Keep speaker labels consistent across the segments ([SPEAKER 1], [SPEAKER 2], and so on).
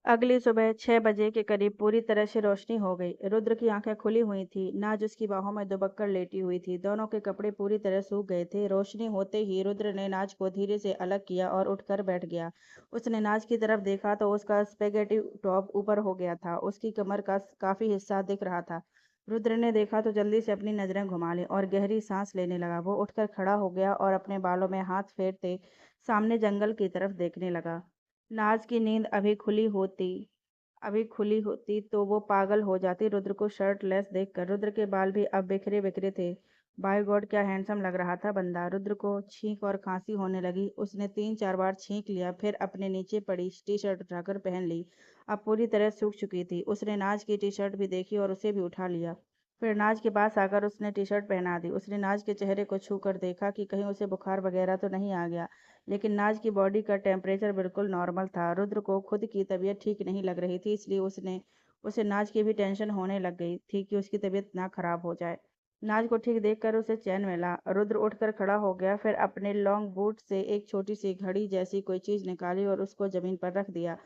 [SPEAKER 1] अगली सुबह 6 बजे के करीब पूरी तरह से रोशनी हो गई। रुद्र की आंखें खुली हुई थी। नाज उसकी बाहों में दुबककर लेटी हुई थी। दोनों के कपड़े पूरी तरह सूख गए थे। रोशनी होते ही रुद्र ने नाज को धीरे से अलग किया और उठकर बैठ गया। उसने नाज की तरफ देखा तो उसका स्पेगेटी टॉप ऊपर हो गया था। उसकी कमर का काफी हिस्सा दिख रहा था। रुद्र ने देखा तो जल्दी से अपनी नजरें घुमा ली और गहरी सांस लेने लगा। वो उठकर खड़ा हो गया और अपने बालों में हाथ फेरते सामने जंगल की तरफ देखने लगा। नाज की नींद अभी खुली होती तो वो पागल हो जाती रुद्र को शर्टलेस देखकर। रुद्र के बाल भी अब बिखरे बिखरे थे। बाय गॉड, क्या हैंडसम लग रहा था बंदा। रुद्र को छींक और खांसी होने लगी। उसने 3-4 बार छींक लिया, फिर अपने नीचे पड़ी टी शर्ट उठाकर पहन ली। अब पूरी तरह सूख चुकी थी। उसने नाज की टी शर्ट भी देखी और उसे भी उठा लिया। फिर नाज के पास आकर उसने टी शर्ट पहना दी। उसने नाज के चेहरे को छू कर देखा कि कहीं उसे बुखार वगैरह तो नहीं आ गया, लेकिन नाज की बॉडी का टेम्परेचर बिल्कुल नॉर्मल था। रुद्र को खुद की तबीयत ठीक नहीं लग रही थी, इसलिए उसे नाज की भी टेंशन होने लग गई थी कि उसकी तबीयत ना खराब हो जाए। नाज को ठीक देखकर उसे चैन मिला। रुद्र उठकर खड़ा हो गया, फिर अपने लॉन्ग बूट से एक छोटी सी घड़ी जैसी कोई चीज निकाली और उसको जमीन पर रख दिया।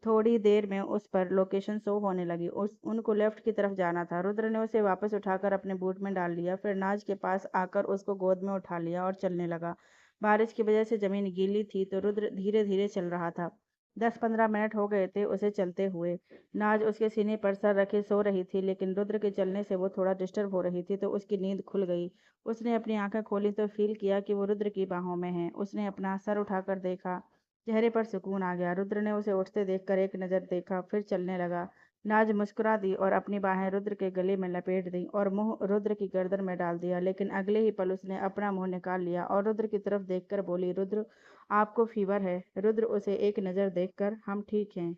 [SPEAKER 1] थोड़ी देर में उस पर लोकेशन शो होने लगी। उनको लेफ्ट की तरफ जाना था। रुद्र ने उसे वापस उठाकर अपने बूट में डाल लिया, फिर नाज के पास आकर उसको गोद में उठा लिया और चलने लगा। बारिश की वजह से जमीन गीली थी तो रुद्र धीरे धीरे चल रहा था। 10-15 मिनट हो गए थे उसे चलते हुए। नाज उसके सीने पर सर रखे सो रही थी, लेकिन रुद्र के चलने से वो थोड़ा डिस्टर्ब हो रही थी तो उसकी नींद खुल गई। उसने अपनी आंखें खोली तो फील किया कि वो रुद्र की बाहों में है। उसने अपना सर उठाकर देखा। चेहरे पर सुकून आ गया। रुद्र ने उसे उठते देखकर एक नज़र देखा, फिर चलने लगा। नाज मुस्कुरा दी और अपनी बाहें रुद्र के गले में लपेट दी और मुंह रुद्र की गर्दन में डाल दिया, लेकिन अगले ही पल उसने अपना मुंह निकाल लिया और रुद्र की तरफ देखकर बोली, रुद्र, आपको फीवर है। रुद्र उसे एक नज़र देखकर, हम ठीक हैं।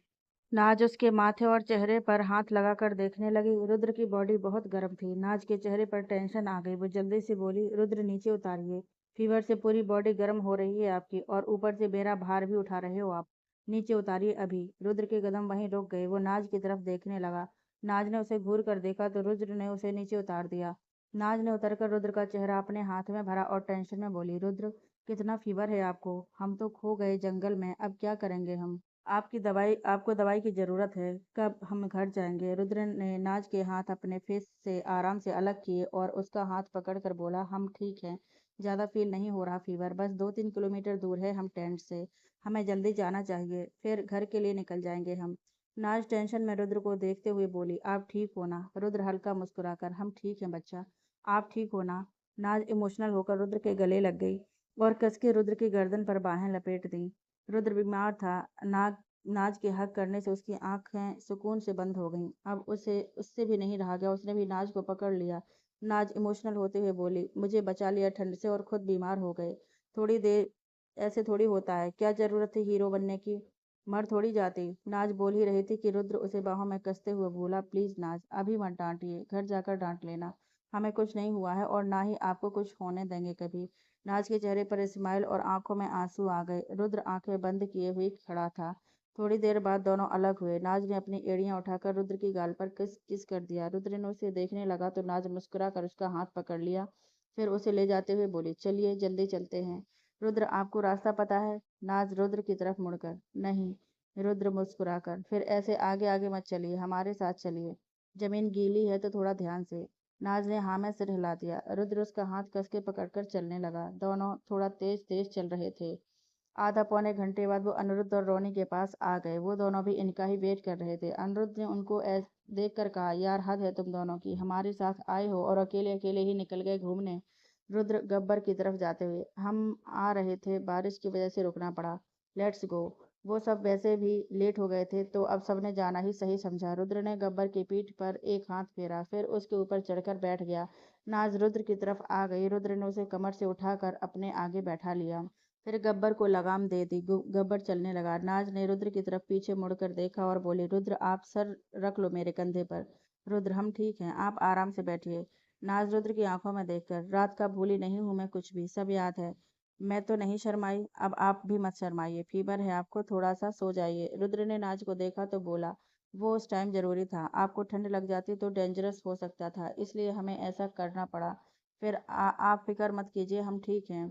[SPEAKER 1] नाज उसके माथे और चेहरे पर हाथ लगाकर देखने लगी। रुद्र की बॉडी बहुत गर्म थी। नाज के चेहरे पर टेंशन आ गई। वो जल्दी से बोली, रुद्र नीचे उतारिए। फीवर से पूरी बॉडी गर्म हो रही है आपकी, और ऊपर से मेरा भार भी उठा रहे हो आप। नीचे उतारिए अभी। रुद्र के कदम वहीं रुक गए। वो नाज की तरफ देखने लगा। नाज ने उसे घूर कर देखा तो रुद्र ने उसे नीचे उतार दिया। नाज ने उतरकर रुद्र का चेहरा अपने हाथ में भरा और टेंशन में बोली, रुद्र, कितना फीवर है आपको? हम तो खो गए जंगल में, अब क्या करेंगे हम? आपको दवाई की ज़रूरत है। कब हम घर जाएंगे? रुद्र ने नाज के हाथ अपने फेस से आराम से अलग किए और उसका हाथ पकड़कर बोला, हम ठीक हैं। ज़्यादा फील नहीं हो रहा फीवर, बस 2-3 किलोमीटर दूर है हम टेंट से। हमें जल्दी जाना चाहिए, फिर घर के लिए निकल जाएंगे हम। नाज टेंशन में रुद्र को देखते हुए बोली, आप ठीक हो ना? रुद्र हल्का मुस्कुराकर, हम ठीक हैं बच्चा, आप ठीक हो ना? नाज इमोशनल होकर रुद्र के गले लग गई और कस के रुद्र की गर्दन पर बाहें लपेट दी। रुद्र बीमार था। नाज के हक करने से उसकी आंखें सुकून से बंद हो गईं। अब उसे उससे भी नहीं रहा गया। उसने भी नाज को पकड़ लिया। नाज इमोशनल होते हुए बोली, मुझे बचा लिया ठंड से और खुद बीमार हो गए। थोड़ी देर ऐसे थोड़ी होता है, क्या जरूरत थी हीरो बनने की? मर थोड़ी जाती। नाज बोल ही रही थी कि रुद्र उसे बाहों में कसते हुए बोला, प्लीज नाज, अभी मत डांटिए, घर जाकर डांट लेना। हमें कुछ नहीं हुआ है और ना ही आपको कुछ होने देंगे कभी। नाज के चेहरे पर स्माइल और आंखों में आंसू आ गए। रुद्र आंखें बंद किए हुए खड़ा था। थोड़ी देर बाद दोनों अलग हुए। नाज ने अपनी एड़ियां उठाकर रुद्र की गाल पर किस किस कर दिया। रुद्र ने उसे देखने लगा तो नाज मुस्कुरा कर उसका हाथ पकड़ लिया, फिर उसे ले जाते हुए बोली, चलिए जल्दी चलते हैं। रुद्र, आपको रास्ता पता है? नाज रुद्र की तरफ मुड़कर, नहीं। रुद्र मुस्कुराकर, फिर ऐसे आगे आगे मत चलिए, हमारे साथ चलिए। जमीन गीली है तो थोड़ा ध्यान से। नाज ने हाँ में सिर हिला दिया। रुद्र उसका हाथ कस के पकड़कर चलने लगा। दोनों थोड़ा तेज तेज चल रहे थे। आधा पौने घंटे बाद वो अनिरुद्ध और रोनी के पास आ गए। वो दोनों भी इनका ही वेट कर रहे थे। अनिरुद्ध ने उनको देख कर कहा, यार हद है तुम दोनों की, हमारे साथ आए हो और अकेले अकेले ही निकल गए घूमने। रुद्र गब्बर की तरफ जाते हुए, हम आ रहे थे, बारिश की वजह से रुकना पड़ा, लेट्स गो। वो सब वैसे भी लेट हो गए थे तो अब सबने जाना ही सही समझा। रुद्र ने गब्बर की पीठ पर एक हाथ फेरा, फिर उसके ऊपर चढ़कर बैठ गया। नाज रुद्र की तरफ आ गई। रुद्र ने उसे कमर से उठाकर अपने आगे बैठा लिया, फिर गब्बर को लगाम दे दी। गब्बर चलने लगा। नाज ने रुद्र की तरफ पीछे मुड़कर देखा और बोली, रुद्र, आप सर रख लो मेरे कंधे पर। रुद्र, हम ठीक हैं, आप आराम से बैठिए। नाज रुद्र की आंखों में देखकर, रात का भूली नहीं हूं मैं कुछ भी, सब याद है। मैं तो नहीं शर्माई, अब आप भी मत शर्माइए। फीवर है आपको, थोड़ा सा सो जाइए। रुद्र ने नाज को देखा तो बोला, वो उस टाइम जरूरी था, आपको ठंड लग जाती तो डेंजरस हो सकता था, इसलिए हमें ऐसा करना पड़ा। फिर आप फिक्र मत कीजिए, हम ठीक हैं।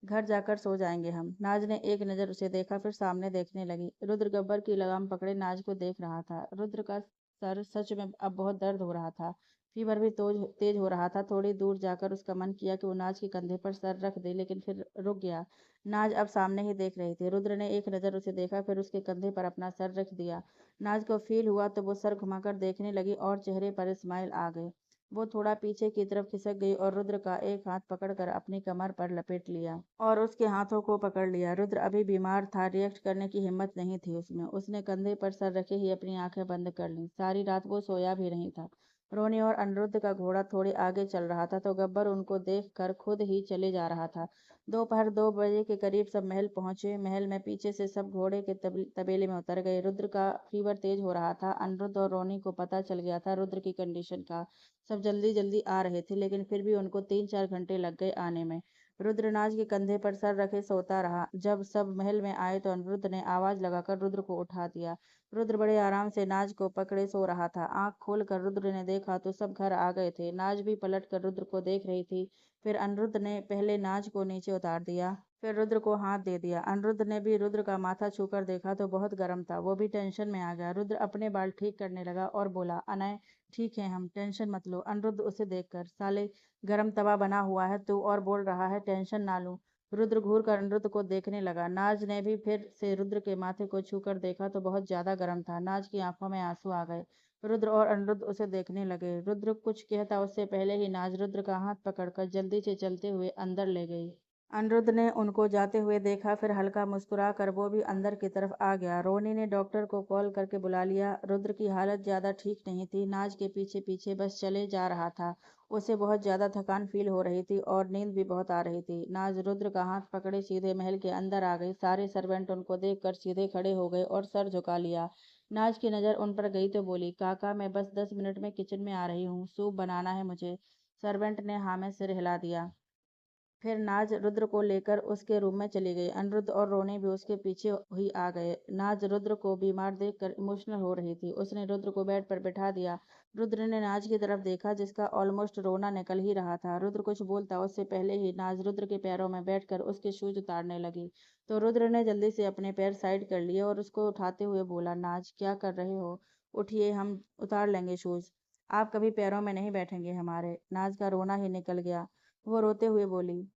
[SPEAKER 1] घर जाकर सो जाएंगे हम। नाज ने एक नज़र उसे देखा, फिर सामने देखने लगी। रुद्र गब्बर की लगाम पकड़े नाज को देख रहा था। रुद्र का सर सच में अब बहुत दर्द हो रहा था। फीवर भी तेज हो रहा था। थोड़ी दूर जाकर उसका मन किया कि वो नाज के कंधे पर सर रख दे, लेकिन फिर रुक गया। नाज अब सामने ही देख रही थी। रुद्र ने एक नज़र उसे देखा, फिर उसके कंधे पर अपना सर रख दिया। नाज को फील हुआ तो वो सर घुमाकर देखने लगी और चेहरे पर स्माइल आ गई। वो थोड़ा पीछे की तरफ खिसक गई और रुद्र का एक हाथ पकड़कर अपनी कमर पर लपेट लिया और उसके हाथों को पकड़ लिया। रुद्र अभी बीमार था, रिएक्ट करने की हिम्मत नहीं थी उसमें। उसने कंधे पर सर रखे ही अपनी आंखें बंद कर लीं। सारी रात वो सोया भी नहीं था। रोनी और अनिरुद्ध का घोड़ा थोड़े आगे चल रहा था तो गब्बर उनको देख कर खुद ही चले जा रहा था। दोपहर 2 बजे के करीब सब महल पहुंचे। महल में पीछे से सब घोड़े के तबेले में उतर गए। रुद्र का फीवर तेज हो रहा था। अनिरुद्ध और रोनी को पता चल गया था रुद्र की कंडीशन का। सब जल्दी जल्दी आ रहे थे, लेकिन फिर भी उनको 3-4 घंटे लग गए आने में। रुद्रनाज के कंधे पर सर रखे सोता रहा। जब सब महल में आए तो अनिरुद्ध ने आवाज लगाकर रुद्र को उठा दिया। रुद्र बड़े आराम से नाज को पकड़े सो रहा था। आंख खोलकर रुद्र ने देखा तो सब घर आ गए थे। नाज भी पलटकर रुद्र को देख रही थी। फिर अनिरुद्ध ने पहले नाज को नीचे उतार दिया, फिर रुद्र को हाथ दे दिया। अनिरुद्ध ने भी रुद्र का माथा छूकर देखा तो बहुत गर्म था। वो भी टेंशन में आ गया। रुद्र अपने बाल ठीक करने लगा और बोला, अनय ठीक है, हम टेंशन मत लो। अनिरुद्ध उसे देखकर, साले गरम तवा बना हुआ है तू और बोल रहा है टेंशन ना लूं। रुद्र घूर कर अनिरुद्ध को देखने लगा। नाज ने भी फिर से रुद्र के माथे को छूकर देखा तो बहुत ज्यादा गर्म था। नाज की आंखों में आंसू आ गए। रुद्र और अनिरुद्ध उसे देखने लगे। रुद्र कुछ कहता उससे पहले ही नाज रुद्र का हाथ पकड़कर जल्दी से चलते हुए अंदर ले गई। अनिरुद्ध ने उनको जाते हुए देखा, फिर हल्का मुस्कुरा कर वो भी अंदर की तरफ आ गया। रोनी ने डॉक्टर को कॉल करके बुला लिया। रुद्र की हालत ज़्यादा ठीक नहीं थी। नाज के पीछे पीछे बस चले जा रहा था। उसे बहुत ज़्यादा थकान फील हो रही थी और नींद भी बहुत आ रही थी। नाज रुद्र का हाथ पकड़े सीधे महल के अंदर आ गई। सारे सर्वेंट उनको देखकर सीधे खड़े हो गए और सर झुका लिया। नाज की नज़र उन पर गई तो बोली, काका मैं बस 10 मिनट में किचन में आ रही हूँ, सूप बनाना है मुझे। सर्वेंट ने हाँ में सिर हिला दिया। फिर नाज रुद्र को लेकर उसके रूम में चली गई। अनिरुद्ध और रोनी भी उसके पीछे ही आ गए। नाज रुद्र को बीमार देखकर इमोशनल हो रही थी। उसने रुद्र को बेड पर बैठा दिया। रुद्र ने नाज की तरफ देखा जिसका ऑलमोस्ट रोना निकल ही रहा था। रुद्र कुछ बोलता उससे पहले ही नाज रुद्र के पैरों में बैठकर उसके शूज उतारने लगी तो रुद्र ने जल्दी से अपने पैर साइड कर लिए और उसको उठाते हुए बोला, नाज क्या कर रहे हो, उठिए, हम उतार लेंगे शूज। आप कभी पैरों में नहीं बैठेंगे हमारे। नाज का रोना ही निकल गया। वो रोते हुए बोली,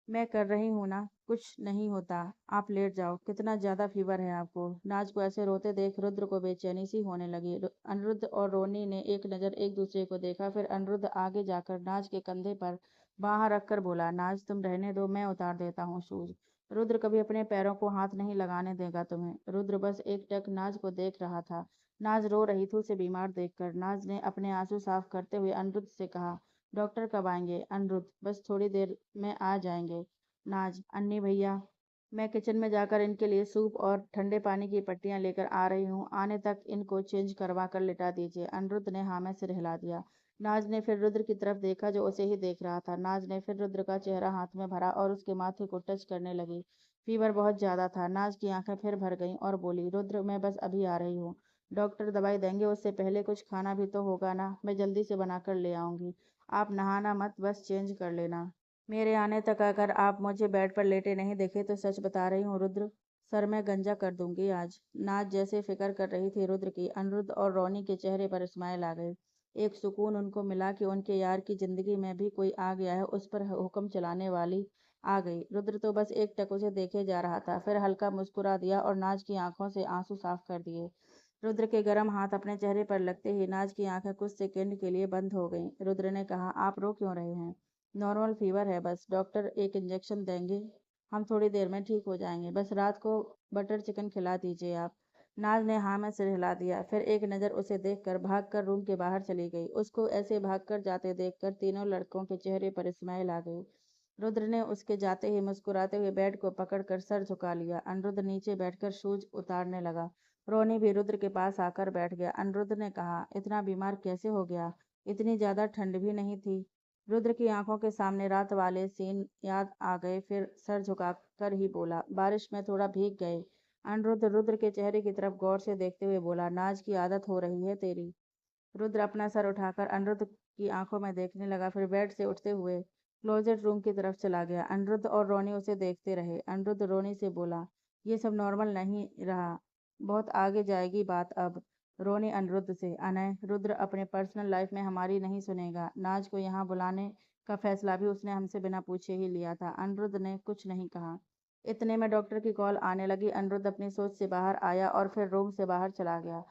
[SPEAKER 1] मैं कर रही हूँ ना, कुछ नहीं होता, आप लेट जाओ। कितना ज्यादा फीवर है आपको। नाज को ऐसे रोते देख रुद्र को बेचैनी सी होने लगी। अनिरुद्ध और रोनी ने एक नज़र एक दूसरे को देखा। फिर अनिरुद्ध आगे जाकर नाज के कंधे पर बाँह रखकर बोला, नाज तुम रहने दो, मैं उतार देता हूँ शूज। रुद्र कभी अपने पैरों को हाथ नहीं लगाने देगा तुम्हें। रुद्र बस एकटक नाज को देख रहा था। नाज रो रही थी उसे बीमार देखकर। नाज ने अपने आंसू साफ करते हुए अनिरुद्ध से कहा, डॉक्टर कब आएंगे। अनिरुद्ध, बस थोड़ी देर में आ जाएंगे। नाज, अन्नी भैया, मैं किचन में जाकर इनके लिए सूप और ठंडे पानी की पट्टियां लेकर आ रही हूँ, आने तक इनको चेंज करवा कर लिटा दीजिए। अनिरुद्ध ने हाँ में सिर हिला दिया। नाज ने फिर रुद्र की तरफ देखा जो उसे ही देख रहा था। नाज ने फिर रुद्र का चेहरा हाथ में भरा और उसके माथे को टच करने लगी। फीवर बहुत ज्यादा था। नाज की आंखें फिर भर गईं और बोली, रुद्र मैं बस अभी आ रही हूँ। डॉक्टर दवाई देंगे, उससे पहले कुछ खाना भी तो होगा ना, मैं जल्दी से बनाकर ले आऊंगी। आप नहाना मत, बस चेंज कर लेना। मेरे आने तक अगर आप मुझे बेड पर लेटे नहीं देखे तो सच बता रही हूँ रुद्र, सर में गंजा कर दूंगी आज। नाज जैसे फिक्र कर रही थी रुद्र की। अनिरुद्ध और रोनी के चेहरे पर स्माइल आ गई। एक सुकून उनको मिला कि उनके यार की जिंदगी में भी कोई आ गया है, उस पर हुक्म चलाने वाली आ गई। रुद्र तो बस एक टक उसे देखे जा रहा था, फिर हल्का मुस्कुरा दिया और नाज की आंखों से आंसू साफ कर दिए। रुद्र के गर्म हाथ अपने चेहरे पर लगते ही नाज की आंखें कुछ सेकंड के लिए बंद हो गईं। रुद्र ने कहा, आप रो क्यों रहे हैं। नॉर्मल फीवर है बस, डॉक्टर एक इंजेक्शन देंगे, हम थोड़ी देर में ठीक हो जाएंगे। बस रात को बटर चिकन खिला दीजिए आप। नाज ने हाँ में सिर हिला दिया। फिर एक नज़र उसे देखकर भागकर रूम के बाहर चली गई। उसको ऐसे भागकर जाते देखकर तीनों लड़कों के चेहरे पर स्माइल आ गई। रुद्र ने उसके जाते ही मुस्कुराते हुए बेड को पकड़कर सर झुका लिया। अनिरुद्ध नीचे बैठकर शूज उतारने लगा। रोनी भी रुद्र के पास आकर बैठ गया। अनिरुद्ध ने कहा, इतना बीमार कैसे हो गया, इतनी ज्यादा ठंड भी नहीं थी। रुद्र की आंखों के सामने रात वाले सीन याद आ गए। फिर सर झुकाकर ही बोला, बारिश में थोड़ा भीग गए। अनिरुद्ध रुद्र के चेहरे की तरफ गौर से देखते हुए बोला, नाज की आदत हो रही है तेरी। रुद्र अपना सर उठाकर अनिरुद्ध की आंखों में देखने लगा, फिर बेड से उठते हुए क्लोजेट रूम की तरफ चला गया। अनिरुद्ध और रोनी उसे देखते रहे। अनिरुद्ध रोनी से बोला, ये सब नॉर्मल नहीं रहा, बहुत आगे जाएगी बात अब। रोनी अनिरुद्ध से, अनय, रुद्र अपने पर्सनल लाइफ में हमारी नहीं सुनेगा। नाज को यहाँ बुलाने का फैसला भी उसने हमसे बिना पूछे ही लिया था। अनिरुद्ध ने कुछ नहीं कहा। इतने में डॉक्टर की कॉल आने लगी। अनिरुद्ध अपनी सोच से बाहर आया और फिर रूम से बाहर चला गया।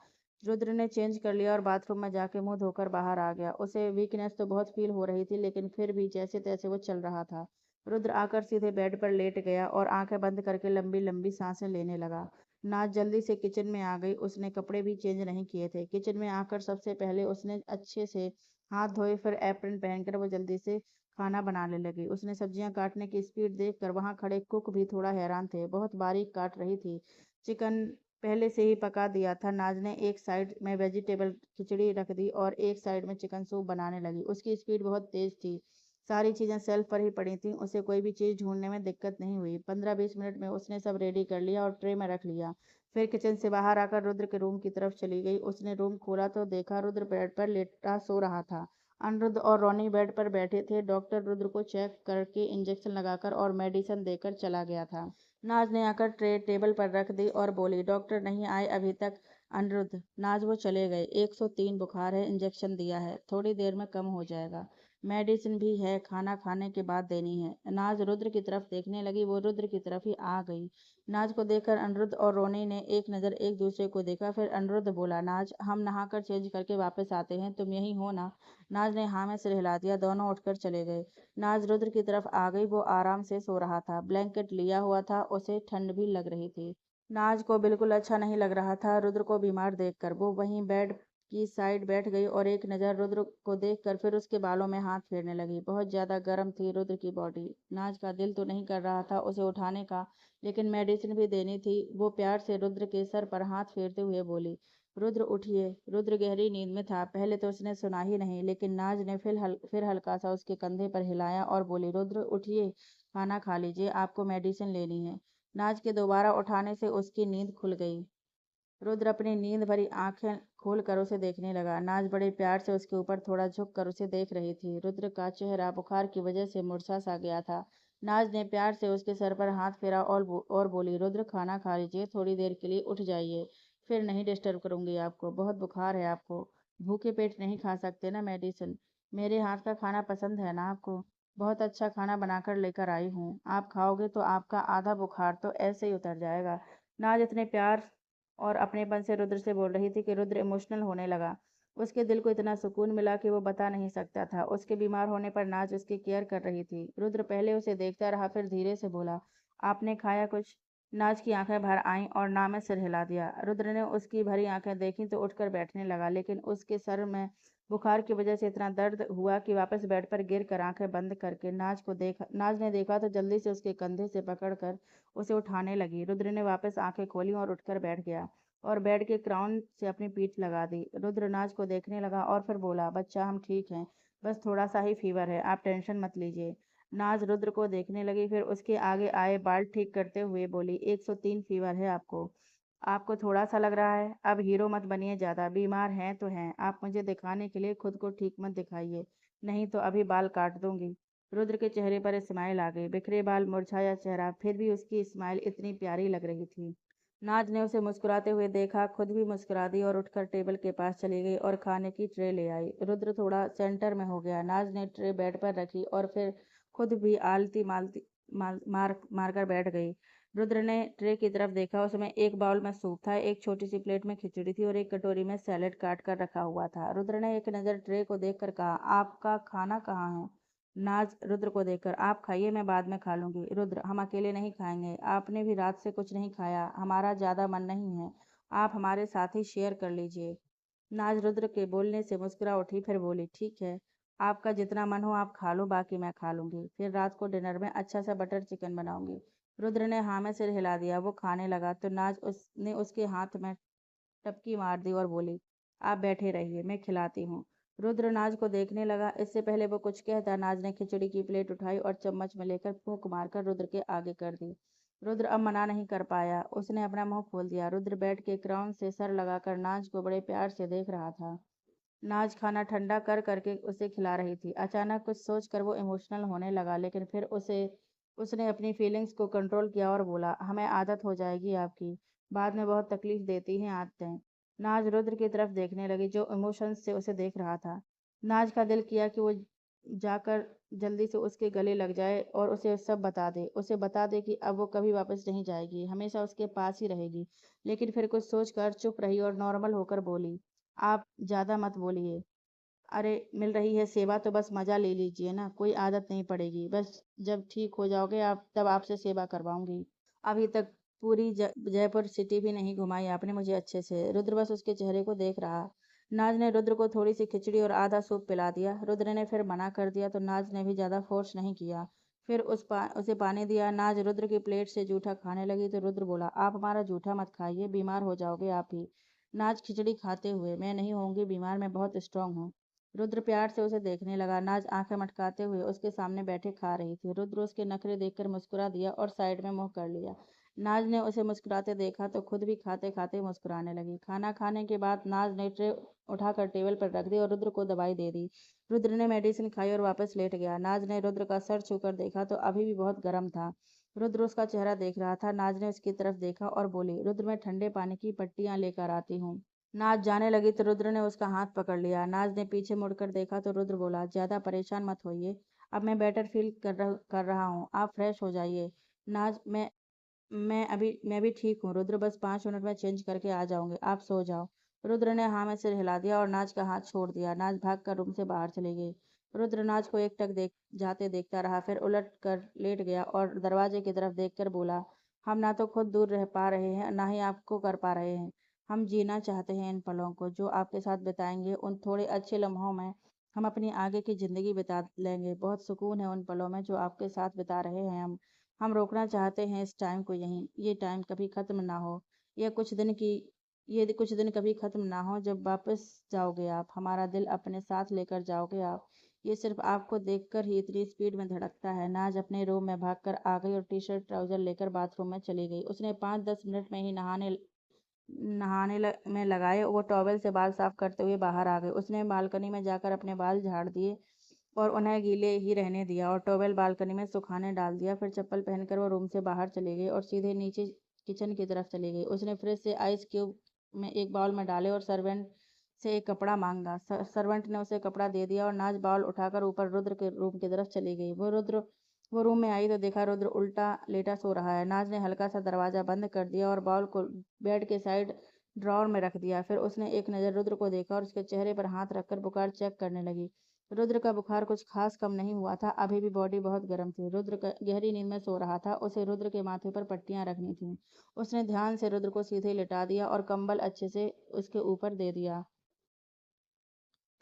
[SPEAKER 1] रुद्र ने चेंज कर लिया और बाथरूम में जाके मुंह धोकर बाहर आ गया। उसे वीकनेस तो बहुत फील हो रही थी, लेकिन फिर भी जैसे तैसे वो चल रहा था। रुद्र आकर सीधे बेड पर लेट गया और आंखें बंद करके लंबी लंबी सांसें लेने लगा। नाज जल्दी से किचन में आ गई। उसने कपड़े भी चेंज नहीं किए थे। किचन में आकर सबसे पहले उसने अच्छे से हाथ धोए, फिर एप्रन पहनकर वो जल्दी से खाना बनाने लगी। उसने सब्जियां काटने की स्पीड देखकर वहां खड़े कुक भी थोड़ा हैरान थे। बहुत बारीक काट रही थी। चिकन पहले से ही पका दिया था। नाज ने एक साइड में वेजिटेबल खिचड़ी रख दी और एक साइड में चिकन सूप बनाने लगी। उसकी स्पीड बहुत तेज थी। सारी चीज़ें शेल्फ पर ही पड़ी थीं। उसे कोई भी चीज़ ढूंढने में दिक्कत नहीं हुई। 15-20 मिनट में उसने सब रेडी कर लिया और ट्रे में रख लिया। फिर किचन से बाहर आकर रुद्र के रूम की तरफ चली गई। उसने रूम खोला तो देखा रुद्र बेड पर लेटा सो रहा था। अनिरुद्ध और रोनी बेड पर बैठे थे। डॉक्टर रुद्र को चेक करके इंजेक्शन लगाकर और मेडिसिन देकर चला गया था। नाज ने आकर ट्रे टेबल पर रख दी और बोली, डॉक्टर नहीं आए अभी तक। अनिरुद्ध, नाज, वो चले गए। 103 बुखार है, इंजेक्शन दिया है, थोड़ी देर में कम हो जाएगा। मेडिसिन भी है, खाना खाने के बाद देनी है। नाज रुद्र की तरफ देखने लगी। वो रुद्र की तरफ ही आ गई। नाज को देखकर अनिरुद्ध और रोनी ने एक नज़र एक दूसरे को देखा। फिर अनिरुद्ध बोला, नाज, हम नहाकर चेंज करके वापस आते हैं, तुम यहीं हो ना? नाज ने हाँ में सिर हिला दिया। दोनों उठकर चले गए। नाज रुद्र की तरफ आ गई। वो आराम से सो रहा था, ब्लैंकेट लिया हुआ था। उसे ठंड भी लग रही थी। नाज को बिल्कुल अच्छा नहीं लग रहा था रुद्र को बीमार देखकर। वो वहीं बेड की साइड बैठ गई और एक नज़र रुद्र को देखकर फिर उसके बालों में हाथ फेरने लगी। बहुत ज़्यादा गर्म थी रुद्र की बॉडी। नाज का दिल तो नहीं कर रहा था उसे उठाने का, लेकिन मेडिसिन भी देनी थी। वो प्यार से रुद्र के सर पर हाथ फेरते हुए बोली, रुद्र उठिए। रुद्र गहरी नींद में था। पहले तो उसने सुना ही नहीं, लेकिन नाज ने फिर हल्का सा उसके कंधे पर हिलाया और बोली, रुद्र उठिए, खाना खा लीजिए, आपको मेडिसिन लेनी है। नाज के दोबारा उठाने से उसकी नींद खुल गई। रुद्र अपनी नींद भरी आंखें खोलकर उसे देखने लगा। नाज बड़े प्यार से उसके ऊपर थोड़ा झुक कर उसे देख रही थी। रुद्र का चेहरा बुखार की वजह से मुरझा सा गया था। नाज ने प्यार से उसके सर पर हाथ फेरा और बोली, रुद्र खाना खा लीजिए, थोड़ी देर के लिए उठ जाइए, फिर नहीं डिस्टर्ब करूंगी आपको, बहुत बुखार है आपको, भूखे पेट नहीं खा सकते ना मेडिसिन। मेरे हाथ का खाना पसंद है ना आपको? बहुत अच्छा खाना बनाकर लेकर आई हूँ, आप खाओगे तो आपका आधा बुखार तो ऐसे ही उतर जाएगा। नाज इतने प्यार और अपनेपन से रुद्र से बोल रही थी कि रुद्र इमोशनल होने लगा। उसके दिल को इतना सुकून मिला कि वो बता नहीं सकता था। उसके बीमार होने पर नाज उसकी केयर कर रही थी। रुद्र पहले उसे देखता रहा, फिर धीरे से बोला, आपने खाया कुछ? नाज की आंखें भर आईं और ना में सिर हिला दिया। रुद्र ने उसकी भरी आंखें देखी तो उठकर बैठने लगा, लेकिन उसके सर में बुखार की वजह से इतना दर्द हुआ कि वापस बेड पर गिर कर आंखें बंद करके नाज ने देखा तो जल्दी से उसके कंधे से पकड़कर उसे उठाने लगी। रुद्र ने वापस आंखें खोली और उठकर बैठ गया और बेड के क्राउन से अपनी पीठ लगा दी। रुद्र नाज को देखने लगा और फिर बोला, बच्चा, हम ठीक हैं, बस थोड़ा सा ही फीवर है, आप टेंशन मत लीजिए। नाज रुद्र को देखने लगी, फिर उसके आगे आए बाल ठीक करते हुए बोली, 103 फीवर है आपको। आपको थोड़ा सा लग रहा है, अब हीरो मत बनिए, ज़्यादा बीमार हैं तो हैं, आप मुझे दिखाने के लिए खुद को ठीक मत दिखाइए, नहीं तो अभी बाल काट दूंगी। रुद्र के चेहरे पर स्माइल आ गई। बिखरे बाल, मुरझाया चेहरा, फिर भी उसकी स्माइल इतनी प्यारी लग रही थी। नाज ने उसे मुस्कुराते हुए देखा, खुद भी मुस्कुरा दी और उठकर टेबल के पास चली गई और खाने की ट्रे ले आई। रुद्र थोड़ा सेंटर में हो गया। नाज ने ट्रे बेड पर रखी और फिर खुद भी आलती मालती मारकर बैठ गई। रुद्र ने ट्रे की तरफ देखा। उसमें एक बाउल में सूप था, एक छोटी सी प्लेट में खिचड़ी थी और एक कटोरी में सैलेड काट कर रखा हुआ था। रुद्र ने एक नज़र ट्रे को देखकर कहा, आपका खाना कहाँ है? नाज रुद्र को देखकर, आप खाइए, मैं बाद में खा लूंगी। रुद्र, हम अकेले नहीं खाएंगे, आपने भी रात से कुछ नहीं खाया, हमारा ज़्यादा मन नहीं है, आप हमारे साथ ही शेयर कर लीजिए। नाज रुद्र के बोलने से मुस्कुरा उठी, फिर बोली, ठीक है, आपका जितना मन हो आप खा लो, बाकी मैं खा लूंगी, फिर रात को डिनर में अच्छा सा बटर चिकन बनाऊंगी। रुद्र ने हाँ में सिर हिला दिया। वो खाने लगा तो नाज उसने उसके हाथ में टपकी मार दी और बोली, आप बैठे रहिए, मैं खिलाती हूँ। रुद्र नाज को देखने लगा। इससे पहले वो कुछ कहता, नाज ने खिचड़ी की प्लेट उठाई और चम्मच में लेकर फूंक मारकर रुद्र के आगे कर दी। रुद्र अब मना नहीं कर पाया। उसने अपना मुंह खोल दिया। रुद्र बेड के क्राउन से सर लगाकर नाज को बड़े प्यार से देख रहा था। नाज खाना ठंडा कर करके उसे खिला रही थी। अचानक कुछ सोच कर वो इमोशनल होने लगा, लेकिन फिर उसने अपनी फीलिंग्स को कंट्रोल किया और बोला, हमें आदत हो जाएगी आपकी, बाद में बहुत तकलीफ देती हैं आदतें। नाज रुद्र की तरफ देखने लगी, जो इमोशंस से उसे देख रहा था। नाज का दिल किया कि वो जाकर जल्दी से उसके गले लग जाए और उसे सब बता दे, उसे बता दे कि अब वो कभी वापस नहीं जाएगी, हमेशा उसके पास ही रहेगी। लेकिन फिर कुछ सोच कर चुप रही और नॉर्मल होकर बोली, आप ज़्यादा मत बोलिए। अरे, मिल रही है सेवा तो बस मज़ा ले लीजिए ना, कोई आदत नहीं पड़ेगी। बस जब ठीक हो जाओगे आप तब आपसे सेवा करवाऊँगी। अभी तक पूरी जयपुर सिटी भी नहीं घुमाई आपने मुझे अच्छे से। रुद्र बस उसके चेहरे को देख रहा। नाज ने रुद्र को थोड़ी सी खिचड़ी और आधा सूप पिला दिया। रुद्र ने फिर मना कर दिया तो नाज ने भी ज़्यादा फोर्स नहीं किया। फिर उसे पानी दिया। नाज रुद्र की प्लेट से जूठा खाने लगी तो रुद्र बोला, आप हमारा जूठा मत खाइए, बीमार हो जाओगे आप ही। नाज खिचड़ी खाते हुए, मैं नहीं होंगी बीमार, मैं बहुत स्ट्रांग हूँ। रुद्र प्यार से उसे देखने लगा। नाज आंखें मटकाते हुए उसके सामने बैठे खा रही थी। रुद्र उसके नखरे देखकर मुस्कुरा दिया और साइड में मुंह कर लिया। नाज ने उसे मुस्कुराते देखा तो खुद भी खाते खाते मुस्कुराने लगी। खाना खाने के बाद नाज ने ट्रे उठाकर टेबल पर रख दी और रुद्र को दवाई दे दी। रुद्र ने मेडिसिन खाई और वापस लेट गया। नाज ने रुद्र का सर छूकर देखा तो अभी भी बहुत गर्म था। रुद्र उसका चेहरा देख रहा था। नाज ने उसकी तरफ देखा और बोली, रुद्र मैं ठंडे पानी की पट्टियां लेकर आती हूँ। नाज जाने लगी तो रुद्र ने उसका हाथ पकड़ लिया। नाज ने पीछे मुड़कर देखा तो रुद्र बोला, ज्यादा परेशान मत होइए, अब मैं बेटर फील कर रहा हूँ, आप फ्रेश हो जाइए। नाज, मैं भी ठीक हूँ रुद्र, बस 5 मिनट में चेंज करके आ जाऊंगी, आप सो जाओ। रुद्र ने हाँ में सिर हिला दिया और नाज का हाथ छोड़ दिया। नाज भाग कर रूम से बाहर चली गई। रुद्र नाज को एकटक जाते देखता रहा, फिर उलट कर लेट गया और दरवाजे की तरफ देखकर बोला, हम ना तो खुद दूर रह पा रहे हैं, ना ही आपको कर पा रहे हैं। हम जीना चाहते हैं इन पलों को जो आपके साथ बिताएंगे, उन थोड़े अच्छे लम्हों में हम अपनी आगे की जिंदगी बिता लेंगे। बहुत सुकून है उन पलों में जो आपके साथ बिता रहे हैं हम रोकना चाहते हैं इस टाइम को यहीं। ये टाइम कभी ख़त्म ना हो। ये कुछ दिन की ये कुछ दिन कभी ख़त्म ना हो। जब वापस जाओगे आप, हमारा दिल अपने साथ लेकर जाओगे आप। ये सिर्फ आपको देखकर ही इतनी स्पीड में धड़कता है। नाज अपने रूम में भागकर आ गई और टी शर्ट ट्राउज़र लेकर बाथरूम में चली गई। उसने 5-10 मिनट में ही में लगाए वो टॉवेल से बाल साफ करते हुए बाहर आ गई। उसने बालकनी में जाकर अपने बाल झाड़ दिए और उन्हें गीले ही रहने दिया और टॉवेल बालकनी में सुखाने डाल दिया। फिर चप्पल पहनकर वो रूम से बाहर चली गई और सीधे नीचे किचन की तरफ चली गई। उसने फ्रिज से आइस क्यूब में एक बाउल में डाले और सर्वेंट से एक कपड़ा मांगा। सर्वेंट ने उसे कपड़ा दे दिया और नाज बाउल उठाकर ऊपर रुद्र के रूम की तरफ चली गई। वो रूम में आई तो देखा रुद्र उल्टा लेटा सो रहा है। नाज ने हल्का सा दरवाजा बंद कर दिया और बाउल को बेड के साइड ड्रॉर में रख दिया। फिर उसने एक नज़र रुद्र को देखा और उसके चेहरे पर हाथ रखकर बुखार चेक करने लगी। रुद्र का बुखार कुछ खास कम नहीं हुआ था, अभी भी बॉडी बहुत गर्म थी। गहरी नींद में सो रहा था। उसे रुद्र के माथे पर पट्टियां रखनी थीं। उसने ध्यान से रुद्र को सीधे लिटा दिया और कंबल अच्छे से उसके ऊपर दे दिया।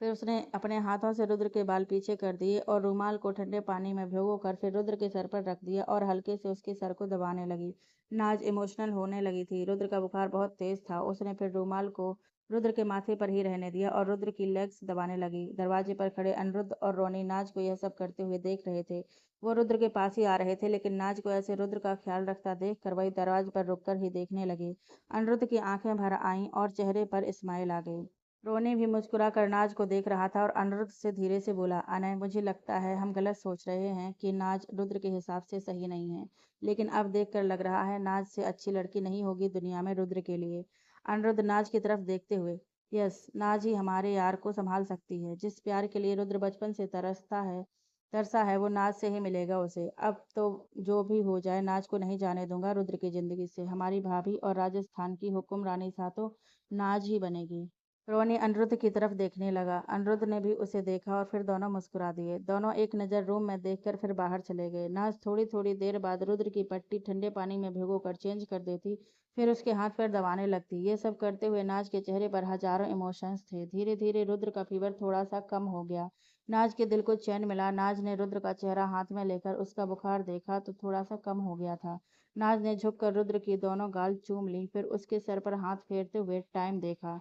[SPEAKER 1] फिर उसने अपने हाथों से रुद्र के बाल पीछे कर दिए और रुमाल को ठंडे पानी में भिगोकर फिर रुद्र के सर पर रख दिया और हल्के से उसके सर को दबाने लगी। नाज इमोशनल होने लगी थी। रुद्र का बुखार बहुत तेज था। उसने फिर रुमाल को रुद्र के माथे पर ही रहने दिया और रुद्र की लेग्स दबाने लगी। दरवाजे पर खड़े अनिरुद्ध और रोनी नाज को यह सब करते हुए देख रहे थे। वो रुद्र के पास ही आ रहे थे, लेकिन नाज को ऐसे रुद्र का ख्याल रखता देख कर वही दरवाजे पर रुककर ही देखने लगे। अनिरुद्ध की आंखें भर आईं और चेहरे पर स्माइल आ गई। रोनी भी मुस्कुराकर नाज को देख रहा था और अनिरुद्ध से धीरे से बोला, अनय मुझे लगता है हम गलत सोच रहे हैं कि नाज रुद्र के हिसाब से सही नहीं है, लेकिन अब देखकर लग रहा है नाज से अच्छी लड़की नहीं होगी दुनिया में रुद्र के लिए। अनिरुद्ध नाज की तरफ देखते हुए, यस, नाज ही हमारे यार को संभाल सकती है। जिस प्यार के लिए रुद्र बचपन से तरसा है वो नाज से ही मिलेगा उसे। अब तो जो भी हो जाए नाज को नहीं जाने दूंगा रुद्र की जिंदगी से। हमारी भाभी और राजस्थान की हुक्मरानी सा तो नाज ही बनेगी। रोनी अनिरुद्ध की तरफ देखने लगा। अनिरुद्ध ने भी उसे देखा और फिर दोनों मुस्कुरा दिए। दोनों एक नज़र रूम में देखकर फिर बाहर चले गए। नाज थोड़ी थोड़ी देर बाद रुद्र की पट्टी ठंडे पानी में भिगोकर चेंज कर देती, फिर उसके हाथ पैर दबाने लगती। ये सब करते हुए नाज के चेहरे पर हजारों इमोशंस थे। धीरे धीरे रुद्र का फीवर थोड़ा सा कम हो गया। नाज के दिल को चैन मिला। नाज ने रुद्र का चेहरा हाथ में लेकर उसका बुखार देखा तो थोड़ा सा कम हो गया था। नाज ने झुककर रुद्र की दोनों गाल चूम ली, फिर उसके सर पर हाथ फेरते हुए टाइम देखा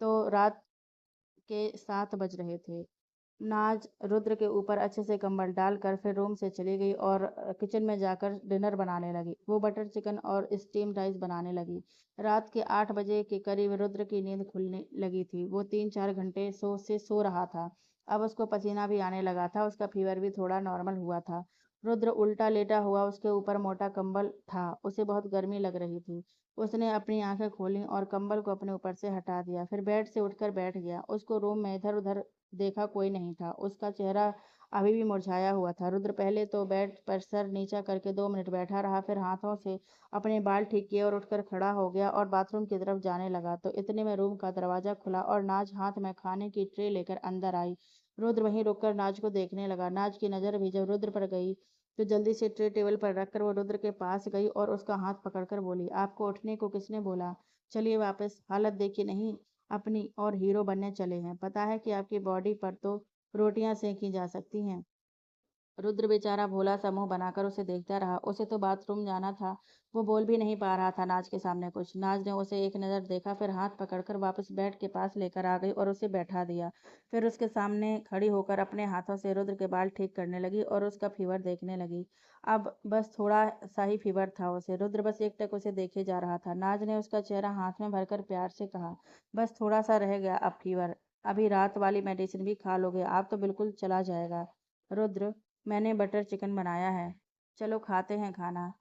[SPEAKER 1] तो रात के 7 बज रहे थे। नाज रुद्र के ऊपर अच्छे से कंबल डालकर फिर रूम से चली गई और किचन में जाकर डिनर बनाने लगी। वो बटर चिकन और स्टीम राइस बनाने लगी। रात के 8 बजे के करीब रुद्र की नींद खुलने लगी थी। वो 3-4 घंटे सो रहा था। अब उसको पसीना भी आने लगा था। उसका फीवर भी थोड़ा नॉर्मल हुआ था। रुद्र उल्टा लेटा हुआ, उसके ऊपर मोटा कंबल था। उसे बहुत गर्मी लग रही थी। उसने अपनी आंखें खोलीं और कंबल को अपने ऊपर से हटा दिया। फिर बेड से उठकर बैठ गया। उसको रूम में इधर उधर देखा, कोई नहीं था। उसका चेहरा अभी भी मुरझाया हुआ था। रुद्र पहले तो बेड पर सर नीचा करके 2 मिनट बैठा रहा, फिर हाथों से अपने बाल ठीक किए और उठकर खड़ा हो गया और बाथरूम की तरफ जाने लगा। तो इतने में रूम का दरवाजा खुला और नाज हाथ में खाने की ट्रे लेकर अंदर आई। रुद्र वहीं रुककर नाज को देखने लगा। नाज की नज़र भी जब रुद्र पर गई तो जल्दी से ट्रे टेबल पर रखकर वो रुद्र के पास गई और उसका हाथ पकड़कर बोली, आपको उठने को किसने बोला? चलिए वापस, हालत देखी नहीं अपनी, और हीरो बनने चले हैं। पता है कि आपकी बॉडी पर तो रोटियां सेंकी जा सकती हैं। रुद्र बेचारा भोला सा मुंह बनाकर उसे देखता रहा। उसे तो बाथरूम जाना था। वो बोल भी नहीं पा रहा था नाज के सामने कुछ। नाज ने उसे एक नज़र देखा, फिर हाथ पकड़कर वापस बेड के पास लेकर आ गई और उसे बैठा दिया। फिर उसके सामने खड़ी होकर अपने हाथों से रुद्र के बाल ठीक करने लगी और उसका फीवर देखने लगी। अब बस थोड़ा सा ही फीवर था उसे। रुद्र बस एकटक उसे देखे जा रहा था। नाज ने उसका चेहरा हाथ में भरकर प्यार से कहा, बस थोड़ा सा रह गया अब फीवर। अभी रात वाली मेडिसिन भी खा लोगे आप तो बिल्कुल चला जाएगा। रुद्र, मैंने बटर चिकन बनाया है, चलो खाते हैं खाना।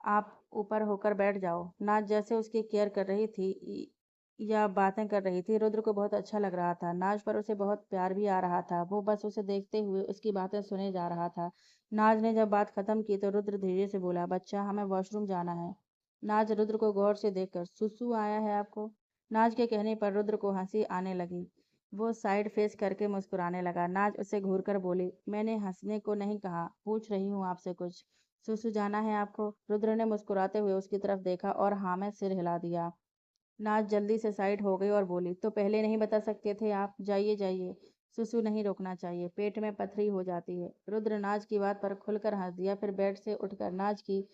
[SPEAKER 1] आप ऊपर होकर बैठ जाओ। नाज जैसे उसकी केयर कर रही थी या बातें कर रही थी, रुद्र को बहुत अच्छा लग रहा था। नाज पर उसे बहुत प्यार भी आ रहा था। वो बस उसे देखते हुए उसकी बातें सुने जा रहा था। नाज ने जब बात खत्म की तो रुद्र धीरे से बोला, बच्चा हमें वॉशरूम जाना है। नाज रुद्र को गौर से देखकर, सुसु आया है आपको? नाज के कहने पर रुद्र को हंसी आने लगी। वो साइड फेस करके मुस्कुराने लगा। नाज उसे घूर कर बोली, मैंने हंसने को नहीं कहा, पूछ रही हूँ आपसे कुछ। सुसु जाना है आपको? रुद्र ने मुस्कुराते हुए उसकी तरफ देखा और हाँ में सिर हिला दिया। नाज जल्दी से साइड हो गई और बोली, तो पहले नहीं बता सकते थे आप? जाइए जाइए, सुसु नहीं रोकना चाहिए, पेट में पथरी हो जाती है। रुद्र नाज की बात पर खुलकर हंस दिया, फिर बेड से उठकर नाज की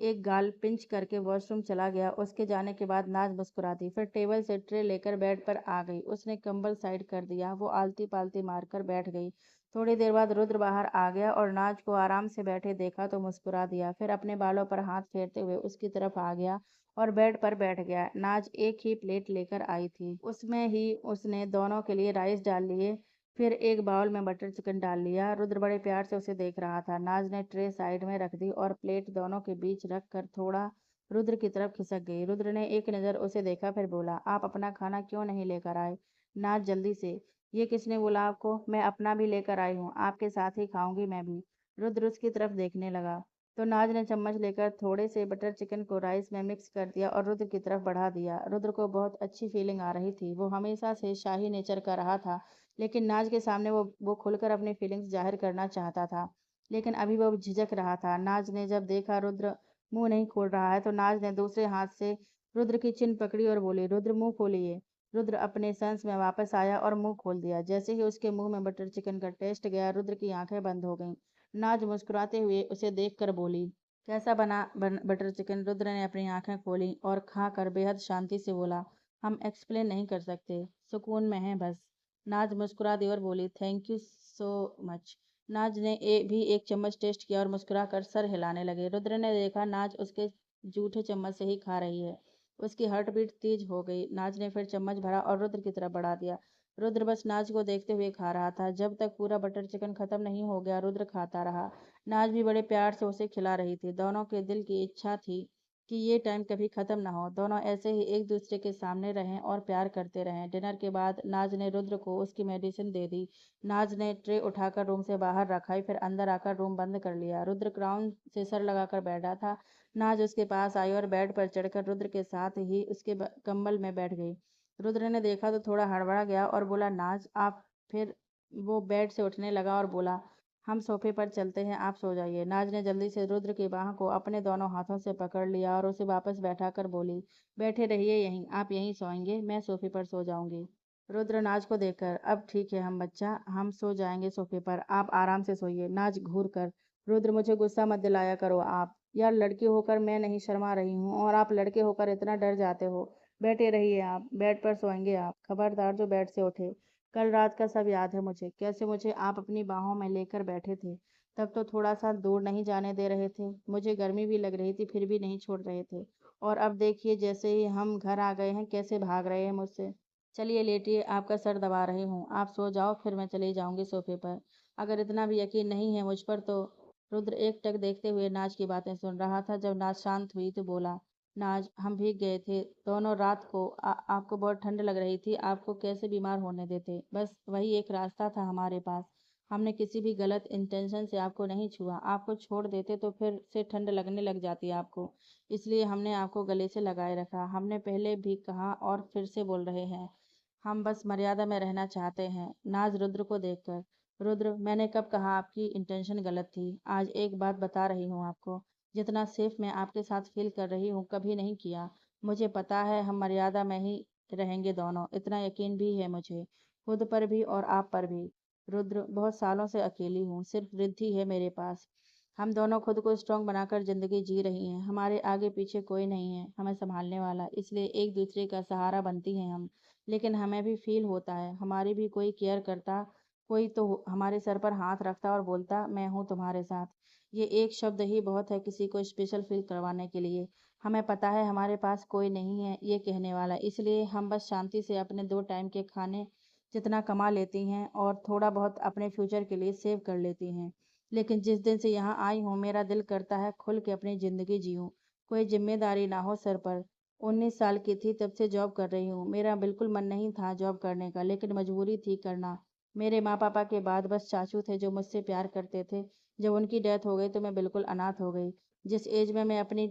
[SPEAKER 1] एक गाल पिंच करके वॉशरूम चला गया। उसके जाने के बाद नाज मुस्कुराती फिर टेबल से ट्रे लेकर बेड पर आ गई। उसने कंबल साइड कर दिया। वो आलती पालती मारकर बैठ गई। थोड़ी देर बाद रुद्र बाहर आ गया और नाज को आराम से बैठे देखा तो मुस्कुरा दिया। फिर अपने बालों पर हाथ फेरते हुए उसकी तरफ आ गया और बेड पर बैठ गया। नाज एक ही प्लेट लेकर आई थी, उसमें ही उसने दोनों के लिए राइस डाल लिए, फिर एक बाउल में बटर चिकन डाल लिया। रुद्र बड़े प्यार से उसे देख रहा था। नाज ने ट्रे साइड में रख दी और प्लेट दोनों के बीच रख कर थोड़ा रुद्र की तरफ खिसक गई। रुद्र ने एक नज़र उसे देखा, फिर बोला, आप अपना खाना क्यों नहीं लेकर आए? नाज जल्दी से, ये किसने बोला आपको? मैं अपना भी लेकर आई हूँ, आपके साथ ही खाऊंगी मैं भी। रुद्र उसकी तरफ देखने लगा तो नाज ने चम्मच लेकर थोड़े से बटर चिकन को राइस में मिक्स कर दिया और रुद्र की तरफ बढ़ा दिया। रुद्र को बहुत अच्छी फीलिंग आ रही थी। वो हमेशा से शाही नेचर का रहा था, लेकिन नाज के सामने वो खुलकर अपनी फीलिंग्स जाहिर करना चाहता था। लेकिन अभी वो झिझक रहा था। नाज ने जब देखा रुद्र मुंह नहीं खोल रहा है तो नाज ने दूसरे हाथ से रुद्र की चिन पकड़ी और बोली, रुद्र मुंह खोलिए। रुद्र अपने सेंस में वापस आया और मुंह खोल दिया। जैसे ही उसके मुंह में बटर चिकन का टेस्ट गया, रुद्र की आंखें बंद हो गईं। नाज मुस्कुराते हुए उसे देखकर बोली, कैसा बटर चिकन? रुद्र ने अपनी आंखें खोली और खाकर बेहद शांति से बोला, हम एक्सप्लेन नहीं कर सकते, सुकून में है बस। नाज मुस्कुरा दी और बोली, थैंक यू सो मच। नाज ने भी एक चम्मच टेस्ट किया और मुस्कुरा कर सर हिलाने लगे। रुद्र ने देखा नाज उसके जूठे चम्मच से ही खा रही है। उसकी हार्ट बीट तेज हो गई। नाज ने फिर चम्मच भरा और रुद्र की तरफ बढ़ा दिया। रुद्र बस नाज को देखते हुए खा रहा था। जब तक पूरा बटर चिकन खत्म नहीं हो गया, रुद्र खाता रहा। नाज भी बड़े प्यार से उसे खिला रही थी। दोनों के दिल की इच्छा थी कि ये टाइम कभी खत्म ना हो, दोनों ऐसे ही एक दूसरे के सामने रहें और प्यार करते रहें। डिनर के बाद नाज ने रुद्र को उसकी मेडिसिन दे दी। नाज ने ट्रे उठाकर रूम से बाहर रखाई, फिर अंदर आकर रूम बंद कर लिया। रुद्र क्राउन से सर लगाकर बैठा था। नाज उसके पास आई और बेड पर चढ़कर रुद्र के साथ ही उसके कंबल में बैठ गई। रुद्र ने देखा तो थोड़ा हड़बड़ा गया और बोला, नाज आप? फिर वो बेड से उठने लगा और बोला, हम सोफे पर चलते हैं, आप सो जाइए। नाज ने जल्दी से रुद्र की बाह को अपने दोनों हाथों से पकड़ लिया और उसे वापस बैठाकर बोली, बैठे रहिए यहीं, आप यहीं सोएंगे, मैं सोफे पर सो जाऊंगी। रुद्र नाज को देखकर, अब ठीक है हम बच्चा, हम सो जाएंगे सोफे पर, आप आराम से सोइए। नाज घूर कर, रुद्र मुझे गुस्सा मत दिलाया करो आप, यार लड़की होकर मैं नहीं शर्मा रही हूँ और आप लड़के होकर इतना डर जाते हो। बैठे रहिए आप, बेड पर सोएंगे आप, खबरदार जो बेड से उठे। कल रात का सब याद है मुझे, कैसे मुझे आप अपनी बाहों में लेकर बैठे थे। तब तो थोड़ा सा दूर नहीं जाने दे रहे थे। मुझे गर्मी भी लग रही थी, फिर भी नहीं छोड़ रहे थे। और अब देखिए, जैसे ही हम घर आ गए हैं, कैसे भाग रहे हैं मुझसे। चलिए लेटिए, आपका सर दबा रही हूँ, आप सो जाओ, फिर मैं चली जाऊंगी सोफे पर। अगर इतना भी यकीन नहीं है मुझ पर तो। रुद्र एकटक देखते हुए नाज की बातें सुन रहा था। जब नाज शांत हुई तो बोला, नाज, हम भीग गए थे दोनों रात को। आपको बहुत ठंड लग रही थी, आपको कैसे बीमार होने देते। बस वही एक रास्ता था हमारे पास। हमने किसी भी गलत इंटेंशन से आपको नहीं छुआ। आपको छोड़ देते तो फिर से ठंड लगने लग जाती आपको। इसलिए हमने आपको गले से लगाए रखा। हमने पहले भी कहा और फिर से बोल रहे हैं, हम बस मर्यादा में रहना चाहते हैं। नाज रुद्र को देखकर, रुद्र, मैंने कब कहा आपकी इंटेंशन गलत थी। आज एक बात बता रही हूँ आपको, जितना सेफ मैं आपके साथ फील कर रही हूँ कभी नहीं किया। मुझे पता है हम मर्यादा में ही रहेंगे दोनों, इतना यकीन भी है मुझे, खुद पर भी और आप पर भी। रुद्र, बहुत सालों से अकेली हूँ, सिर्फ रिद्धि है मेरे पास। हम दोनों खुद को स्ट्रांग बनाकर जिंदगी जी रही हैं। हमारे आगे पीछे कोई नहीं है हमें संभालने वाला, इसलिए एक दूसरे का सहारा बनती हैं हम। लेकिन हमें भी फील होता है हमारी भी कोई केयर करता, कोई तो हमारे सर पर हाथ रखता और बोलता, मैं हूँ तुम्हारे साथ। ये एक शब्द ही बहुत है किसी को स्पेशल फील करवाने के लिए। हमें पता है हमारे पास कोई नहीं है ये कहने वाला, इसलिए हम बस शांति से अपने 2 टाइम के खाने जितना कमा लेती हैं और थोड़ा बहुत अपने फ्यूचर के लिए सेव कर लेती हैं। लेकिन जिस दिन से यहाँ आई हूँ मेरा दिल करता है खुल के अपनी ज़िंदगी जीऊँ, कोई जिम्मेदारी ना हो सर पर। 19 साल की थी तब से जॉब कर रही हूँ। मेरा बिल्कुल मन नहीं था जॉब करने का, लेकिन मजबूरी थी करना। मेरे माँ पापा के बाद बस चाचू थे जो मुझसे प्यार करते थे। जब उनकी डेथ हो गई तो मैं बिल्कुल अनाथ हो गई। जिस एज में मैं अपनी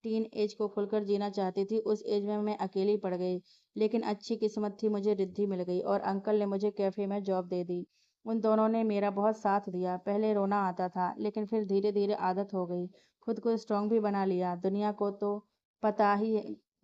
[SPEAKER 1] टीन एज को खुलकर जीना चाहती थी उस एज में मैं अकेली पड़ गई। लेकिन अच्छी किस्मत थी, मुझे रिद्धि मिल गई और अंकल ने मुझे कैफ़े में जॉब दे दी। उन दोनों ने मेरा बहुत साथ दिया। पहले रोना आता था लेकिन फिर धीरे धीरे आदत हो गई। खुद को स्ट्रांग भी बना लिया। दुनिया को तो पता ही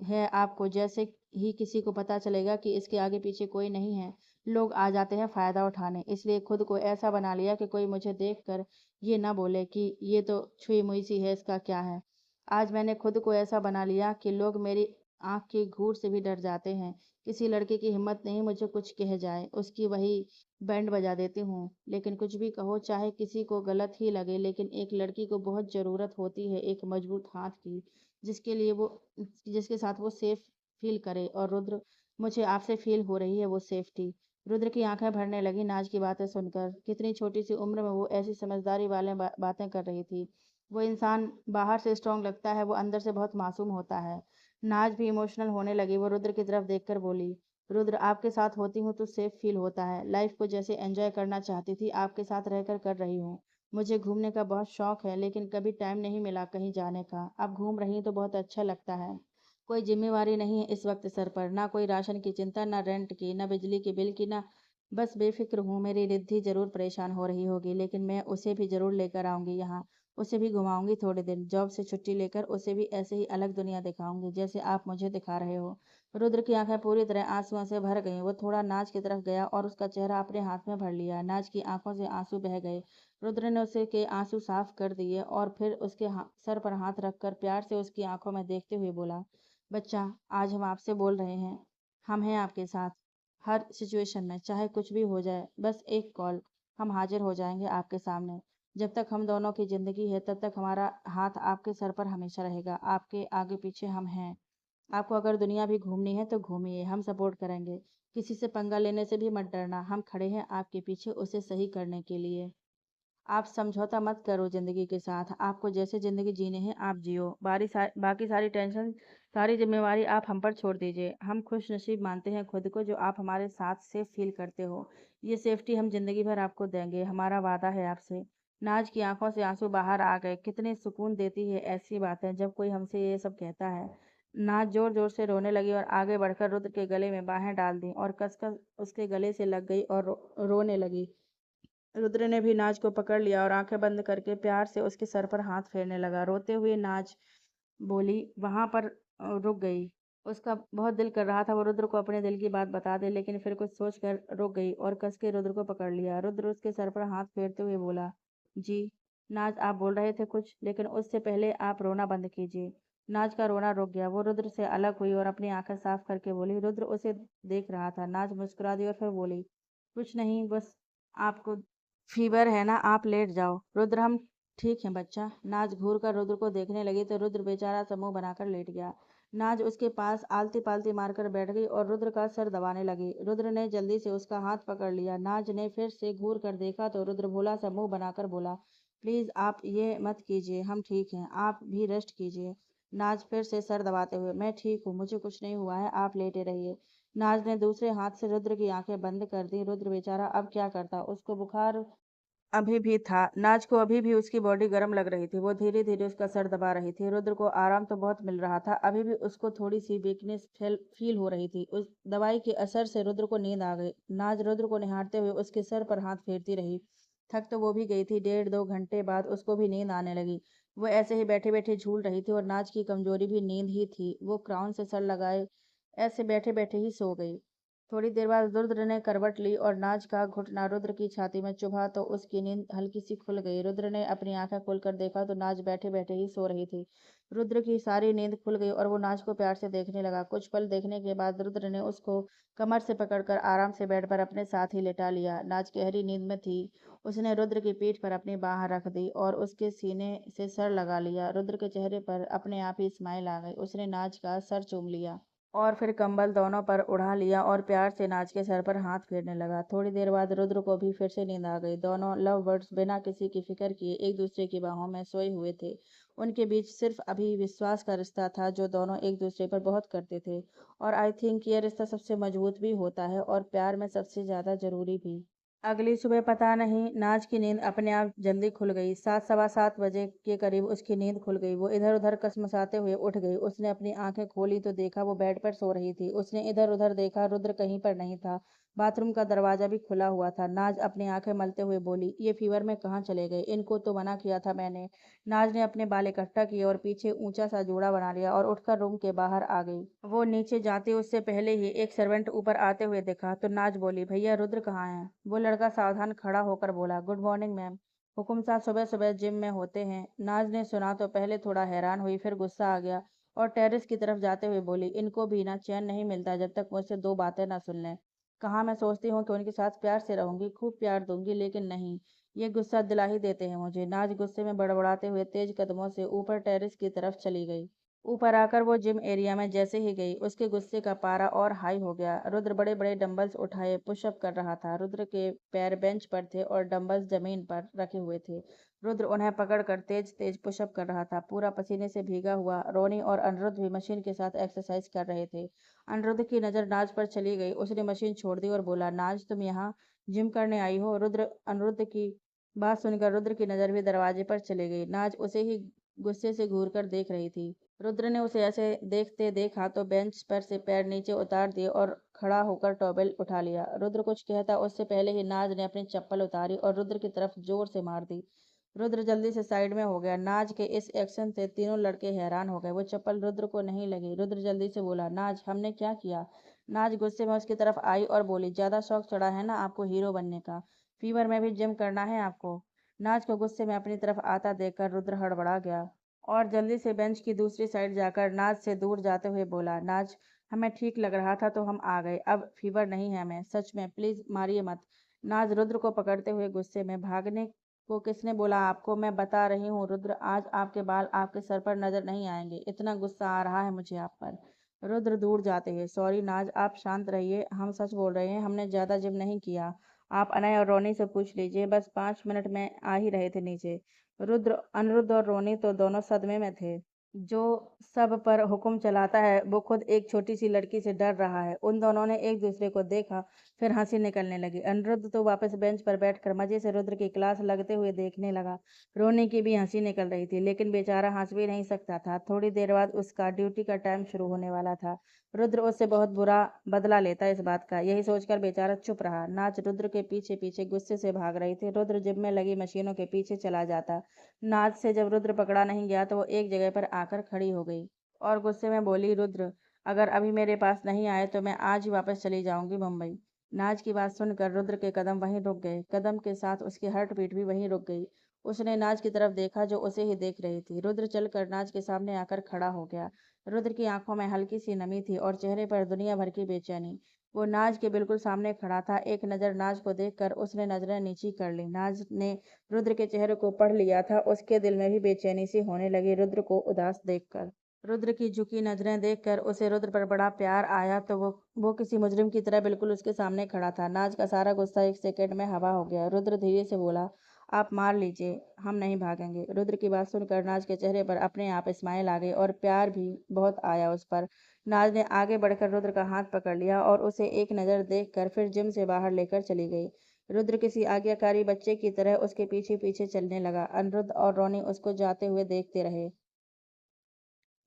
[SPEAKER 1] है आपको, जैसे ही किसी को पता चलेगा कि इसके आगे पीछे कोई नहीं है, लोग आ जाते हैं फ़ायदा उठाने। इसलिए खुद को ऐसा बना लिया कि कोई मुझे देखकर ये ना बोले कि ये तो छुई मुई सी है, इसका क्या है। आज मैंने खुद को ऐसा बना लिया कि लोग मेरी आँख की घूर से भी डर जाते हैं। किसी लड़के की हिम्मत नहीं मुझे कुछ कह जाए, उसकी वही बैंड बजा देती हूँ। लेकिन कुछ भी कहो, चाहे किसी को गलत ही लगे, लेकिन एक लड़की को बहुत ज़रूरत होती है एक मजबूत हाथ की, जिसके लिए वो जिसके साथ वो सेफ फील करे। और रुद्र, मुझे आपसे फील हो रही है वो सेफ्टी। रुद्र की आंखें भरने लगी नाज की बातें सुनकर। कितनी छोटी सी उम्र में वो ऐसी समझदारी वाले बातें कर रही थी। वो इंसान बाहर से स्ट्रांग लगता है, वो अंदर से बहुत मासूम होता है। नाज भी इमोशनल होने लगी। वो रुद्र की तरफ देखकर बोली, रुद्र, आपके साथ होती हूँ तो सेफ फील होता है। लाइफ को जैसे एंजॉय करना चाहती थी आपके साथ रहकर कर रही हूँ। मुझे घूमने का बहुत शौक है लेकिन कभी टाइम नहीं मिला कहीं जाने का। अब घूम रही हूँ तो बहुत अच्छा लगता है। कोई जिम्मेवारी नहीं है इस वक्त सर पर, ना कोई राशन की चिंता, ना रेंट की, ना बिजली के बिल की, ना। बस बेफिक्र हूँ। मेरी रिद्धि जरूर परेशान हो रही होगी लेकिन मैं उसे भी जरूर लेकर आऊंगी यहाँ। उसे भी घुमाऊंगी थोड़े दिन, जॉब से छुट्टी लेकर उसे भी ऐसे ही अलग दुनिया दिखाऊंगी जैसे आप मुझे दिखा रहे हो। रुद्र की आंखें पूरी तरह आंसुओं से भर गईं। वो थोड़ा नाज की तरफ गया और उसका चेहरा अपने हाथ में भर लिया। नाज की आंखों से आंसू बह गए। रुद्र ने उसे के आंसू साफ कर दिए और फिर उसके सर पर हाथ रखकर प्यार से उसकी आंखों में देखते हुए बोला, बच्चा, आज हम आपसे बोल रहे हैं। हम हैं आपके साथ हर सिचुएशन में, चाहे कुछ भी हो जाए, बस एक कॉल, हम हाजिर हो जाएंगे आपके सामने। जब तक हम दोनों की जिंदगी है तब तक हमारा हाथ आपके सर पर हमेशा रहेगा। आपके आगे पीछे हम हैं। आपको अगर दुनिया भी घूमनी है तो घूमिए, हम सपोर्ट करेंगे। किसी से पंगा लेने से भी मत डरना, हम खड़े हैं आपके पीछे उसे सही करने के लिए। आप समझौता मत करो ज़िंदगी के साथ। आपको जैसे ज़िंदगी जीनी है आप जियो। बाकी सारी टेंशन, सारी ज़िम्मेवारी आप हम पर छोड़ दीजिए। हम खुशनसीब मानते हैं खुद को जो आप हमारे साथ सेफ फील करते हो। ये सेफ्टी हम ज़िंदगी भर आपको देंगे, हमारा वादा है आपसे। नाज की आंखों से आंसू बाहर आ गए। कितने सुकून देती है ऐसी बातें जब कोई हमसे ये सब कहता है। नाज जोर जोर से रोने लगी और आगे बढ़कर रुद्र के गले में बाहें डाल दी और कसकर उसके गले से लग गई और रोने लगी। रुद्र ने भी नाज को पकड़ लिया और आंखें बंद करके प्यार से उसके सर पर हाथ फेरने लगा। रोते हुए नाज बोली, वहां पर रुक गई। उसका बहुत दिल कर रहा था वो रुद्र को अपने दिल की बात बता दे, लेकिन फिर कुछ सोच कर रुक गई और कस के रुद्र को पकड़ लिया। रुद्र उसके सर पर हाथ फेरते हुए बोला, जी। नाज, आप बोल रहे थे कुछ, लेकिन उससे पहले आप रोना बंद कीजिए। नाज का रोना रुक गया। वो रुद्र से अलग हुई और अपनी आंखें साफ करके बोली। रुद्र उसे देख रहा था। नाज मुस्कुरा दी और फिर बोली, कुछ नहीं, बस आपको फीवर है ना, आप लेट जाओ। रुद्र, हम ठीक हैं बच्चा। नाज घूर कर रुद्र को देखने लगी तो रुद्र बेचारा सा मुंह बनाकर लेट गया। नाज उसके पास आलती पालती मारकर बैठ गई और रुद्र का सर दबाने लगी। रुद्र ने जल्दी से उसका हाथ पकड़ लिया। नाज ने फिर से घूर कर देखा तो रुद्र भोला सा मुंह बनाकर बोला, प्लीज आप ये मत कीजिए, हम ठीक हैं, आप भी रेस्ट कीजिए। नाज फिर से सर दबाते हुए, मैं ठीक हूँ, मुझे कुछ नहीं हुआ है, आप लेटे रहिए। नाज ने दूसरे हाथ से रुद्र की आंखें बंद कर दी। रुद्र बेचारा अब क्या करता, उसको बुखार अभी भी था। नाज को अभी भी उसकी बॉडी गर्म लग रही थी। वो धीरे धीरे उसका सर दबा रही थी। रुद्र को आराम तो बहुत मिल रहा था, अभी भी उसको थोड़ी सी वीकनेस फील हो रही थी। उस दवाई के असर से रुद्र को नींद आ गई। नाज रुद्र को निहारते हुए उसके सर पर हाथ फेरती रही। थक तो वो भी गई थी। 1.5 2 घंटे बाद उसको भी नींद आने लगी। वो ऐसे ही बैठे बैठे झूल रही थी और नाज की कमजोरी भी नींद ही थी। वो क्राउन से सर लगाए ऐसे बैठे बैठे ही सो गई। थोड़ी देर बाद रुद्र ने करवट ली और नाज का घुटना रुद्र की छाती में चुभा तो उसकी नींद हल्की सी खुल गई। रुद्र ने अपनी आंखें खोलकर देखा तो नाज बैठे बैठे ही सो रही थी। रुद्र की सारी नींद खुल गई और वो नाज को प्यार से देखने लगा। कुछ पल देखने के बाद रुद्र ने उसको कमर से पकड़कर आराम से बेड पर अपने साथ ही लेटा लिया। नाज गहरी नींद में थी। उसने रुद्र की पीठ पर अपनी बाह रख दी और उसके सीने से सर लगा लिया। रुद्र के चेहरे पर अपने आप ही स्माइल आ गई। उसने नाज का सर चूम लिया और फिर कंबल दोनों पर उड़ा लिया और प्यार से नाज के सर पर हाथ फेरने लगा। थोड़ी देर बाद रुद्र को भी फिर से नींद आ गई। दोनों लव बर्ड्स बिना किसी की फिक्र किए एक दूसरे की बाहों में सोए हुए थे। उनके बीच सिर्फ अभी विश्वास का रिश्ता था जो दोनों एक दूसरे पर बहुत करते थे। और आई थिंक ये रिश्ता सबसे मजबूत भी होता है और प्यार में सबसे ज़्यादा ज़रूरी भी। अगली सुबह पता नहीं नाज की नींद अपने आप जल्दी खुल गई। 7 सवा 7 बजे के करीब उसकी नींद खुल गई। वो इधर उधर कसमसाते हुए उठ गई। उसने अपनी आंखें खोली तो देखा वो बेड पर सो रही थी। उसने इधर उधर देखा, रुद्र कहीं पर नहीं था। बाथरूम का दरवाजा भी खुला हुआ था। नाज अपनी आंखें मलते हुए बोली, ये फीवर में कहाँ चले गए, इनको तो मना किया था मैंने। नाज ने अपने बाल इकट्ठा किए और पीछे ऊंचा सा जोड़ा बना लिया और उठकर रूम के बाहर आ गई। वो नीचे जाती उससे पहले ही एक सर्वेंट ऊपर आते हुए दिखा तो नाज बोली, भैया रुद्र कहाँ है। वो लड़का सावधान खड़ा होकर बोला, गुड मॉर्निंग मैम। हुकुम साहब सुबह सुबह जिम में होते हैं। नाज ने सुना तो पहले थोड़ा हैरान हुई, फिर गुस्सा आ गया और टेरेस की तरफ जाते हुए बोली, इनको भी ना चैन नहीं मिलता जब तक मुझसे दो बातें ना सुन लें। कहाँ मैं सोचती हूँ कि उनके साथ प्यार से रहूंगी, खूब प्यार दूंगी, लेकिन नहीं, ये गुस्सा दिला ही देते हैं मुझे। नाज गुस्से में बड़बड़ाते हुए तेज कदमों से ऊपर टेरेस की तरफ चली गई। ऊपर आकर वो जिम एरिया में जैसे ही गई उसके गुस्से का पारा और हाई हो गया। रुद्र बड़े बड़े डंबल्स उठाए पुशअप कर रहा था। रुद्र के पैर बेंच पर थे और डंबल्स जमीन पर रखे हुए थे। रुद्र उन्हें पकड़कर तेज तेज पुशअप कर रहा था, पूरा पसीने से भीगा हुआ। रोनी और अनिरुद्ध भी मशीन के साथ एक्सरसाइज कर रहे थे। अनिरुद्ध की नज़र नाज पर चली गई। उसने मशीन छोड़ दी और बोला, नाज तुम यहाँ जिम करने आई हो। रुद्र अनिरुद्ध की बात सुनकर रुद्र की नज़र भी दरवाजे पर चली गई। नाज उसे ही गुस्से से घूर कर देख रही थी। रुद्र ने उसे ऐसे देखते देखा तो बेंच पर से पैर नीचे उतार दिए और खड़ा होकर टॉवेल उठा लिया। रुद्र कुछ कहता उससे पहले ही नाज ने अपनी चप्पल उतारी और रुद्र की तरफ जोर से मार दी। रुद्र जल्दी से साइड में हो गया। नाज के इस एक्शन से तीनों लड़के हैरान हो गए। वो चप्पल रुद्र को नहीं लगी। रुद्र जल्दी से बोला, नाज हमने क्या किया। नाज गुस्से में उसकी तरफ आई और बोली, ज्यादा शौक चढ़ा है ना आपको हीरो बनने का, फीवर में भी जिम करना है आपको। नाज को गुस्से में अपनी तरफ आता देखकर रुद्र हड़बड़ा गया और जल्दी से बेंच की दूसरी साइड जाकर नाज से दूर जाते हुए बोला, नाज हमें ठीक लग रहा था तो हम आ गए, अब फीवर नहीं है हमें, सच में, प्लीज मारिए मत। नाज रुद्र को पकड़ते हुए गुस्से में, भागने को किसने बोला आपको, मैं बता रही हूँ रुद्र, आज आपके बाल आपके सर पर नजर नहीं आएंगे, इतना गुस्सा आ रहा है मुझे आप पर। रुद्र दूर जाते हैं, सॉरी नाज आप शांत रहिए, हम सच बोल रहे हैं, हमने ज्यादा जिम नहीं किया। आप अनय और रोनी से पूछ लीजिए, बस 5 मिनट में आ ही रहे थे नीचे। रुद्र अनिरुद्ध और रोनी तो दोनों सदमे में थे। जो सब पर हुक्म चलाता है वो खुद एक छोटी सी लड़की से डर रहा है। उन दोनों ने एक दूसरे को देखा, फिर हंसी निकलने लगी। अनिरुद्ध तो वापस बेंच पर बैठकर मजे से रुद्र की क्लास लगते हुए देखने लगा। रोनी की भी हंसी निकल रही थी, लेकिन बेचारा हंस भी नहीं सकता था। थोड़ी देर बाद उसका ड्यूटी का टाइम शुरू होने वाला था। रुद्र उससे बहुत बुरा बदला लेता इस बात का, यही सोचकर बेचारा चुप रहा। नाच रुद्र के पीछे पीछे गुस्से से भाग रही थी। रुद्र जिम में लगी मशीनों के पीछे चला जाता। नाच से जब रुद्र पकड़ा नहीं गया तो वो एक जगह पर आकर खड़ी हो गई और गुस्से में बोली, रुद्र अगर अभी मेरे पास नहीं आए तो मैं आज ही वापस चली जाऊंगी मुंबई। नाज की बात सुनकर रुद्र के कदम वहीं रुक गए। कदम के साथ उसकी हार्ट बीट भी वहीं रुक गई। उसने नाज की तरफ देखा जो उसे ही देख रही थी। रुद्र चलकर नाज के सामने आकर खड़ा हो गया। रुद्र की आंखों में हल्की सी नमी थी और चेहरे पर दुनिया भर की बेचैनी। वो नाज के बिल्कुल सामने खड़ा था। एक नज़र नाज को देखकर उसने नज़रें नीची कर ली। नाज ने रुद्र के चेहरे को पढ़ लिया था। उसके दिल में भी बेचैनी सी होने लगी रुद्र को उदास देखकर। रुद्र की झुकी नज़रें देखकर उसे रुद्र पर बड़ा प्यार आया तो वो किसी मुजरिम की तरह बिल्कुल उसके सामने खड़ा था। नाज का सारा गुस्सा एक सेकंड में हवा हो गया। रुद्र धीरे से बोला, आप मार लीजिए, हम नहीं भागेंगे। रुद्र की बात सुनकर नाज के चेहरे पर अपने आप स्माइल आ गई और प्यार भी बहुत आया उस पर। नाज ने आगे बढ़कर रुद्र का हाथ पकड़ लिया और उसे एक नज़र देखकर फिर जिम से बाहर लेकर चली गई। रुद्र किसी आज्ञाकारी बच्चे की तरह उसके पीछे पीछे चलने लगा। अनिरुद्ध और रोनी उसको जाते हुए देखते रहे।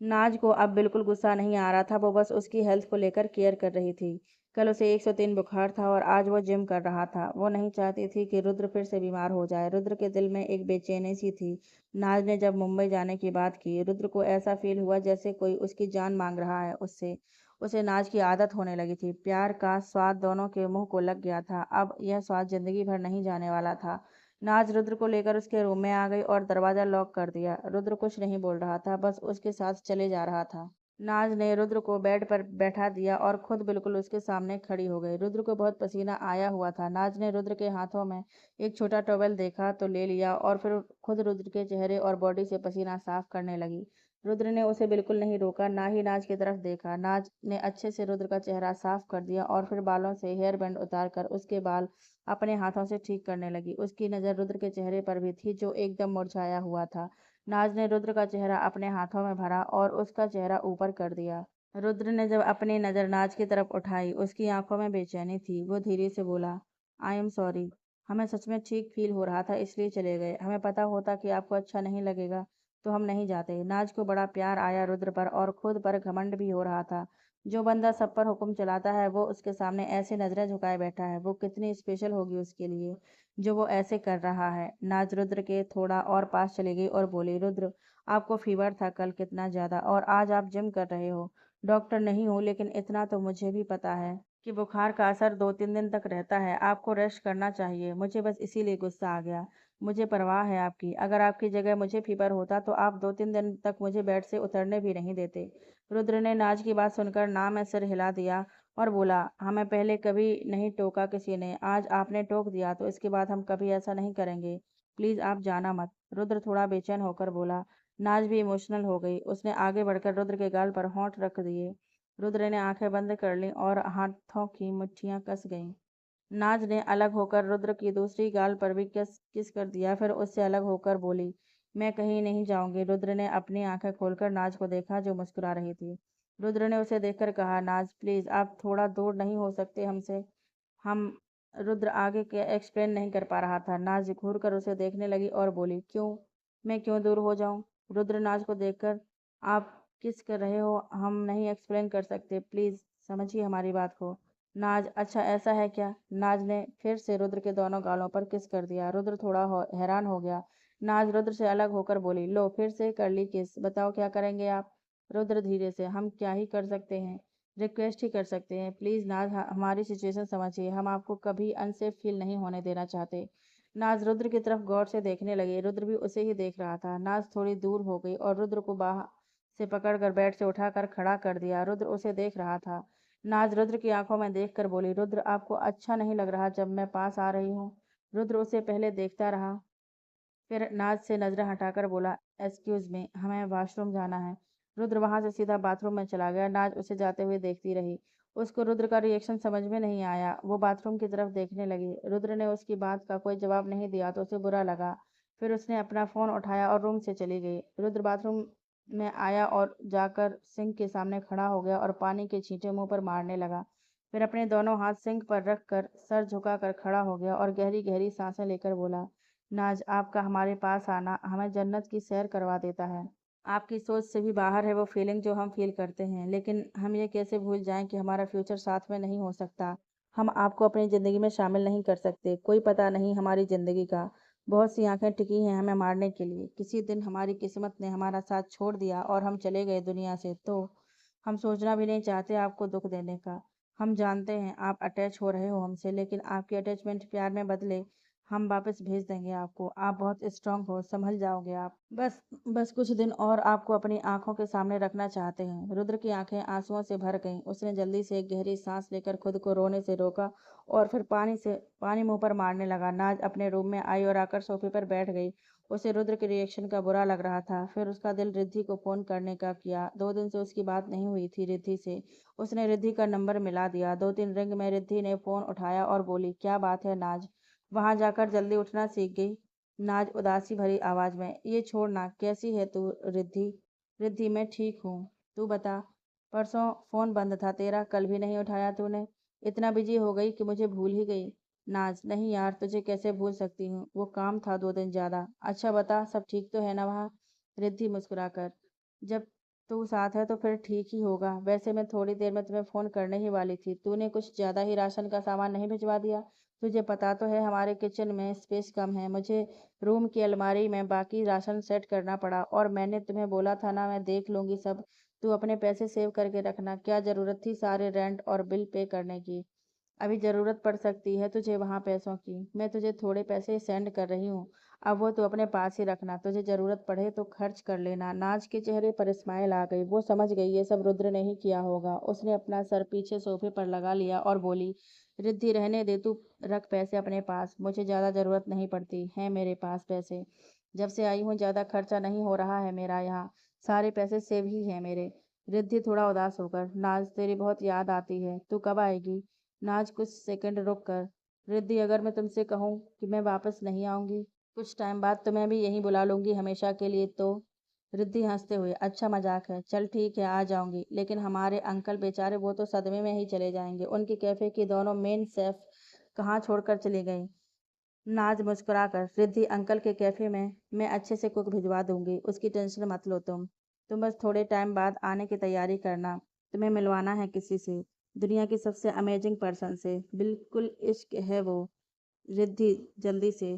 [SPEAKER 1] नाज को अब बिल्कुल गुस्सा नहीं आ रहा था। वो बस उसकी हेल्थ को लेकर केयर कर रही थी। कल उसे 103 बुखार था और आज वो जिम कर रहा था। वो नहीं चाहती थी कि रुद्र फिर से बीमार हो जाए। रुद्र के दिल में एक बेचैनी सी थी। नाज ने जब मुंबई जाने की बात की, रुद्र को ऐसा फील हुआ जैसे कोई उसकी जान मांग रहा है उससे। उसे नाज की आदत होने लगी थी। प्यार का स्वाद दोनों के मुंह को लग गया था। अब यह स्वाद जिंदगी भर नहीं जाने वाला था। नाज रुद्र को लेकर उसके रूम में आ गई और दरवाजा लॉक कर दिया। रुद्र कुछ नहीं बोल रहा था, बस उसके साथ चले जा रहा था। नाज ने रुद्र को बेड पर बैठा दिया और खुद बिल्कुल उसके सामने खड़ी हो गई। रुद्र को बहुत पसीना आया हुआ था। नाज ने रुद्र के हाथों में एक छोटा टॉवेल देखा तो ले लिया और फिर खुद रुद्र के चेहरे और बॉडी से पसीना साफ करने लगी। रुद्र ने उसे बिल्कुल नहीं रोका, ना ही नाज की तरफ देखा। नाज ने अच्छे से रुद्र का चेहरा साफ कर दिया और फिर बालों से हेयर बैंड उतार कर उसके बाल अपने हाथों से ठीक करने लगी। उसकी नज़र रुद्र के चेहरे पर भी थी जो एकदम मुरझाया हुआ था। नाज ने रुद्र का चेहरा अपने हाथों में भरा और उसका चेहरा ऊपर कर दिया। रुद्र ने जब अपनी नज़र नाज की तरफ उठाई, उसकी आंखों में बेचैनी थी। वो धीरे से बोला, आई एम सॉरी। हमें सच में ठीक फील हो रहा था इसलिए चले गए। हमें पता होता कि आपको अच्छा नहीं लगेगा तो हम नहीं जाते। नाज को बड़ा प्यार आया रुद्र पर और खुद पर घमंड भी हो रहा था। जो बंदा सब पर हुक्म चलाता है वो उसके सामने ऐसे नजरें झुकाए बैठा है। वो कितनी स्पेशल होगी उसके लिए जो वो ऐसे कर रहा है। नाज रुद्र के थोड़ा और पास चली गई और बोली, रुद्र आपको फीवर था कल कितना ज़्यादा और आज आप जिम कर रहे हो। डॉक्टर नहीं हूँ लेकिन इतना तो मुझे भी पता है कि बुखार का असर 2-3 दिन तक रहता है। आपको रेस्ट करना चाहिए। मुझे बस इसीलिए गुस्सा आ गया। मुझे परवाह है आपकी। अगर आपकी जगह मुझे फीवर होता तो आप 2-3 दिन तक मुझे बेड से उतरने भी नहीं देते। रुद्र ने नाज की बात सुनकर ना में सिर हिला दिया और बोला, हमें पहले कभी नहीं टोका किसी ने, आज आपने टोक दिया तो इसके बाद हम कभी ऐसा नहीं करेंगे। प्लीज़ आप जाना मत। रुद्र थोड़ा बेचैन होकर बोला। नाज भी इमोशनल हो गई। उसने आगे बढ़कर रुद्र के गाल पर होंठ रख दिए। रुद्र ने आंखें बंद कर लीं और हाथों की मुट्ठियां कस गईं। नाज ने अलग होकर रुद्र की दूसरी गाल पर भी किस किस कर दिया। फिर उससे अलग होकर बोली, मैं कहीं नहीं जाऊंगी। रुद्र ने अपनी आंखें खोलकर नाज को देखा जो मुस्कुरा रही थी। रुद्र ने उसे देखकर कहा, नाज प्लीज आप थोड़ा दूर नहीं हो सकते हमसे। हम रुद्र आगे के एक्सप्लेन नहीं कर पा रहा था। नाज घूर कर उसे देखने लगी और बोली, क्यों, मैं क्यों दूर हो जाऊं। रुद्र नाज को देखकर, आप किस कर रहे हो, हम नहीं एक्सप्लेन कर सकते, प्लीज समझिए हमारी बात को। नाज, अच्छा ऐसा है क्या। नाज ने फिर से रुद्र के दोनों गालों पर किस कर दिया। रुद्र थोड़ा हैरान हो गया। नाज रुद्र से अलग होकर बोली, लो फिर से कर ली किस, बताओ क्या करेंगे आप। रुद्र धीरे से, हम क्या ही कर सकते हैं, रिक्वेस्ट ही कर सकते हैं। प्लीज़ नाज हमारी सिचुएशन समझिए, हम आपको कभी अनसेफ फील नहीं होने देना चाहते। नाज रुद्र की तरफ गौर से देखने लगी। रुद्र भी उसे ही देख रहा था। नाज थोड़ी दूर हो गई और रुद्र को बाह से पकड़कर बेड से उठाकर खड़ा कर दिया। रुद्र उसे देख रहा था। नाज रुद्र की आंखों में देखकर बोली, रुद्र आपको अच्छा नहीं लग रहा जब मैं पास आ रही हूँ। रुद्र उसे पहले देखता रहा, फिर नाज से नजरें हटाकर बोला, एक्सक्यूज मी, हमें वॉशरूम जाना है। रुद्र वहां से सीधा बाथरूम में चला गया। नाज उसे जाते हुए देखती रही। उसको रुद्र का रिएक्शन समझ में नहीं आया। वो बाथरूम की तरफ देखने लगी। रुद्र ने उसकी बात का कोई जवाब नहीं दिया तो उसे बुरा लगा। फिर उसने अपना फोन उठाया और रूम से चली गई। रुद्र बाथरूम में आया और जाकर सिंक के सामने खड़ा हो गया और पानी के छींटे मुंह पर मारने लगा। फिर अपने दोनों हाथ सिंक पर रखकर सर झुकाकर खड़ा हो गया और गहरी गहरी सांसें लेकर बोला, नाज आपका हमारे पास आना हमें जन्नत की सैर करवा देता है। आपकी सोच से भी बाहर है वो फीलिंग जो हम फील करते हैं, लेकिन हम ये कैसे भूल जाएं कि हमारा फ्यूचर साथ में नहीं हो सकता। हम आपको अपनी ज़िंदगी में शामिल नहीं कर सकते। कोई पता नहीं हमारी ज़िंदगी का। बहुत सी आंखें टिकी हैं हमें मारने के लिए। किसी दिन हमारी किस्मत ने हमारा साथ छोड़ दिया और हम चले गए दुनिया से तो हम सोचना भी नहीं चाहते आपको दुख देने का। हम जानते हैं आप अटैच हो रहे हो हमसे, लेकिन आपकी अटैचमेंट प्यार में बदले हम वापस भेज देंगे आपको। आप बहुत स्ट्रांग हो, संभल जाओगे आप। बस बस कुछ दिन और आपको अपनी आंखों के सामने रखना चाहते हैं। रुद्र की आंखें आंसुओं से भर गईं। उसने जल्दी से एक गहरी सांस लेकर खुद को रोने से रोका और फिर पानी मुंह पर मारने लगा। नाज अपने रूम में आई और आकर सोफे पर बैठ गई। उसे रुद्र के रिएक्शन का बुरा लग रहा था। फिर उसका दिल रिद्धि को फोन करने का किया। 2 दिन से उसकी बात नहीं हुई थी रिद्धि से। उसने रिद्धि का नंबर मिला दिया। 2-3 रिंग में रिद्धि ने फोन उठाया और बोली, क्या बात है नाज? वहां जाकर जल्दी उठना सीख गई। नाज उदासी भरी आवाज में, ये छोड़ना, कैसी है तू रिद्धि? रिद्धि, मैं ठीक हूँ। तू बता, परसों फोन बंद था तेरा, कल भी नहीं उठाया तूने। इतना बिजी हो गई कि मुझे भूल ही गई। नाज, नहीं यार, तुझे कैसे भूल सकती हूँ, वो काम था 2 दिन ज्यादा। अच्छा बता, सब ठीक तो है ना वहाँ? रिद्धि मुस्कुराकर, जब तू साथ है तो फिर ठीक ही होगा। वैसे मैं थोड़ी देर में तुम्हें फोन करने ही वाली थी। तूने कुछ ज्यादा ही राशन का सामान नहीं भिजवा दिया? तुझे पता तो है हमारे किचन में स्पेस कम है। मुझे रूम की अलमारी में बाकी राशन सेट करना पड़ा और मैंने तुम्हें बोला था ना, मैं देख लूंगी सब। तू अपने पैसे सेव करके रखना। क्या जरूरत थी सारे रेंट और बिल पे करने की? अभी ज़रूरत पड़ सकती है तुझे वहाँ पैसों की। मैं तुझे थोड़े पैसे सेंड कर रही हूँ। अब वो तू अपने पास ही रखना। तुझे ज़रूरत पड़े तो खर्च कर लेना। नाज के चेहरे पर स्माइल आ गई। वो समझ गई ये सब रुद्र ने ही किया होगा। उसने अपना सर पीछे सोफे पर लगा लिया और बोली, रिद्धि रहने दे, तू रख पैसे अपने पास। मुझे ज़्यादा ज़रूरत नहीं पड़ती है मेरे पास पैसे। जब से आई हूँ ज़्यादा खर्चा नहीं हो रहा है मेरा यहाँ। सारे पैसे सेव ही है मेरे। रिद्धि थोड़ा उदास होकर, नाज तेरी बहुत याद आती है। तू कब आएगी? नाज कुछ सेकंड रुक कर, रिद्धि अगर मैं तुमसे कहूँ कि मैं वापस नहीं आऊंगी, कुछ टाइम बाद तुम्हें भी यहीं बुला लूंगी हमेशा के लिए तो? रिद्धि हंसते हुए, अच्छा मजाक है, चल ठीक है आ जाऊंगी, लेकिन हमारे अंकल बेचारे वो तो सदमे में ही चले जाएंगे। उनके कैफे की दोनों मेन शेफ कहाँ छोड़कर चली गई? नाज मुस्कुराकर, रिद्धि अंकल के कैफे में मैं अच्छे से कुक भिजवा दूंगी, उसकी टेंशन मत लो तुम बस थोड़े टाइम बाद आने की तैयारी करना। तुम्हें मिलवाना है किसी से, दुनिया की सबसे अमेजिंग पर्सन से। बिल्कुल इश्क है वो। रिद्धि जल्दी से,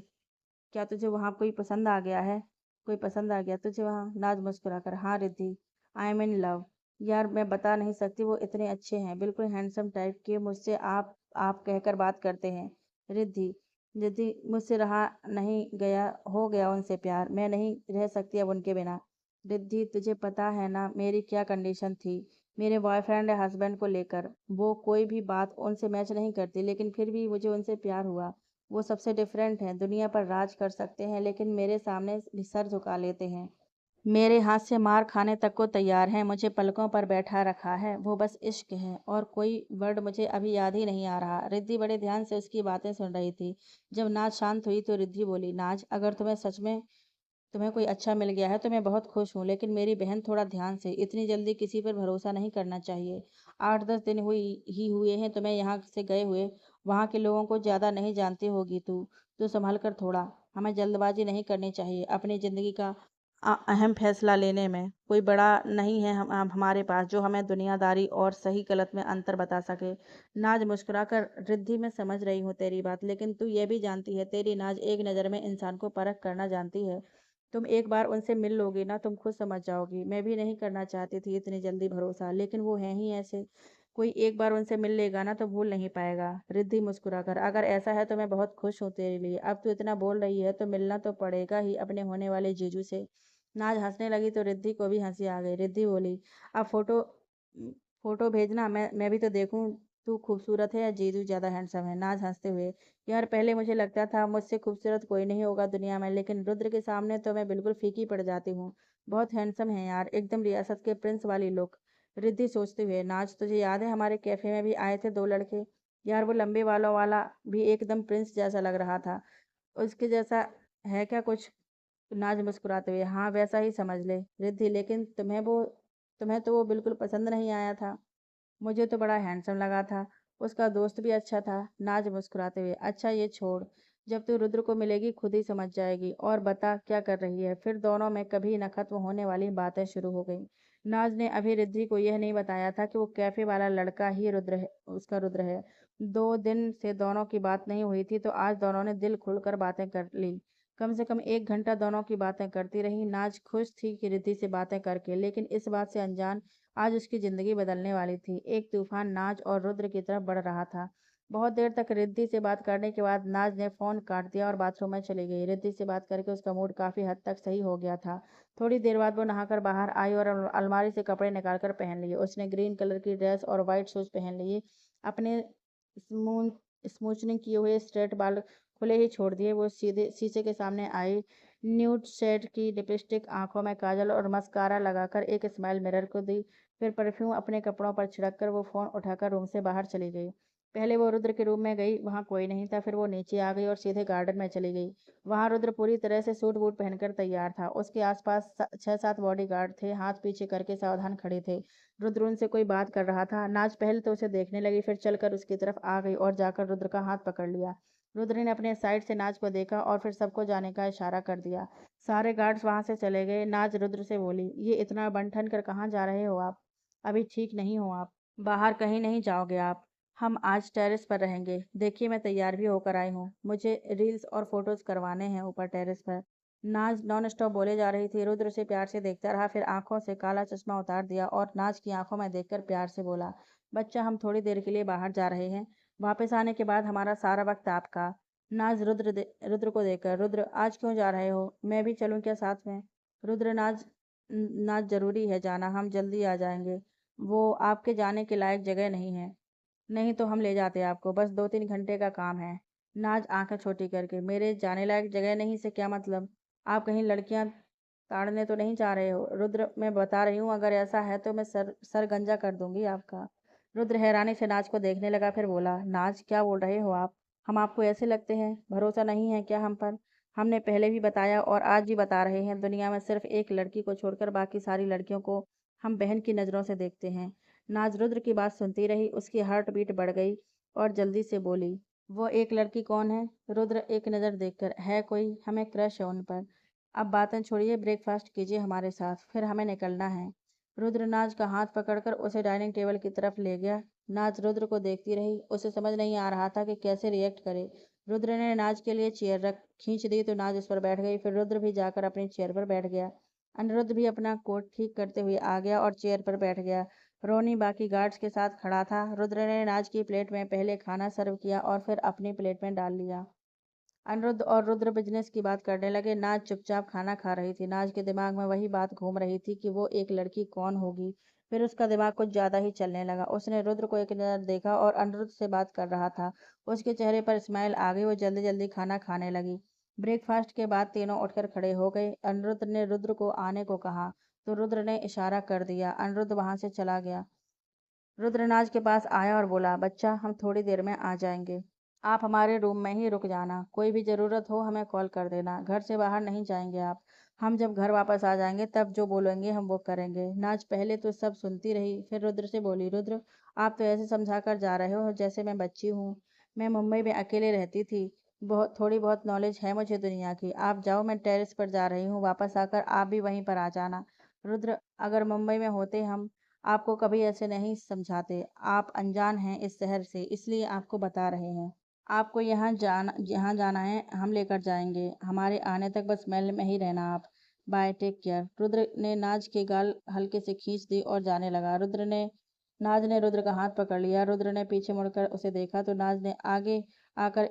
[SPEAKER 1] क्या तुझे वहाँ कोई पसंद आ गया है? कोई पसंद आ गया तुझे वहाँ? नाज मुस्कुराकर, हाँ Riddhi, I am in love. यार मैं बता नहीं सकती, वो इतने अच्छे हैं, बिल्कुल हैंडसम टाइप के। मुझसे आप कहकर बात करते हैं। रिद्धि, रिद्धि, मुझसे रहा नहीं गया, हो गया उनसे प्यार। मैं नहीं रह सकती अब उनके बिना। रिद्धि, तुझे पता है ना मेरी क्या कंडीशन थी मेरे बॉयफ्रेंड या हस्बैंड को लेकर? वो कोई भी बात उनसे मैच नहीं करती, लेकिन फिर भी मुझे उनसे प्यार हुआ। वो सबसे डिफरेंट हैं, दुनिया पर राज कर सकते हैं लेकिन मेरे सामने भी सर झुका लेते हैं। मेरे हाथ से मार खाने तक को तैयार हैं। मुझे पलकों पर बैठा रखा है। वो बस इश्क है, और कोई वर्ड मुझे अभी याद ही नहीं आ रहा। रिद्धि बड़े ध्यान से उसकी बातें सुन रही थी। जब नाज शांत हुई तो रिद्धि बोली, नाज, अगर तुम्हें सच में तुम्हें कोई अच्छा मिल गया है तो मैं बहुत खुश हूँ, लेकिन मेरी बहन थोड़ा ध्यान से, इतनी जल्दी किसी पर भरोसा नहीं करना चाहिए। 8-10 दिन हुए हैं तुम्हें यहाँ से गए हुए। वहाँ के लोगों को ज़्यादा नहीं जानती होगी तू। तो संभल कर थोड़ा। हमें जल्दबाजी नहीं करनी चाहिए अपनी ज़िंदगी का अहम फैसला लेने में। कोई बड़ा नहीं है हम हमारे पास जो हमें दुनियादारी और सही गलत में अंतर बता सके। नाज मुस्कुराकर, रिद्धि, मैं समझ रही हूँ तेरी बात, लेकिन तू ये भी जानती है, तेरी नाज एक नज़र में इंसान को परख करना जानती है। तुम एक बार उनसे मिल लोगी ना, तुम खुद समझ जाओगी। मैं भी नहीं करना चाहती थी इतनी जल्दी भरोसा, लेकिन वो हैं ही ऐसे। कोई एक बार उनसे मिल लेगा ना तो भूल नहीं पाएगा। रिद्धि मुस्कुराकर, अगर ऐसा है तो मैं बहुत खुश हूँ तेरे लिए। अब तू इतना बोल रही है तो मिलना तो पड़ेगा ही अपने होने वाले जीजू से। नाज हंसने लगी तो रिद्धि को भी हंसी आ गई। रिद्धि बोली, अब फोटो भेजना, मैं भी तो देखूं तू खूबसूरत है या जीजू ज्यादा हैंडसम है। नाज हंसते हुए, यार पहले मुझे लगता था मुझसे खूबसूरत कोई नहीं होगा दुनिया में, लेकिन रुद्र के सामने तो मैं बिल्कुल फीकी पड़ जाती हूँ। बहुत हैंडसम है यार, एकदम रियासत के प्रिंस वाली लुक। रिद्धि सोचते हुए, नाज, तुझे याद है हमारे कैफे में भी आए थे 2 लड़के? यार वो लंबे बालों वाला भी एकदम प्रिंस जैसा लग रहा था। उसके जैसा है क्या कुछ? नाज मुस्कुराते हुए, हाँ वैसा ही समझ ले। रिद्धि, लेकिन तुम्हें तो वो बिल्कुल पसंद नहीं आया था। मुझे तो बड़ा हैंडसम लगा था। उसका दोस्त भी अच्छा था। नाज मुस्कुराते हुए, अच्छा ये छोड़, जब तू रुद्र को मिलेगी खुद ही समझ जाएगी। और बता क्या कर रही है? फिर दोनों में कभी न खत्म होने वाली बातें शुरू हो गई। नाज ने अभी रिद्धि को यह नहीं बताया था कि वो कैफे वाला लड़का ही रुद्र है, उसका रुद्र है। 2 दिन से दोनों की बात नहीं हुई थी तो आज दोनों ने दिल खुलकर बातें कर ली। कम से कम 1 घंटा दोनों की बातें करती रही। नाज खुश थी कि रिद्धि से बातें करके, लेकिन इस बात से अनजान आज उसकी जिंदगी बदलने वाली थी। एक तूफान नाज और रुद्र की तरफ बढ़ रहा था। बहुत देर तक रिद्धि से बात करने के बाद नाज ने फ़ोन काट दिया और बाथरूम में चली गई। रिद्धि से बात करके उसका मूड काफ़ी हद तक सही हो गया था। थोड़ी देर बाद वो नहाकर बाहर आई और अलमारी से कपड़े निकाल कर पहन लिए। उसने ग्रीन कलर की ड्रेस और वाइट शूज़ पहन लिए। अपने स्मून स्मूचनिंग किए हुए स्ट्रेट बाल खुले ही छोड़ दिए। वो सीधे शीशे के सामने आई। न्यूड शेड की लिपस्टिक, आंखों में काजल और मस्कारा लगाकर एक स्माइल मिरर को दी। फिर परफ्यूम अपने कपड़ों पर छिड़क कर वो फ़ोन उठाकर रूम से बाहर चली गई। पहले वो रुद्र के रूम में गई, वहाँ कोई नहीं था। फिर वो नीचे आ गई और सीधे गार्डन में चली गई। वहाँ रुद्र पूरी तरह से सूट बूट पहनकर तैयार था। उसके आसपास 6-7 बॉडीगार्ड थे, हाथ पीछे करके सावधान खड़े थे। रुद्र उनसे कोई बात कर रहा था। नाज पहले तो उसे देखने लगी, फिर चलकर उसकी तरफ आ गई और जाकर रुद्र का हाथ पकड़ लिया। रुद्र ने अपने साइड से नाज को देखा और फिर सबको जाने का इशारा कर दिया। सारे गार्ड्स वहां से चले गए। नाज रुद्र से बोली, ये इतना बन ठन कर कहाँ जा रहे हो आप? अभी ठीक नहीं हो आप? बाहर कहीं नहीं जाओगे आप? हम आज टेरेस पर रहेंगे। देखिए मैं तैयार भी होकर आई हूँ। मुझे रील्स और फोटोज करवाने हैं ऊपर टेरेस पर। नाज नॉन स्टॉप बोले जा रही थी। रुद्र उसे प्यार से देखता रहा, फिर आंखों से काला चश्मा उतार दिया और नाज की आंखों में देखकर प्यार से बोला, बच्चा हम थोड़ी देर के लिए बाहर जा रहे हैं। वापस आने के बाद हमारा सारा वक्त आपका। नाज रुद्र को देखकर, रुद्र आज क्यों जा रहे हो? मैं भी चलूं क्या साथ में? रुद्र, नाज जरूरी है जाना, हम जल्दी आ जाएंगे। वो आपके जाने के लायक जगह नहीं है। नहीं तो हम ले जाते आपको, बस 2-3 घंटे का काम है। नाज आंखें छोटी करके, मेरे जाने लायक जगह नहीं से क्या मतलब? आप कहीं लड़कियां ताड़ने तो नहीं जा रहे हो? रुद्र, मैं बता रही हूँ, अगर ऐसा है तो मैं सर गंजा कर दूंगी आपका। रुद्र हैरानी से नाज को देखने लगा, फिर बोला, नाज क्या बोल रहे हो आप? हम आपको ऐसे लगते हैं? भरोसा नहीं है क्या हम पर? हमने पहले भी बताया और आज भी बता रहे हैं, दुनिया में सिर्फ एक लड़की को छोड़कर बाकी सारी लड़कियों को हम बहन की नज़रों से देखते हैं। नाज रुद्र की बात सुनती रही। उसकी हार्ट बीट बढ़ गई और जल्दी से बोली, वो एक लड़की कौन है? रुद्र एक नज़र देखकर, है कोई? हमें क्रश है उन पर। अब बातें छोड़िए, ब्रेकफास्ट कीजिए हमारे साथ, फिर हमें निकलना है। रुद्र नाज का हाथ पकड़कर उसे डाइनिंग टेबल की तरफ ले गया। नाज रुद्र को देखती रही। उसे समझ नहीं आ रहा था कि कैसे रिएक्ट करे। रुद्र ने नाज के लिए चेयर रख खींच दी तो नाज उस पर बैठ गई। फिर रुद्र भी जाकर अपनी चेयर पर बैठ गया। अनिरुद्ध भी अपना कोट ठीक करते हुए आ गया और चेयर पर बैठ गया। रोनी बाकी गार्ड्स के साथ खड़ा था। रुद्र ने नाज की प्लेट में पहले खाना सर्व किया और फिर अपनी प्लेट में डाल लिया। अनिरुद्ध और रुद्र बिजनेस की बात करने लगे। नाज चुपचाप खाना खा रही थी। नाज के दिमाग में वही बात घूम रही थी कि वो एक लड़की कौन होगी। फिर उसका दिमाग कुछ ज्यादा ही चलने लगा। उसने रुद्र को एक नजर देखा और अनिरुद्ध से बात कर रहा था। उसके चेहरे पर स्माइल आ गई। वो जल्दी जल्दी खाना खाने लगी। ब्रेकफास्ट के बाद तीनों उठकर खड़े हो गए। अनिरुद्ध ने रुद्र को आने को कहा तो रुद्र ने इशारा कर दिया। अनिरुद्ध वहां से चला गया। रुद्रनाज के पास आया और बोला, बच्चा हम थोड़ी देर में आ जाएंगे। आप हमारे रूम में ही रुक जाना। कोई भी ज़रूरत हो हमें कॉल कर देना। घर से बाहर नहीं जाएंगे आप। हम जब घर वापस आ जाएंगे तब जो बोलेंगे हम वो करेंगे। नाज पहले तो सब सुनती रही, फिर रुद्र से बोली, रुद्र आप तो ऐसे समझा कर जा रहे हो जैसे मैं बच्ची हूँ। मैं मुंबई में अकेले रहती थी। थोड़ी बहुत नॉलेज है मुझे दुनिया की। आप जाओ, मैं टेरेस पर जा रही हूँ। वापस आकर आप भी वहीं पर आ जाना। रुद्र, अगर मुंबई में होते हम आपको कभी ऐसे नहीं समझाते। आप अनजान हैं इस शहर से, इसलिए आपको बता रहे हैं। आपको यहाँ जाना है हम लेकर जाएंगे। हमारे आने तक बस महल में ही रहना आप। Bye, take care. रुद्र ने नाज के गाल हल्के से खींच दी और जाने लगा। नाज ने रुद्र का हाथ पकड़ लिया। रुद्र ने पीछे मुड़कर उसे देखा तो नाज ने आगे आकर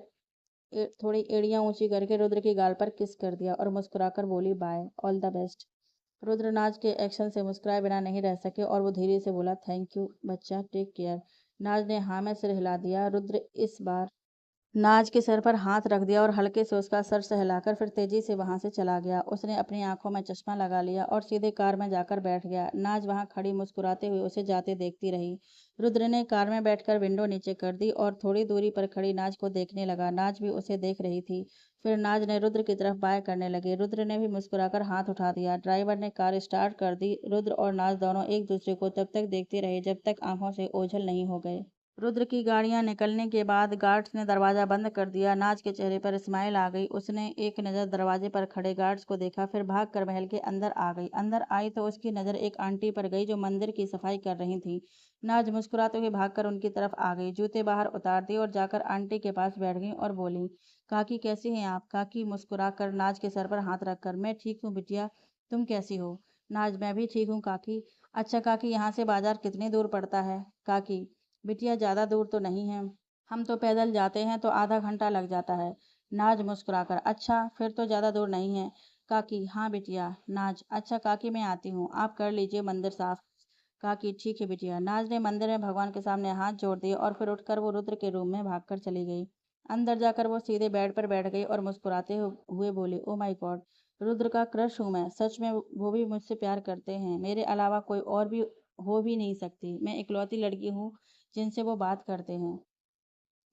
[SPEAKER 1] थोड़ी एड़ियां ऊंची करके रुद्र की गाल पर किस कर दिया और मुस्कुराकर बोली, बाय, ऑल द बेस्ट। रुद्रनाज के एक्शन से मुस्कुराए बिना नहीं रह सके और वो धीरे से बोला, थैंक यू बच्चा, टेक केयर। नाज ने हाँ में सिर हिला दिया। रुद्र इस बार नाज के सर पर हाथ रख दिया और हल्के से उसका सर सहलाकर फिर तेजी से वहां से चला गया। उसने अपनी आंखों में चश्मा लगा लिया और सीधे कार में जाकर बैठ गया। नाज वहां खड़ी मुस्कुराते हुए उसे जाते देखती रही। रुद्र ने कार में बैठकर विंडो नीचे कर दी और थोड़ी दूरी पर खड़ी नाज को देखने लगा। नाज भी उसे देख रही थी। फिर नाज ने रुद्र की तरफ बाय करने लगे। रुद्र ने भी मुस्कुराकर हाथ उठा दिया। ड्राइवर ने कार स्टार्ट कर दी। रुद्र और नाज दोनों एक दूसरे को तब तक देखते रहे जब तक आंखों से ओझल नहीं हो गए। रुद्र की गाड़ियां निकलने के बाद गार्ड्स ने दरवाजा बंद कर दिया। नाज के चेहरे पर स्माइल आ गई। उसने एक नज़र दरवाजे पर खड़े गार्ड्स को देखा, फिर भाग कर महल के अंदर आ गई। अंदर आई तो उसकी नज़र एक आंटी पर गई जो मंदिर की सफाई कर रही थी। नाज मुस्कुराते हुए भागकर उनकी तरफ आ गई, जूते बाहर उतार दिए और जाकर आंटी के पास बैठ गई और बोली, काकी कैसी हैं आप? काकी मुस्कुरा कर नाज के सर पर हाथ रखकर, मैं ठीक हूँ बिटिया, तुम कैसी हो? नाज, मैं भी ठीक हूँ काकी। अच्छा काकी, यहाँ से बाजार कितनी दूर पड़ता है? काकी, बिटिया ज़्यादा दूर तो नहीं है। हम तो पैदल जाते हैं तो आधा घंटा लग जाता है। नाज मुस्कुराकर, अच्छा फिर तो ज़्यादा दूर नहीं है। काकी, हाँ बिटिया। नाज, अच्छा काकी मैं आती हूँ, आप कर लीजिए मंदिर साफ। काकी, ठीक है बिटिया। नाज ने मंदिर में भगवान के सामने हाथ जोड़ दिए और फिर उठकर वो रुद्र के रूम में भागकर चली गई। अंदर जाकर वो सीधे बेड पर बैठ गई और मुस्कुराते हुए बोली, ओ माय गॉड, रुद्र का क्रश हूँ मैं, सच में वो भी मुझसे प्यार करते हैं, मेरे अलावा कोई और भी हो भी नहीं सकती, मैं इकलौती लड़की हूँ जिनसे वो बात करते हैं।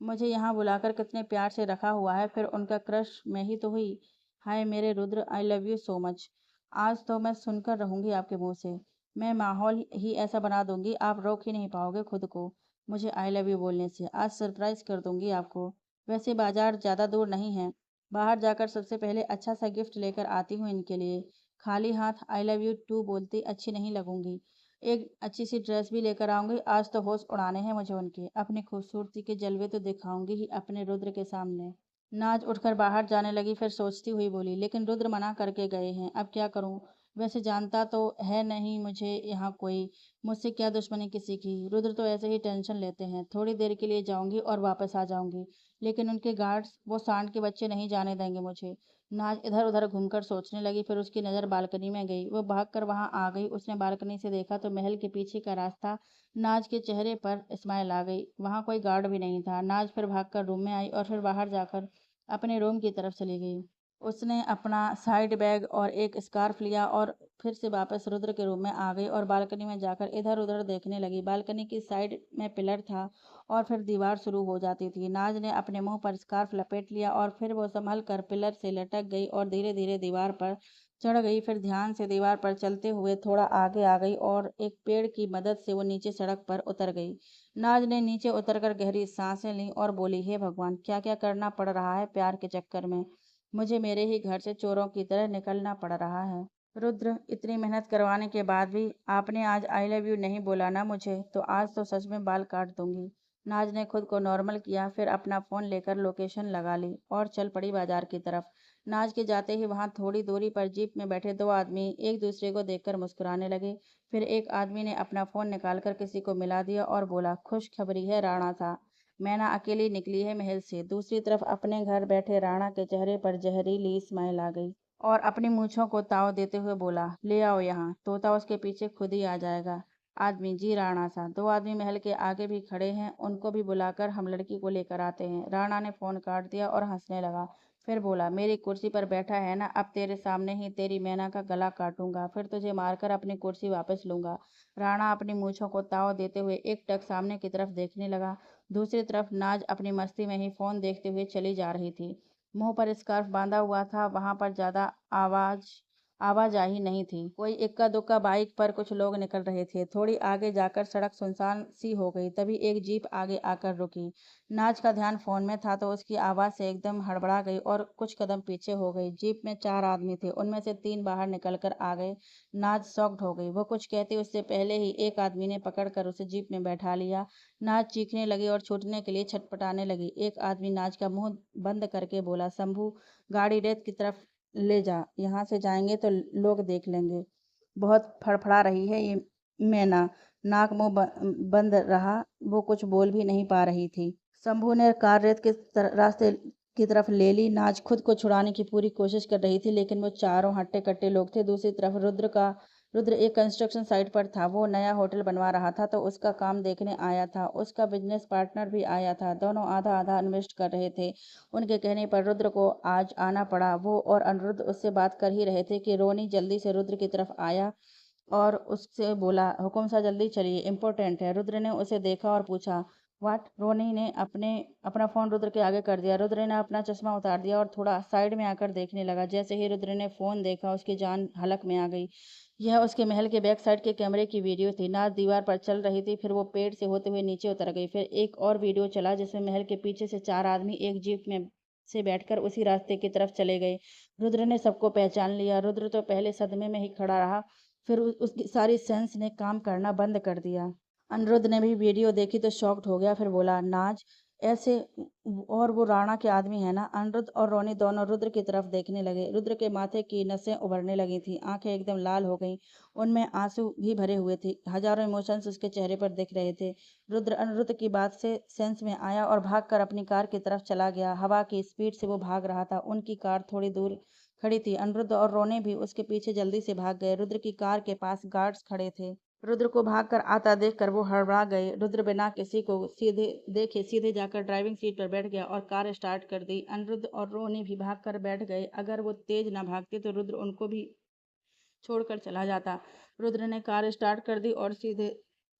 [SPEAKER 1] मुझे यहाँ बुलाकर कितने प्यार से रखा हुआ है, फिर उनका क्रश मैं ही तो हुई। हाय मेरे Rudra, I love you so much. आज तो मैं सुनकर रहूंगी आपके मुंह से। मैं माहौल ही ऐसा बना दूंगी, आप रोक ही नहीं पाओगे खुद को मुझे आई लव यू बोलने से। आज सरप्राइज कर दूंगी आपको। वैसे बाजार ज़्यादा दूर नहीं है, बाहर जाकर सबसे पहले अच्छा सा गिफ्ट लेकर आती हूँ इनके लिए। खाली हाथ आई लव यू टू बोलती अच्छी नहीं लगूंगी। एक अच्छी सी ड्रेस भी लेकर आऊंगी, आज तो होश उड़ाने हैं मुझे उनके, अपनी खूबसूरती के जलवे तो दिखाऊंगी ही अपने रुद्र के सामने। नाज उठकर बाहर जाने लगी, फिर सोचती हुई बोली, लेकिन रुद्र मना करके गए हैं, अब क्या करूं। वैसे जानता तो है नहीं मुझे यहाँ कोई, मुझसे क्या दुश्मनी किसी की। रुद्र तो ऐसे ही टेंशन लेते हैं, थोड़ी देर के लिए जाऊंगी और वापस आ जाऊंगी, लेकिन उनके गार्ड्स वो सांड के बच्चे नहीं जाने देंगे मुझे। नाज इधर उधर घूमकर सोचने लगी, फिर उसकी नज़र बालकनी में गई। वो भागकर वहां आ गई, उसने बालकनी से देखा तो महल के पीछे का रास्ता। नाज के चेहरे पर स्माइल आ गई, वहां कोई गार्ड भी नहीं था। नाज फिर भागकर रूम में आई और फिर बाहर जाकर अपने रूम की तरफ चली गई। उसने अपना साइड बैग और एक स्कार्फ लिया और फिर से वापस रुद्र के रूम में आ गई और बालकनी में जाकर इधर उधर देखने लगी। बालकनी की साइड में पिलर था और फिर दीवार शुरू हो जाती थी। नाज ने अपने मुंह पर स्कार्फ लपेट लिया और फिर वो संभल कर पिलर से लटक गई और धीरे धीरे दीवार पर चढ़ गई। फिर ध्यान से दीवार पर चलते हुए थोड़ा आगे आ गई और एक पेड़ की मदद से वो नीचे सड़क पर उतर गई। नाज ने नीचे उतरकर गहरी सांसें लीं और बोली, हे भगवान, क्या क्या करना पड़ रहा है प्यार के चक्कर में, मुझे मेरे ही घर से चोरों की तरह निकलना पड़ रहा है। रुद्र, इतनी मेहनत करवाने के बाद भी आपने आज आई लव यू नहीं बोला ना मुझे, तो आज तो सच में बाल काट दूंगी। नाज ने खुद को नॉर्मल किया, फिर अपना फ़ोन लेकर लोकेशन लगा ली और चल पड़ी बाजार की तरफ। नाज के जाते ही वहां थोड़ी दूरी पर जीप में बैठे दो आदमी एक दूसरे को देखकर मुस्कुराने लगे। फिर एक आदमी ने अपना फ़ोन निकालकर किसी को मिला दिया और बोला, खुशखबरी है राणा सा, मैना अकेली निकली है महल से। दूसरी तरफ अपने घर बैठे राणा के चेहरे पर जहरीली स्माइल आ गई और अपनी मूंछों को ताव देते हुए बोला, ले आओ यहाँ, तोता उसके पीछे खुद ही आ जाएगा। आदमी, जी राणा सा। दो आदमी महल के आगे भी खड़े हैं, उनको भी बुलाकर हम लड़की को लेकर आते हैं। राणा ने फोन काट दिया और हंसने लगा, फिर बोला, मेरी कुर्सी पर बैठा है ना, अब तेरे सामने ही तेरी मैना का गला काटूंगा, फिर तुझे मारकर अपनी कुर्सी वापस लूंगा। राणा अपनी मूंछों को ताव देते हुए एकटक सामने की तरफ देखने लगा। दूसरी तरफ नाज अपनी मस्ती में ही फोन देखते हुए चली जा रही थी। मुंह पर स्कार्फ बांधा हुआ था, वहां पर ज्यादा आवाजाही नहीं थी। कोई इक्का दुक्का बाइक पर कुछ लोग निकल रहे थे। थोड़ी आगे जाकर सड़क सुनसान सी हो गई, तभी एक जीप आगे आकर रुकी। नाज का ध्यान फोन में था तो उसकी आवाज से एकदम हड़बड़ा गई और कुछ कदम पीछे हो गई। जीप में चार आदमी थे, उनमें से तीन बाहर निकलकर आ गए। नाज शॉक्ड हो गई, वो कुछ कहती उससे पहले ही एक आदमी ने पकड़कर उसे जीप में बैठा लिया। नाज चीखने लगी और छूटने के लिए छटपटाने लगी। एक आदमी नाज का मुंह बंद करके बोला, शंभू, गाड़ी रेत की तरफ ले जा, यहाँ से जाएंगे तो लोग देख लेंगे। बहुत फड़फड़ा रही है ये मैना। नाक मुंह बंद रहा, वो कुछ बोल भी नहीं पा रही थी। शंभू ने कार रेत के रास्ते की तरफ ले ली। नाज खुद को छुड़ाने की पूरी कोशिश कर रही थी, लेकिन वो चारों हट्टे कट्टे लोग थे। दूसरी तरफ रुद्र एक कंस्ट्रक्शन साइट पर था। वो नया होटल बनवा रहा था तो उसका काम देखने आया था। उसका बिजनेस पार्टनर भी आया था, दोनों आधा आधा इन्वेस्ट कर रहे थे। उनके कहने पर रुद्र को आज आना पड़ा। वो और अनिरुद्ध उससे बात कर ही रहे थे कि रोनी जल्दी से रुद्र की तरफ आया और उससे बोला, हुकुम सा जल्दी चलिए, इम्पोर्टेंट है। रुद्र ने उसे देखा और पूछा, व्हाट। रोनी ने अपना फोन रुद्र के आगे कर दिया। रुद्र ने अपना चश्मा उतार दिया और थोड़ा साइड में आकर देखने लगा। जैसे ही रुद्र ने फोन देखा उसकी जान हलक में आ गई। यह उसके महल के बैक साइड के कैमरे की वीडियो थी। नाच दीवार पर चल रही थी, फिर वो पेड़ से होते हुए नीचे उतर गई। फिर एक और वीडियो चला जिसमें महल के पीछे से चार आदमी एक जीप में से बैठकर उसी रास्ते की तरफ चले गए। रुद्र ने सबको पहचान लिया। रुद्र तो पहले सदमे में ही खड़ा रहा, फिर उसकी सारी सेंस ने काम करना बंद कर दिया। अनिरुद्ध ने भी वीडियो देखी तो शॉक्ड हो गया, फिर बोला, नाज, ऐसे और वो राणा के आदमी है ना। अनिरुद्ध और रोनी दोनों रुद्र की तरफ देखने लगे। रुद्र के माथे की नसें उभरने लगी थी, आंखें एकदम लाल हो गईं, उनमें आंसू भी भरे हुए थे। हजारों इमोशंस उसके चेहरे पर दिख रहे थे। रुद्र अनिरुद्ध की बात से सेंस में आया और भागकर अपनी कार की तरफ चला गया। हवा की स्पीड से वो भाग रहा था। उनकी कार थोड़ी दूर खड़ी थी। अनिरुद्ध और रोने भी उसके पीछे जल्दी से भाग गए। रुद्र की कार के पास गार्ड्स खड़े थे। रुद्र को भागकर आता देखकर वो हड़बड़ा गए। रुद्र बिना किसी को सीधे देखे सीधे जाकर ड्राइविंग सीट पर बैठ गया और कार स्टार्ट कर दी। अनिरुद्ध और रोनी भी भागकर बैठ गए। अगर वो तेज न भागते तो रुद्र उनको भी छोड़कर चला जाता। रुद्र ने कार स्टार्ट कर दी और सीधे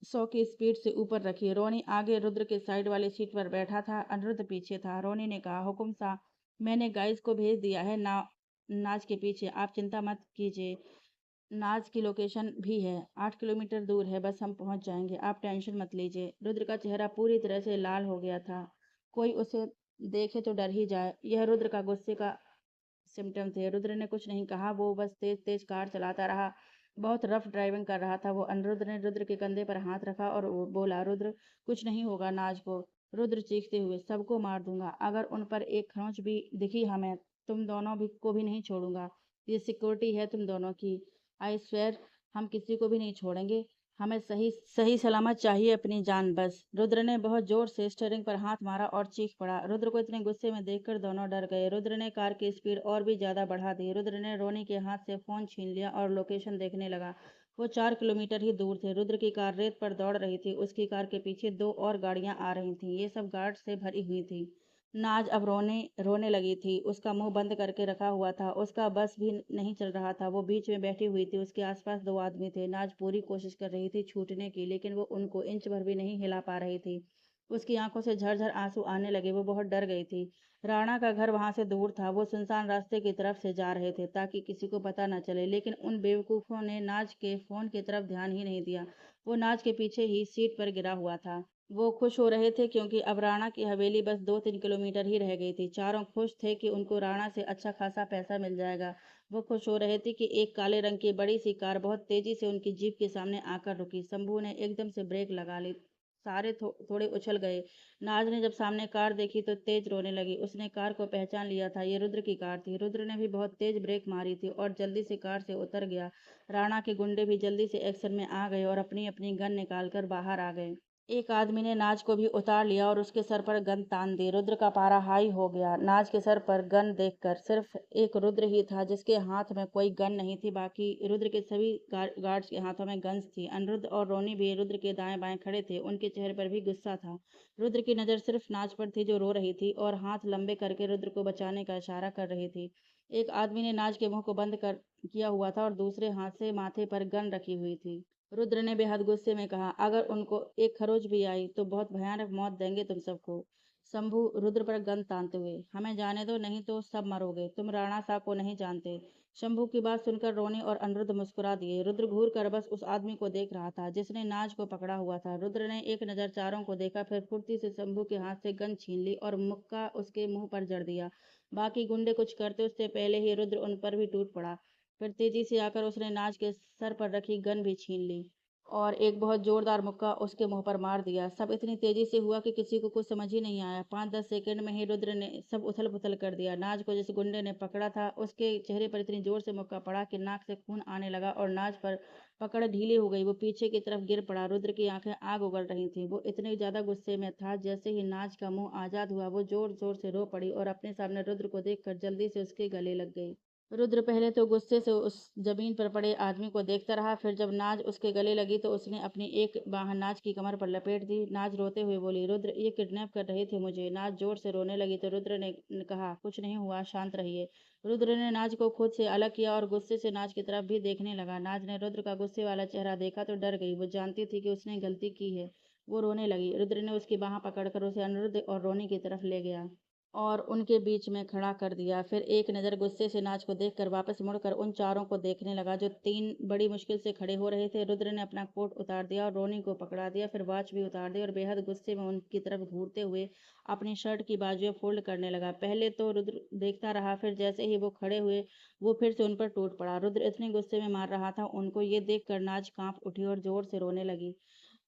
[SPEAKER 1] 100 की स्पीड से ऊपर रखी। रोनी आगे रुद्र के साइड वाली सीट पर बैठा था, अनिरुद्ध पीछे था। रोनी ने कहा, हुकुम सा, मैंने गाइस को भेज दिया है नाज के पीछे, आप चिंता मत कीजिए। नाज की लोकेशन भी है, 8 किलोमीटर दूर है, बस हम पहुंच जाएंगे, आप टेंशन मत लीजिए। रुद्र का चेहरा पूरी तरह से लाल हो गया था। कोई उसे देखे तो डर ही जाए। यह रुद्र का गुस्से का सिम्टम थे। रुद्र ने कुछ नहीं कहा, वो बस तेज तेज कार चलाता रहा। बहुत रफ ड्राइविंग कर रहा था वो। अनिरुद्ध ने रुद्र के कंधे पर हाथ रखा और वो बोला, रुद्र कुछ नहीं होगा नाज को। रुद्र चीखते हुए, सबको मार दूंगा अगर उन पर एक खरोंच भी दिखी हमें, तुम दोनों भी को भी नहीं छोड़ूंगा। ये सिक्योरिटी है तुम दोनों की। आई स्वेयर, हम किसी को भी नहीं छोड़ेंगे। हमें सही सही सलामत चाहिए अपनी जान बस। रुद्र ने बहुत जोर से स्टीयरिंग पर हाथ मारा और चीख पड़ा। रुद्र को इतने गुस्से में देखकर दोनों डर गए। रुद्र ने कार की स्पीड और भी ज्यादा बढ़ा दी। रुद्र ने रोनी के हाथ से फोन छीन लिया और लोकेशन देखने लगा। वो 4 किलोमीटर ही दूर थे। रुद्र की कार रेत पर दौड़ रही थी। उसकी कार के पीछे दो और गाड़ियां आ रही थीं। ये सब गार्ड से भरी हुई थी। नाज अब रोने रोने लगी थी। उसका मुंह बंद करके रखा हुआ था। उसका बस भी नहीं चल रहा था। वो बीच में बैठी हुई थी। उसके आसपास दो आदमी थे। नाज पूरी कोशिश कर रही थी छूटने की, लेकिन वो उनको इंच भर भी नहीं हिला पा रही थी। उसकी आंखों से झरझर आंसू आने लगे। वो बहुत डर गई थी। राणा का घर वहां से दूर था। वो सुनसान रास्ते की तरफ से जा रहे थे ताकि किसी को पता न चले, लेकिन उन बेवकूफों ने नाज के फोन की तरफ ध्यान ही नहीं दिया। वो नाज के पीछे ही सीट पर गिरा हुआ था। वो खुश हो रहे थे क्योंकि अब राणा की हवेली बस 2-3 किलोमीटर ही रह गई थी। चारों खुश थे कि उनको राणा से अच्छा खासा पैसा मिल जाएगा। वो खुश हो रहे थे कि एक काले रंग की बड़ी सी कार बहुत तेजी से उनकी जीप के सामने आकर रुकी। शंभू ने एकदम से ब्रेक लगा ली। सारे थोड़े उछल गए। नाज ने जब सामने कार देखी तो तेज रोने लगी। उसने कार को पहचान लिया था। ये रुद्र की कार थी। रुद्र ने भी बहुत तेज ब्रेक मारी थी और जल्दी से कार से उतर गया। राणा के गुंडे भी जल्दी से एक्शन में आ गए और अपनी अपनी गन निकालकर बाहर आ गए। एक आदमी ने नाज को भी उतार लिया और उसके सर पर गन तान दी। रुद्र का पारा हाई हो गया। नाज के सर पर गन देखकर सिर्फ एक रुद्र ही था जिसके हाथ में कोई गन नहीं थी। बाकी रुद्र के सभी गार्ड्स के हाथों में गन्स थी। अनिरुद्ध और रोनी भी रुद्र के दाएं बाएं खड़े थे। उनके चेहरे पर भी गुस्सा था। रुद्र की नज़र सिर्फ नाज पर थी जो रो रही थी और हाथ लंबे करके रुद्र को बचाने का इशारा कर रही थी। एक आदमी ने नाज के मुंह को बंद कर किया हुआ था और दूसरे हाथ से माथे पर गन रखी हुई थी। रुद्र ने बेहद गुस्से में कहा, अगर उनको एक खरोच भी आई तो बहुत भयानक मौत देंगे तुम सबको। शंभू रुद्र पर गन तानते हुए, हमें जाने दो नहीं तो सब मरोगे, तुम राणा सा को नहीं जानते। शंभू की बात सुनकर रोनी और अनिरुद्ध मुस्कुरा दिए। रुद्र घूर कर बस उस आदमी को देख रहा था जिसने नाज को पकड़ा हुआ था। रुद्र ने एक नज़र चारों को देखा, फिर फुर्ती से शंभू के हाथ से गन छीन ली और मुक्का उसके मुंह पर जड़ दिया। बाकी गुंडे कुछ करते उससे पहले ही रुद्र उन पर भी टूट पड़ा। फिर तेजी से आकर उसने नाज के सर पर रखी गन भी छीन ली और एक बहुत जोरदार मुक्का उसके मुंह पर मार दिया। सब इतनी तेजी से हुआ कि किसी को कुछ समझ ही नहीं आया। 5-10 सेकंड में ही रुद्र ने सब उथल पुथल कर दिया। नाज को जिस गुंडे ने पकड़ा था उसके चेहरे पर इतनी जोर से मुक्का पड़ा कि नाक से खून आने लगा और नाज पर पकड़ ढीली हो गई। वो पीछे की तरफ गिर पड़ा। रुद्र की आंखें आग उगल रही थी। वो इतने ज्यादा गुस्से में था। जैसे ही नाज का मुंह आजाद हुआ वो जोर जोर से रो पड़ी और अपने सामने रुद्र को देखकर जल्दी से उसके गले लग गई। रुद्र पहले तो गुस्से से उस जमीन पर पड़े आदमी को देखता रहा। फिर जब नाज उसके गले लगी तो उसने अपनी एक बाह नाज की कमर पर लपेट दी। नाज रोते हुए बोली, रुद्र ये किडनैप कर रहे थे मुझे। नाज जोर से रोने लगी तो रुद्र ने कहा, कुछ नहीं हुआ, शांत रहिए। रुद्र ने नाज को खुद से अलग किया और गुस्से से नाज की तरफ भी देखने लगा। नाज ने रुद्र का गुस्से वाला चेहरा देखा तो डर गई। वो जानती थी कि उसने गलती की है। वो रोने लगी। रुद्र ने उसकी बाह पकड़कर उसे अनिरुद्ध और रोनी की तरफ ले गया और उनके बीच में खड़ा कर दिया। फिर एक नज़र गुस्से से नाज को देखकर वापस मुड़कर उन चारों को देखने लगा जो तीन बड़ी मुश्किल से खड़े हो रहे थे। रुद्र ने अपना कोट उतार दिया और रोनी को पकड़ा दिया। फिर वॉच भी उतार दी और बेहद गुस्से में उनकी तरफ घूरते हुए अपनी शर्ट की बाजुएं फोल्ड करने लगा। पहले तो रुद्र देखता रहा, फिर जैसे ही वो खड़े हुए वो फिर से उन पर टूट पड़ा। रुद्र इतने गुस्से में मार रहा था उनको, ये देख कर नाज कांप उठी और जोर से रोने लगी।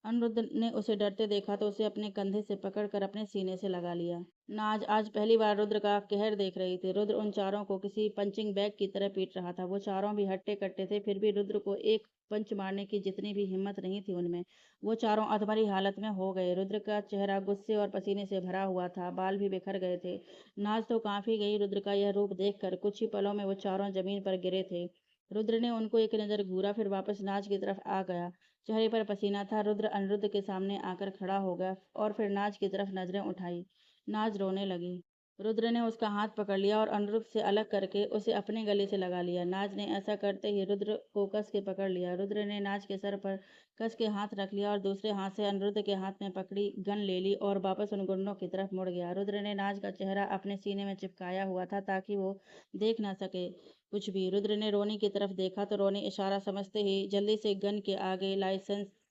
[SPEAKER 1] अनिरुद्ध ने उसे डरते देखा तो उसे अपने कंधे से पकड़कर अपने सीने से लगा लिया। नाज आज पहली बार रुद्र का कहर देख रही थी। रुद्र उन चारों को किसी पंचिंग बैग की तरह पीट रहा था। वो चारों भी हट्टे कट्टे थे, फिर भी रुद्र को एक पंच मारने की जितनी भी हिम्मत नहीं थी उनमें। वो चारों अधमरी हालत में हो गए। रुद्र का चेहरा गुस्से और पसीने से भरा हुआ था, बाल भी बिखर गए थे। नाज तो कांपी गई रुद्र का यह रूप देखकर। कुछ ही पलों में वो चारों जमीन पर गिरे थे। रुद्र ने उनको एक नजर घूरा, फिर वापस नाज की तरफ आ गया। चेहरे पर पसीना था। रुद्र अनिरुद्ध के सामने आकर खड़ा हो गया और फिर नाज की तरफ नजरें उठाई। नाज रोने लगी। रुद्र ने उसका हाथ पकड़ लिया और अनिरुद्ध से अलग करके उसे अपने गले से लगा लिया। नाज ने ऐसा करते ही रुद्र को कस के पकड़ लिया। रुद्र ने नाज के सर पर कस के हाथ रख लिया और दूसरे हाथ से अनिरुद्ध के हाथ में पकड़ी गन ले ली और वापस उन गुंडों की तरफ मुड़ गया। रुद्र ने नाज का चेहरा अपने सीने में चिपकाया हुआ था ताकि वो देख ना सके कुछ भी। रुद्र ने रोनी की तरफ देखा तो रोनी इशारा समझते ही जल्दी से गन के आगे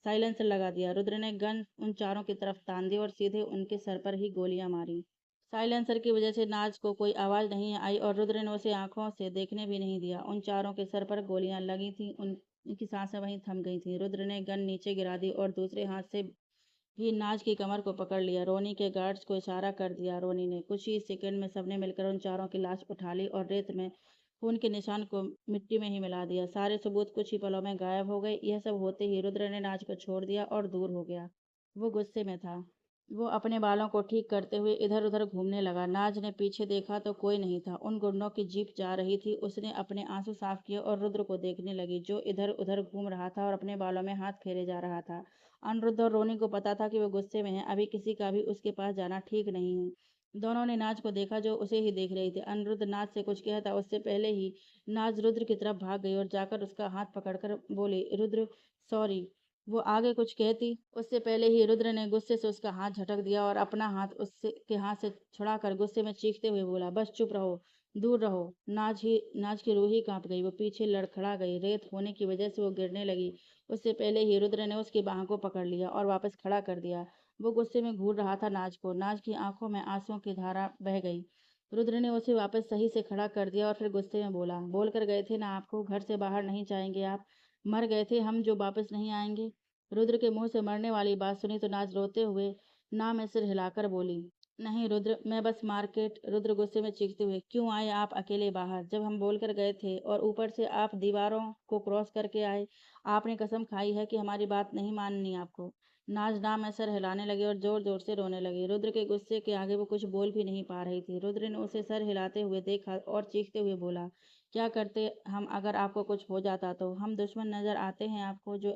[SPEAKER 1] साइलेंसर लगा दिया। रुद्र ने गन उन चारों की तरफ तान दी और सीधे उनके सर पर ही गोलियां मारी। साइलेंसर की वजह से नाज को कोई आवाज नहीं आई और रुद्र ने उसे आंखों से देखने भी नहीं दिया। उन चारों के सर पर गोलियां लगी थी, उनकी सांसें वहीं थम गई थी। रुद्र ने गन नीचे गिरा दी और दूसरे हाथ से ही नाज की कमर को पकड़ लिया। रोनी के गार्ड्स को इशारा कर दिया। रोनी ने कुछ ही सेकंड में सबने मिलकर उन चारों की लाश उठा ली और रेत में खून के निशान को मिट्टी में ही मिला दिया। सारे सबूत कुछ ही पलों में गायब हो गए। यह सब होते ही रुद्र ने नाज को छोड़ दिया और दूर हो गया। वो गुस्से में था। वो अपने बालों को ठीक करते हुए इधर उधर घूमने लगा। नाज ने पीछे देखा तो कोई नहीं था। उन गुंडों की जीप जा रही थी। उसने अपने आंसू साफ किए और रुद्र को देखने लगी जो इधर उधर घूम रहा था और अपने बालों में हाथ फेरे जा रहा था। अनिरुद्ध और रोनी को पता था कि वो गुस्से में है। अभी किसी का भी उसके पास जाना ठीक नहीं है। दोनों ने नाज को देखा जो उसे ही देख रही थी। अनिरुद्ध नाज से कुछ कहता उससे पहले ही नाज रुद्र की तरफ भाग गई और जाकर उसका हाथ पकड़कर बोली, रुद्र सॉरी। वो आगे कुछ कहती उससे पहले ही रुद्र ने गुस्से से उसका हाथ झटक दिया और अपना हाथ उससे के हाथ से छुड़ाकर गुस्से में चीखते हुए बोला, बस चुप रहो, दूर रहो। नाज की रूह ही कांप गई। वो पीछे लड़खड़ा गई। रेत होने की वजह से वो गिरने लगी। उससे पहले ही रुद्र ने उसकी बाह को पकड़ लिया और वापस खड़ा कर दिया। वो गुस्से में घूर रहा था नाज को। नाज की आंखों में आंसुओं की धारा बह गई। रुद्र ने उसे वापस सही से खड़ा कर दिया और फिर गुस्से में बोला, बोल कर गए थे ना आपको घर से बाहर नहीं जाएंगे आप। मर गए थे हम जो वापस नहीं आएंगे। रुद्र के मुंह से मरने वाली बात सुनी तो नाज रोते हुए ना में सिर हिलाकर बोली, नहीं रुद्र, मैं बस मार्केट। रुद्र गुस्से में चीखते हुए, क्यों आए आप अकेले बाहर जब हम बोलकर गए थे और ऊपर से आप दीवारों को क्रॉस करके आए। आपने कसम खाई है कि हमारी बात नहीं माननी आपको। नाज ना में सर हिलाने लगी और जोर जोर से रोने लगी। रुद्र के गुस्से के आगे वो कुछ बोल भी नहीं पा रही थी। रुद्र ने उसे सर हिलाते हुए देखा और चीखते हुए बोला, क्या करते हम अगर आपको कुछ हो जाता तो। हम दुश्मन नजर आते हैं आपको जो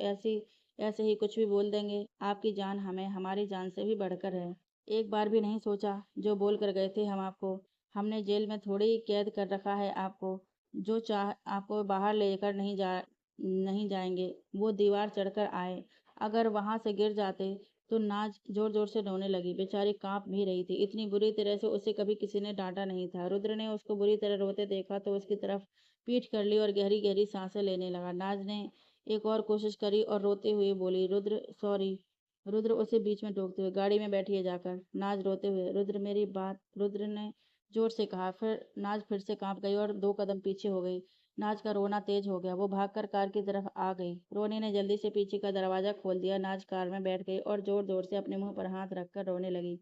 [SPEAKER 1] ऐसे ही कुछ भी बोल देंगे। आपकी जान हमें हमारी जान से भी बढ़कर है। एक बार भी नहीं सोचा जो बोल कर गए थे हम आपको। हमने जेल में थोड़ी ही कैद कर रखा है आपको। जो चाह आपको बाहर लेकर नहीं जाएंगे। वो दीवार चढ़कर आए। अगर वहां से गिर जाते। तो नाज जोर जोर से रोने लगी। बेचारी कांप भी रही थी। इतनी बुरी तरह से उसे कभी किसी ने डांटा नहीं था। रुद्र ने उसको बुरी तरह रोते देखा तो उसकी तरफ पीठ कर ली और गहरी गहरी सांसें लेने लगा। नाज ने एक और कोशिश करी और रोते हुए बोली, रुद्र सॉरी। रुद्र उसे बीच में टोकते हुए, गाड़ी में बैठिए जाकर। नाज रोते हुए, रुद्र मेरी बात। रुद्र ने जोर से कहा। फिर नाज फिर से कांप गई और 2 कदम पीछे हो गई। नाज का रोना तेज हो गया। वो भागकर कार की तरफ आ गई। रोनी ने जल्दी से पीछे का दरवाजा खोल दिया। नाज कार में बैठ गई और जोर जोर से अपने मुंह पर हाथ रखकर रोने लगी।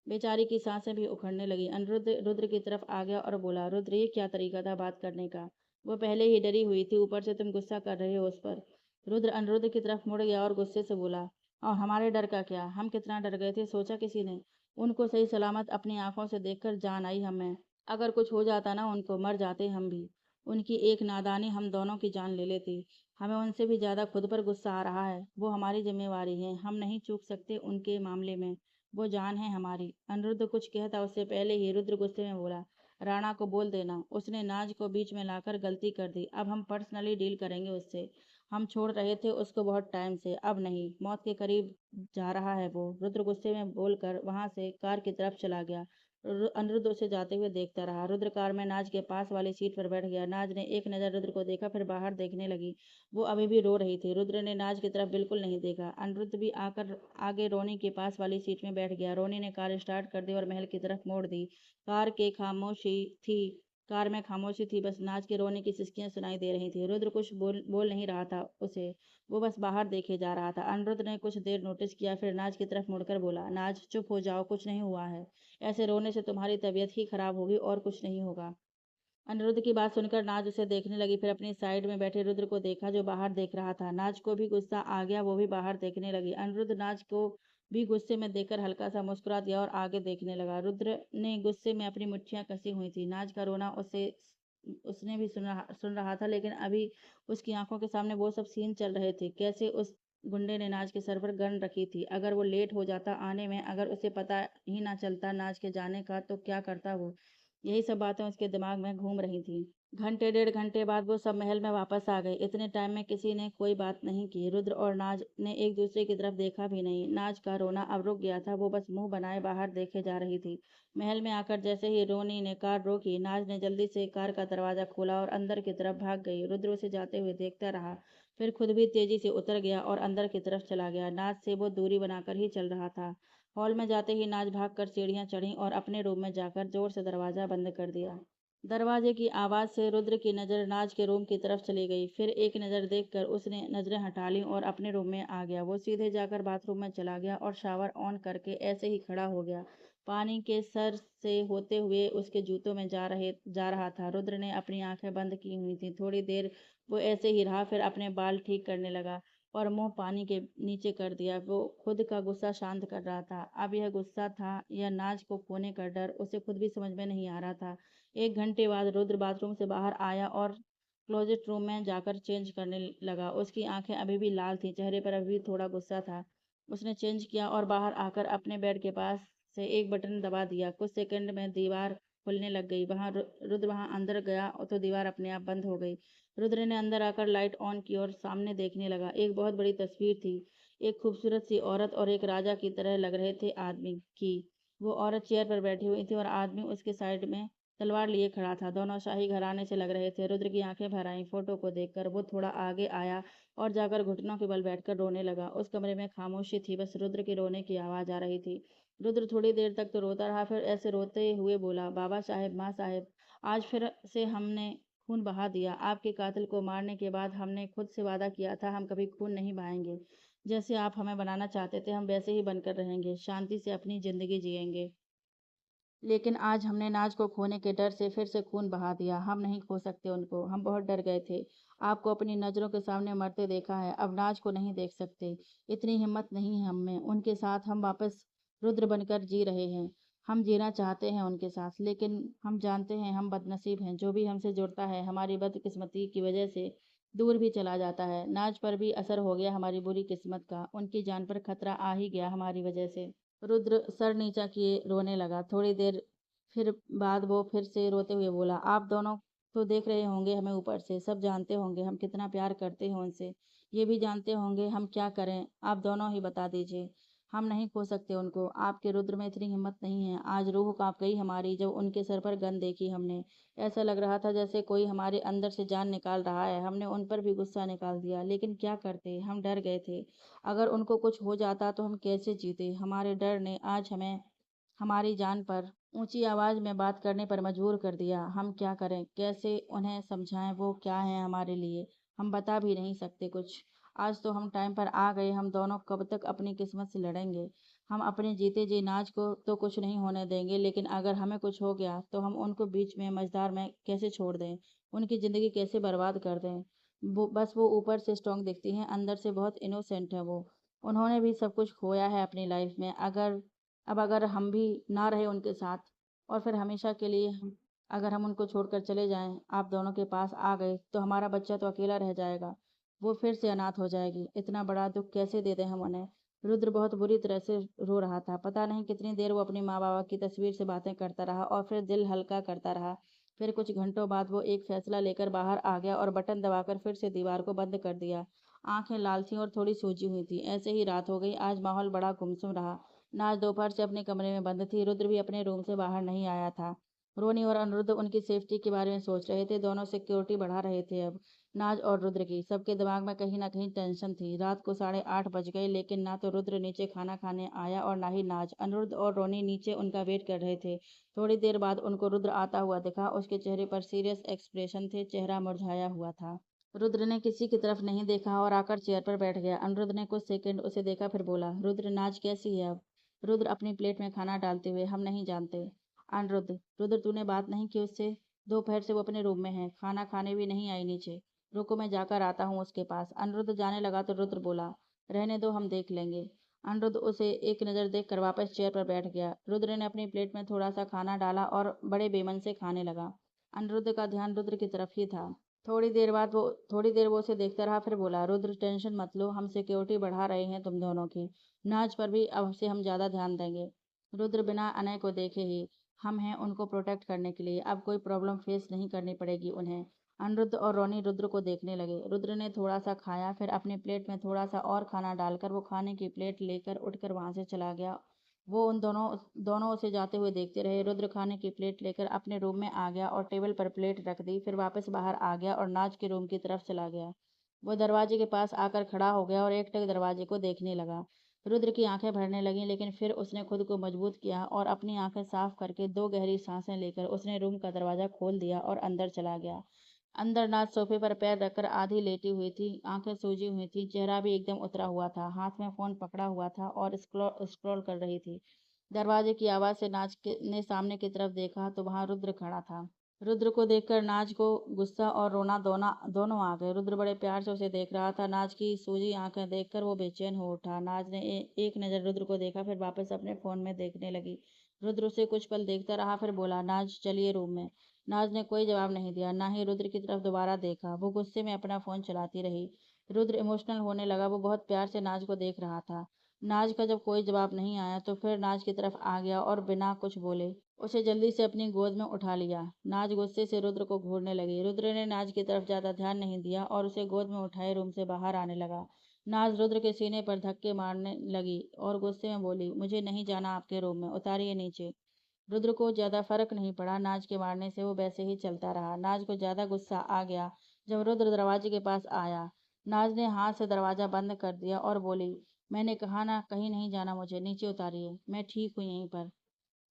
[SPEAKER 1] बेचारी की सांसें भी उखड़ने लगी। अनिरुद्ध रुद्र की तरफ आ गया और बोला, रुद्र ये क्या तरीका था बात करने का। वो पहले ही डरी हुई थी, ऊपर से तुम गुस्सा कर रहे हो उस पर। रुद्र अनिरुद्ध की तरफ मुड़ गया और गुस्से से बोला, और हमारे डर का क्या। हम कितना डर गए थे सोचा किसी ने। उनको सही सलामत अपनी आंखों से देखकर जान आई हमें। अगर कुछ हो जाता ना उनको, मर जाते हम भी। उनकी एक नादानी हम दोनों की जान ले लेती। हमें उनसे भी ज्यादा खुद पर गुस्सा आ रहा है। वो हमारी जिम्मेवारी है। हम नहीं चूक सकते उनके मामले में। वो जान है हमारी। अनिरुद्ध कुछ कहता उससे पहले ही रुद्र गुस्से में बोला, राणा को बोल देना। उसने नाज को बीच में लाकर गलती कर दी। अब हम पर्सनली डील करेंगे उससे। हम छोड़ रहे थे उसको बहुत टाइम से, अब नहीं। मौत के करीब जा रहा है वो। रुद्र गुस्से में बोलकर वहां से कार की तरफ चला गया। अनिरुद्ध उसे जाते हुए देखता रहा। रुद्र कार में नाज के पास वाली सीट पर बैठ गया। नाज ने एक नज़र रुद्र को देखा, फिर बाहर देखने लगी। वो अभी भी रो रही थी। रुद्र ने नाज की तरफ बिल्कुल नहीं देखा। अनिरुद्ध भी आकर आगे रोनी के पास वाली सीट में बैठ गया। रोनी ने कार स्टार्ट कर दी और महल की तरफ मोड़ दी। कार के खामोशी थी। कार में खामोशी थी, बस नाज के रोने की सिसकियां सुनाई दे रही थी। रुद्र कुछ बोल नहीं रहा था उसे, वो बस बाहर देखे जा रहा था। अनिरुद्ध ने कुछ देर नोटिस किया, फिर नाज की तरफ मुड़कर बोला, नाज चुप हो जाओ, कुछ नहीं हुआ है। ऐसे रोने से तुम्हारी तबीयत ही खराब होगी और कुछ नहीं होगा। अनिरुद्ध की बात सुनकर नाज उसे देखने लगी, फिर अपनी साइड में बैठे रुद्र को देखा जो बाहर देख रहा था। नाज को भी गुस्सा आ गया, वो भी बाहर देखने लगी। अनिरुद्ध नाज को भी गुस्से में देखकर हल्का सा मुस्कुरा दिया और आगे देखने लगा। रुद्र ने गुस्से में अपनी मुट्ठियां कसी हुई थी। नाज का रोना उसने भी सुन रहा था, लेकिन अभी उसकी आंखों के सामने वो सब सीन चल रहे थे। कैसे उस गुंडे ने नाज के सर पर गन रखी थी, अगर वो लेट हो जाता आने में, अगर उसे पता ही ना चलता नाज के जाने का, तो क्या करता वो। यही सब बातें उसके दिमाग में घूम रही थी। घंटे डेढ़ घंटे बाद वो सब महल में वापस आ गए। इतने टाइम में किसी ने कोई बात नहीं की। रुद्र और नाज ने एक दूसरे की तरफ देखा भी नहीं। नाज का रोना अब रुक गया था, वो बस मुंह बनाए बाहर देखे जा रही थी। महल में आकर जैसे ही रोनी ने कार रोकी, नाज ने जल्दी से कार का दरवाजा खोला और अंदर की तरफ भाग गई। रुद्र उसे जाते हुए देखता रहा, फिर खुद भी तेजी से उतर गया और अंदर की तरफ चला गया। नाज से वो दूरी बनाकर ही चल रहा था। हॉल में जाते ही नाज भागकर सीढ़ियां चढ़ी और अपने रूम में जाकर जोर से दरवाजा बंद कर दिया। दरवाजे की आवाज से रुद्र की नजर नाज के रूम की तरफ चली गई। फिर एक नजर देखकर उसने नजरें हटा ली और अपने रूम में आ गया। वो सीधे जाकर बाथरूम में चला गया और शावर ऑन करके ऐसे ही खड़ा हो गया। पानी के सर से होते हुए उसके जूतों में जा रहा था। रुद्र ने अपनी आंखें बंद की हुई थी। थोड़ी देर वो ऐसे ही रहा, फिर अपने बाल ठीक करने लगा और मुंह पानी के नीचे कर दिया। वो खुद का गुस्सा शांत कर रहा था। अब यह गुस्सा था या नाज को खोने का डर, उसे खुद भी समझ में नहीं आ रहा था। 1 घंटे बाद रुद्र बाथरूम से बाहर आया और क्लोजेट रूम में जाकर चेंज करने लगा। उसकी आंखें अभी भी लाल थीं, चेहरे पर अभी भी थोड़ा गुस्सा था। उसने चेंज किया और बाहर आकर अपने बेड के पास से एक बटन दबा दिया। कुछ सेकंड में दीवार खुलने लग गई। रुद्र वहां अंदर गया तो दीवार अपने आप बंद हो गई। रुद्र ने अंदर आकर लाइट ऑन की और सामने देखने लगा। एक बहुत बड़ी तस्वीर थी, एक खूबसूरत सी औरत और एक राजा की तरह लग रहे थे आदमी की। वो औरत चेयर पर बैठी हुई थी और आदमी उसके साइड में तलवार लिए खड़ा था। दोनों शाही घराने से लग रहे थे। रुद्र की आंखें भर आईं। फोटो को देखकर वो थोड़ा आगे आया और जाकर घुटनों के बल बैठकर रोने लगा। उस कमरे में खामोशी थी, बस रुद्र के रोने की आवाज आ रही थी। रुद्र थोड़ी देर तक तो रोता रहा, फिर ऐसे रोते हुए बोला, बाबा साहेब, माँ साहेब, आज फिर से हमने खून बहा दिया। आपके कातिल को मारने के बाद हमने खुद से वादा किया था हम कभी खून नहीं बहाएंगे। जैसे आप हमें बनाना चाहते थे हम वैसे ही बनकर रहेंगे, शांति से अपनी जिंदगी जिएंगे। लेकिन आज हमने नाज को खोने के डर से फिर से खून बहा दिया। हम नहीं खो सकते उनको। हम बहुत डर गए थे। आपको अपनी नज़रों के सामने मरते देखा है, अब नाज को नहीं देख सकते। इतनी हिम्मत नहीं है हम में। उनके साथ हम वापस रुद्र बनकर जी रहे हैं। हम जीना चाहते हैं उनके साथ, लेकिन हम जानते हैं हम बदनसीब हैं। जो भी हमसे जुड़ता है हमारी बदकिस्मती की वजह से दूर भी चला जाता है। नाज पर भी असर हो गया हमारी बुरी किस्मत का। उनकी जान पर खतरा आ ही गया हमारी वजह से। रुद्र सर नीचा किए रोने लगा। थोड़ी देर फिर बाद वो फिर से रोते हुए बोला, आप दोनों तो देख रहे होंगे हमें ऊपर से, सब जानते होंगे हम कितना प्यार करते हैं उनसे। ये भी जानते होंगे हम क्या करें, आप दोनों ही बता दीजिए। हम नहीं खो सकते उनको। आपके रुद्र में इतनी हिम्मत नहीं है। आज रूह कांप गई हमारी जब उनके सर पर गन देखी हमने। ऐसा लग रहा था जैसे कोई हमारे अंदर से जान निकाल रहा है। हमने उन पर भी गुस्सा निकाल दिया, लेकिन क्या करते, हम डर गए थे। अगर उनको कुछ हो जाता तो हम कैसे जीते। हमारे डर ने आज हमें हमारी जान पर ऊंची आवाज में बात करने पर मजबूर कर दिया। हम क्या करें, कैसे उन्हें समझाएं, वो क्या है हमारे लिए, हम बता भी नहीं सकते कुछ। आज तो हम टाइम पर आ गए। हम दोनों कब तक अपनी किस्मत से लड़ेंगे। हम अपने जीते जी नाज को तो कुछ नहीं होने देंगे, लेकिन अगर हमें कुछ हो गया तो हम उनको बीच में मझधार में कैसे छोड़ दें, उनकी ज़िंदगी कैसे बर्बाद कर दें। वो ऊपर से स्ट्रांग दिखती हैं, अंदर से बहुत इनोसेंट है वो। उन्होंने भी सब कुछ खोया है अपनी लाइफ में। अगर हम भी ना रहे उनके साथ और फिर हमेशा के लिए अगर हम उनको छोड़कर चले जाएं, आप दोनों के पास आ गए, तो हमारा बच्चा तो अकेला रह जाएगा। वो फिर से अनाथ हो जाएगी। इतना बड़ा दुख कैसे दे दें हम उन्हें। रुद्र बहुत बुरी तरह से रो रहा था। पता नहीं कितनी देर वो अपनी माँ बाबा की तस्वीर से बातें करता रहा और फिर दिल हल्का करता रहा। फिर कुछ घंटों बाद वो एक फैसला लेकर बाहर आ गया और बटन दबाकर फिर से दीवार को बंद कर दिया। आंखें लाल थीं और थोड़ी सूजी हुई थी। ऐसे ही रात हो गई। आज माहौल बड़ा गुमसुम रहा। नाज दोपहर से अपने कमरे में बंद थी। रुद्र भी अपने रूम से बाहर नहीं आया था। रोनी और अनिरुद्ध उनकी सेफ्टी के बारे में सोच रहे थे। दोनों सिक्योरिटी बढ़ा रहे थे अब। नाज और रुद्र की। सबके दिमाग में कहीं ना कहीं टेंशन थी। रात को 8:30 बज गए, लेकिन ना तो रुद्र नीचे खाना खाने आया और ना ही नाज। अनिरुद्ध और रोनी नीचे उनका वेट कर रहे थे। थोड़ी देर बाद उनको रुद्र आता हुआ दिखा। उसके चेहरे पर सीरियस एक्सप्रेशन थे, चेहरा मुरझाया हुआ था। रुद्र ने किसी की तरफ नहीं देखा और आकर चेयर पर बैठ गया। अनिरुद्ध ने कुछ सेकंड उसे देखा, फिर बोला, रुद्र, नाज कैसी है अब? रुद्र अपनी प्लेट में खाना डालते हुए, हम नहीं जानते। अनिरुद्ध, रुद्र, तूने बात नहीं की उससे? दोपहर से वो अपने रूम में है, खाना खाने भी नहीं आई नीचे। रुको, मैं जाकर आता हूँ उसके पास। अनिरुद्ध जाने लगा तो रुद्र बोला, रहने दो, हम देख लेंगे। अनिरुद्ध उसे एक नज़र देखकर वापस चेयर पर बैठ गया। रुद्र ने अपनी प्लेट में थोड़ा सा खाना डाला और बड़े बेमन से खाने लगा। अनिरुद्ध का ध्यान रुद्र की तरफ ही था। थोड़ी देर वो उसे देखता रहा, फिर बोला, रुद्र, टेंशन मत लो, हम सिक्योरिटी बढ़ा रहे हैं तुम दोनों की। नाज पर भी अब से हम ज़्यादा ध्यान देंगे। रुद्र बिना अनय को देखे ही, हम हैं उनको प्रोटेक्ट करने के लिए, अब कोई प्रॉब्लम फेस नहीं करनी पड़ेगी उन्हें। अनिरुद्ध और रोनी रुद्र को देखने लगे। रुद्र ने थोड़ा सा खाया, फिर अपनी प्लेट में थोड़ा सा और खाना डालकर वो खाने की प्लेट लेकर उठकर वहां से चला गया। वो उन दोनों दोनों उसे जाते हुए देखते रहे। रुद्र खाने की प्लेट लेकर अपने रूम में आ गया और टेबल पर प्लेट रख दी, फिर वापस बाहर आ गया और नाज के रूम की तरफ चला गया। वो दरवाजे के पास आकर खड़ा हो गया और एकटक दरवाजे को देखने लगा। रुद्र की आंखें भरने लगीं, लेकिन फिर उसने खुद को मजबूत किया और अपनी आंखें साफ करके 2 गहरी सांसें लेकर उसने रूम का दरवाजा खोल दिया और अंदर चला गया। अंदर नाज सोफे पर पैर रखकर आधी लेटी हुई थी, आंखें सूजी हुई थी, चेहरा भी एकदम उतरा हुआ था, हाथ में फोन पकड़ा हुआ था और स्क्रॉल कर रही थी। दरवाजे की आवाज से ने सामने की तरफ देखा तो वहां रुद्र खड़ा था। रुद्र को देखकर नाज को गुस्सा और रोना दोनों दोनों आ गए। रुद्र बड़े प्यार से उसे देख रहा था। नाज की सूजी आंखें देखकर वो बेचैन हो उठा। नाज ने एक नज़र रुद्र को देखा, फिर वापस अपने फोन में देखने लगी। रुद्र उसे कुछ पल देखता रहा, फिर बोला, नाज, चलिए रूम में। नाज ने कोई जवाब नहीं दिया, ना ही रुद्र की तरफ दोबारा देखा। वो गुस्से में अपना फोन चलाती रही। रुद्र इमोशनल होने लगा। वो बहुत प्यार से नाज को देख रहा था। नाज का जब कोई जवाब नहीं आया तो फिर नाज की तरफ आ गया और बिना कुछ बोले उसे जल्दी से अपनी गोद में उठा लिया। नाज गुस्से से रुद्र को घूरने लगी। रुद्र ने नाज की तरफ ज्यादा ध्यान नहीं दिया और उसे गोद में उठाए रूम से बाहर आने लगा। नाज रुद्र के सीने पर धक्के मारने लगी और गुस्से में बोली, मुझे नहीं जाना आपके रूम में, उतारिए नीचे। रुद्र को ज्यादा फर्क नहीं पड़ा। नाज के मारने से वो वैसे ही चलता रहा। नाज को ज्यादा गुस्सा आ गया जब रुद्र दरवाजे के पास आया। नाज ने हाथ से दरवाजा बंद कर दिया और बोली, मैंने कहा ना, कहीं नहीं जाना मुझे, नीचे उतारिए, मैं ठीक हूँ यहीं पर।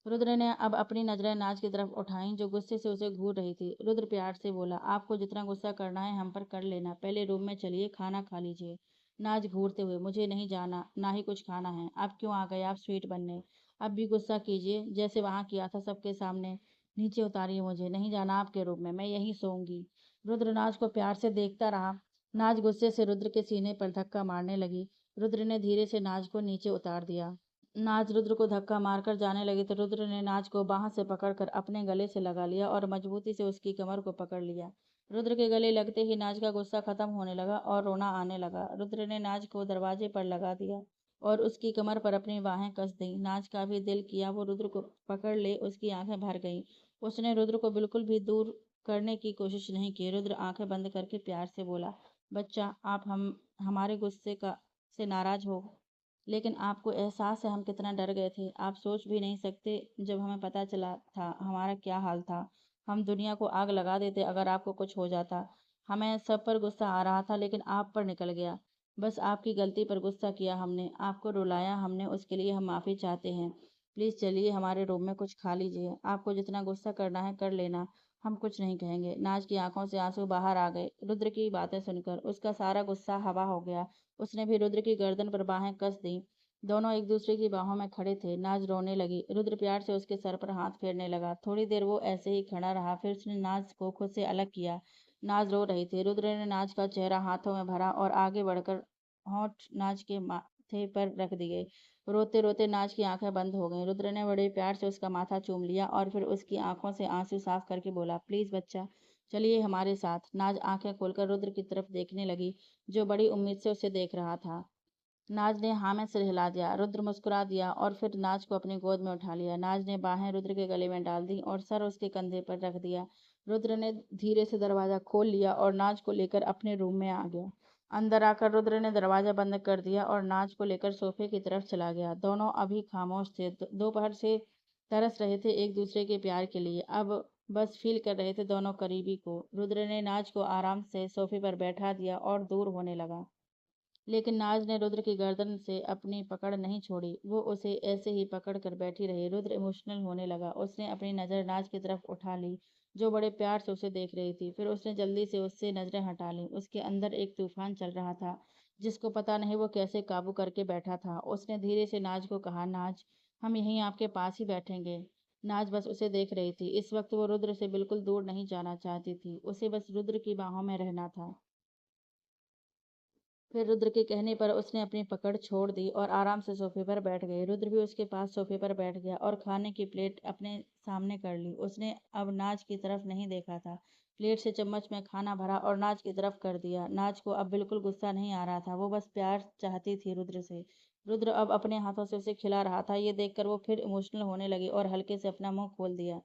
[SPEAKER 1] रुद्र ने अब अपनी नजरें नाज की तरफ उठाई, जो गुस्से से उसे घूर रही थी। रुद्र प्यार से बोला, आपको जितना गुस्सा करना है हम पर कर लेना, पहले रूम में चलिए, खाना खा लीजिए। नाज घूरते हुए, मुझे नहीं जाना, ना ही कुछ खाना है। अब क्यों आ गए आप स्वीट बनने? अब भी गुस्सा कीजिए जैसे वहां किया था सबके सामने। नीचे उतारिए, मुझे नहीं जाना आपके रूम में, मैं यहीं सोऊंगी। रुद्र नाज को प्यार से देखता रहा। नाज गुस्से से रुद्र के सीने पर धक्का मारने लगी। रुद्र ने धीरे से नाज को नीचे उतार दिया। नाज रुद्र को धक्का मारकर जाने लगी तो रुद्र ने नाज को बांह से पकड़कर अपने गले से लगा लिया और मजबूती से उसकी कमर को पकड़ लिया। रुद्र के गले लगते ही नाज का गुस्सा खत्म होने लगा और रोना आने लगा। रुद्र ने नाज को दरवाजे पर लगा दिया और उसकी कमर पर अपनी बाहें कस दी। नाज का भी दिल किया वो रुद्र को पकड़ ले, उसकी आंखें भर गईं। उसने रुद्र को बिल्कुल भी दूर करने की कोशिश नहीं की। रुद्र आंखें बंद करके प्यार से बोला, बच्चा, आप हम हमारे गुस्से का से नाराज हो, लेकिन आपको एहसास है हम कितना डर गए थे। आप सोच भी नहीं सकते जब हमें पता चला था हमारा क्या हाल था। हम दुनिया को आग लगा देते अगर आपको कुछ हो जाता। हमें सब पर गुस्सा आ रहा था, लेकिन आप पर निकल गया। बस आपकी गलती पर गुस्सा किया हमने, आपको रुलाया हमने, उसके लिए हम माफ़ी चाहते हैं। प्लीज़ चलिए हमारे रूम में कुछ खा लीजिए। आपको जितना गुस्सा करना है कर लेना, हम कुछ नहीं कहेंगे। नाज की आंखों से आंसू बाहर आ गए। रुद्र की बातें सुनकर उसका सारा गुस्सा हवा हो गया। उसने भी रुद्र की गर्दन पर बाहें कस दी। दोनों एक दूसरे की बाहों में खड़े थे। नाज रोने लगी। रुद्र प्यार से उसके सर पर हाथ फेरने लगा। थोड़ी देर वो ऐसे ही खड़ा रहा, फिर उसने नाज को खुद से अलग किया। नाज रो रही थी। रुद्र ने नाज का चेहरा हाथों में भरा और आगे बढ़कर होंठ नाज के माथे पर रख दिए। रोते रोते नाज की आंखें बंद हो गईं। रुद्र ने बड़े प्यार से उसका माथा चूम लिया और फिर उसकी आंखों से आंसू साफ करके बोला, प्लीज बच्चा, चलिए हमारे साथ। नाज आंखें खोलकर रुद्र की तरफ देखने लगी, जो बड़ी उम्मीद से उसे देख रहा था। नाज ने हाँ में सिर हिला दिया। रुद्र मुस्कुरा दिया और फिर नाज को अपनी गोद में उठा लिया। नाज ने बाहें रुद्र के गले में डाल दी और सर उसके कंधे पर रख दिया। रुद्र ने धीरे से दरवाजा खोल लिया और नाज को लेकर अपने रूम में आ गया। अंदर आकर रुद्र ने दरवाजा बंद कर दिया और नाज को लेकर सोफे की तरफ चला गया। दोनों अभी खामोश थे। दोपहर से तरस रहे थे एक दूसरे के प्यार के लिए। अब बस फील कर रहे थे दोनों करीबी को। रुद्र ने नाज को आराम से सोफे पर बैठा दिया और दूर होने लगा। लेकिन नाज ने रुद्र की गर्दन से अपनी पकड़ नहीं छोड़ी। वो उसे ऐसे ही पकड़ कर बैठी रही। रुद्र इमोशनल होने लगा। उसने अपनी नज़र नाज की तरफ उठा ली, जो बड़े प्यार से उसे देख रही थी। फिर उसने जल्दी से उससे नज़रें हटा लीं। उसके अंदर एक तूफान चल रहा था, जिसको पता नहीं वो कैसे काबू करके बैठा था। उसने धीरे से नाज को कहा, नाज, हम यहीं आपके पास ही बैठेंगे। नाज बस उसे देख रही थी। इस वक्त वो रुद्र से बिल्कुल दूर नहीं जाना चाहती थी। उसे बस रुद्र की बाहों में रहना था। फिर रुद्र के कहने पर उसने अपनी पकड़ छोड़ दी और आराम से सोफे पर बैठ गई। रुद्र भी उसके पास सोफे पर बैठ गया और खाने की प्लेट अपने सामने कर ली। उसने अब नाज की तरफ नहीं देखा था। प्लेट से चम्मच में खाना भरा और नाज की तरफ कर दिया। नाज को अब बिल्कुल गुस्सा नहीं आ रहा था। वो बस प्यार चाहती थी रुद्र से। रुद्र अब अपने हाथों से उसे खिला रहा था। ये देखकर वो फिर इमोशनल होने लगी और हल्के से अपना मुंह खोल दिया।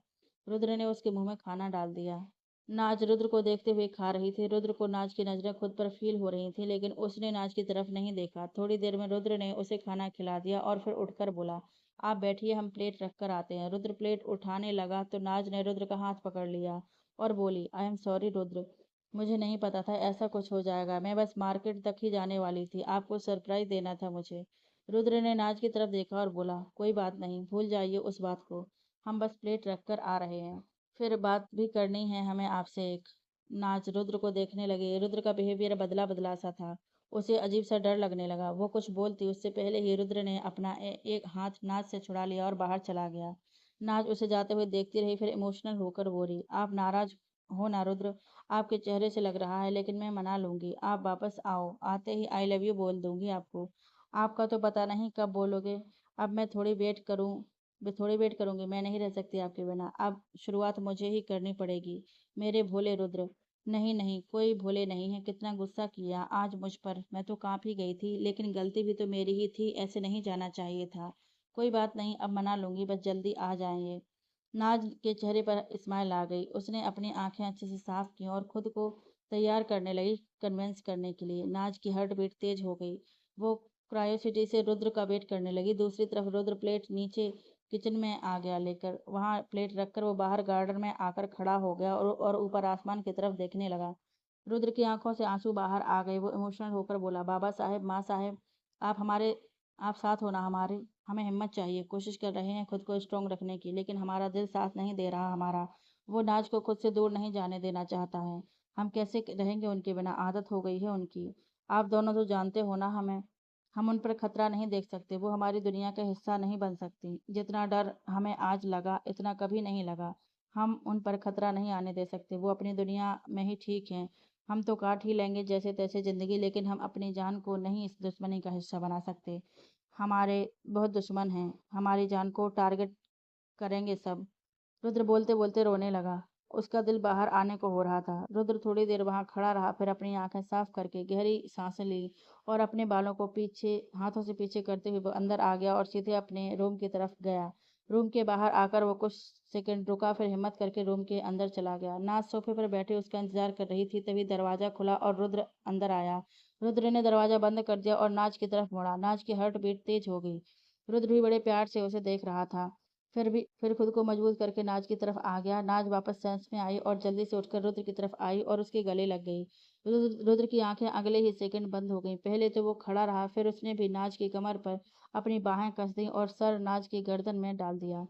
[SPEAKER 1] रुद्र ने उसके मुंह में खाना डाल दिया। नाज रुद्र को देखते हुए खा रही थी। रुद्र को नाज की नजरें खुद पर फील हो रही थी, लेकिन उसने नाज की तरफ नहीं देखा। थोड़ी देर में रुद्र ने उसे खाना खिला दिया और फिर उठकर बोला, आप बैठिए, हम प्लेट रख कर आते हैं। रुद्र प्लेट उठाने लगा तो नाज ने रुद्र का हाथ पकड़ लिया और बोली, आई एम सॉरी रुद्र, मुझे नहीं पता था ऐसा कुछ हो जाएगा। मैं बस मार्केट तक ही जाने वाली थी, आपको सरप्राइज देना था मुझे। रुद्र ने नाज की तरफ देखा और बोला, कोई बात नहीं, भूल जाइए उस बात को, हम बस प्लेट रख कर आ रहे हैं। फिर बात भी करनी है हमें आपसे एक। नाज रुद्र को देखने लगे। रुद्र का बिहेवियर बदला बदला सा था। उसे अजीब सा डर लगने लगा। वो कुछ बोलती उससे पहले ही रुद्र ने अपना एक हाथ नाज से छुड़ा लिया और बाहर चला गया। नाज उसे जाते हुए देखती रही, फिर इमोशनल होकर बोली, आप नाराज हो ना रुद्र, आपके चेहरे से लग रहा है, लेकिन मैं मना लूंगी। आप वापस आओ, आते ही आई लव यू बोल दूंगी आपको। आपका तो पता नहीं कब बोलोगे। अब मैं थोड़ी वेट करूंगी, मैं नहीं रह सकती आपके बिना। अब शुरुआत मुझे ही करनी पड़ेगी, मेरे भोले रुद्र। नहीं नहीं, कोई भोले नहीं है, कितना गुस्सा किया आज मुझ पर, मैं तो कांप ही गई थी, लेकिन गलती भी तो मेरी ही थी, ऐसे नहीं जाना चाहिए था। कोई बात नहीं, अब मना लूंगी, बस जल्दी आ जाएंगे। नाज के चेहरे पर स्माइल आ गई। उसने अपनी आंखें अच्छे से साफ की और खुद को तैयार करने लगी कन्विंस करने के लिए। नाज की हार्ट बीट तेज हो गई। वो क्रायोसिटी से रुद्र का वेट करने लगी। दूसरी तरफ रुद्र प्लेट नीचे किचन में आ गया लेकर। वहां प्लेट रखकर वो बाहर गार्डन में आकर खड़ा हो गया और ऊपर आसमान की तरफ देखने लगा। रुद्र की आंखों से आंसू बाहर आ गए। वो इमोशनल होकर बोला, बाबा साहेब, माँ साहेब, आप हमारे आप साथ हो ना हमारे। हमें हिम्मत चाहिए, कोशिश कर रहे हैं खुद को स्ट्रोंग रखने की, लेकिन हमारा दिल साथ नहीं दे रहा हमारा। वो नाज को खुद से दूर नहीं जाने देना चाहता है। हम कैसे रहेंगे उनके बिना, आदत हो गई है उनकी। आप दोनों तो जानते हो ना हमें, हम उन पर खतरा नहीं देख सकते। वो हमारी दुनिया का हिस्सा नहीं बन सकती। जितना डर हमें आज लगा, इतना कभी नहीं लगा। हम उन पर खतरा नहीं आने दे सकते। वो अपनी दुनिया में ही ठीक हैं। हम तो काट ही लेंगे जैसे तैसे जिंदगी, लेकिन हम अपनी जान को नहीं इस दुश्मनी का हिस्सा बना सकते। हमारे बहुत दुश्मन हैं, हमारी जान को टारगेट करेंगे सब। रुद्र बोलते बोलते रोने लगा। उसका दिल बाहर आने को हो रहा था। रुद्र थोड़ी देर वहां खड़ा रहा, फिर अपनी आंखें साफ करके गहरी सांसें ली और अपने बालों को पीछे हाथों से पीछे करते हुए वो अंदर आ गया और सीधे अपने रूम की तरफ गया। रूम के बाहर आकर वो कुछ सेकंड रुका, फिर हिम्मत करके रूम के अंदर चला गया। नाज सोफे पर बैठे उसका इंतजार कर रही थी। तभी दरवाजा खुला और रुद्र अंदर आया। रुद्र ने दरवाजा बंद कर दिया और नाज की तरफ मुड़ा। नाज की हार्ट बीट तेज हो गई। रुद्र भी बड़े प्यार से उसे देख रहा था। फिर खुद को मजबूत करके नाज की तरफ आ गया। नाज वापस सेंस में आई और जल्दी से उठकर रुद्र की तरफ आई और उसके गले लग गई। रुद्र की आंखें अगले ही सेकंड बंद हो गईं। पहले तो वो खड़ा रहा, फिर उसने भी नाज की कमर पर अपनी बाहें कस दी और सर नाज की गर्दन में डाल दिया।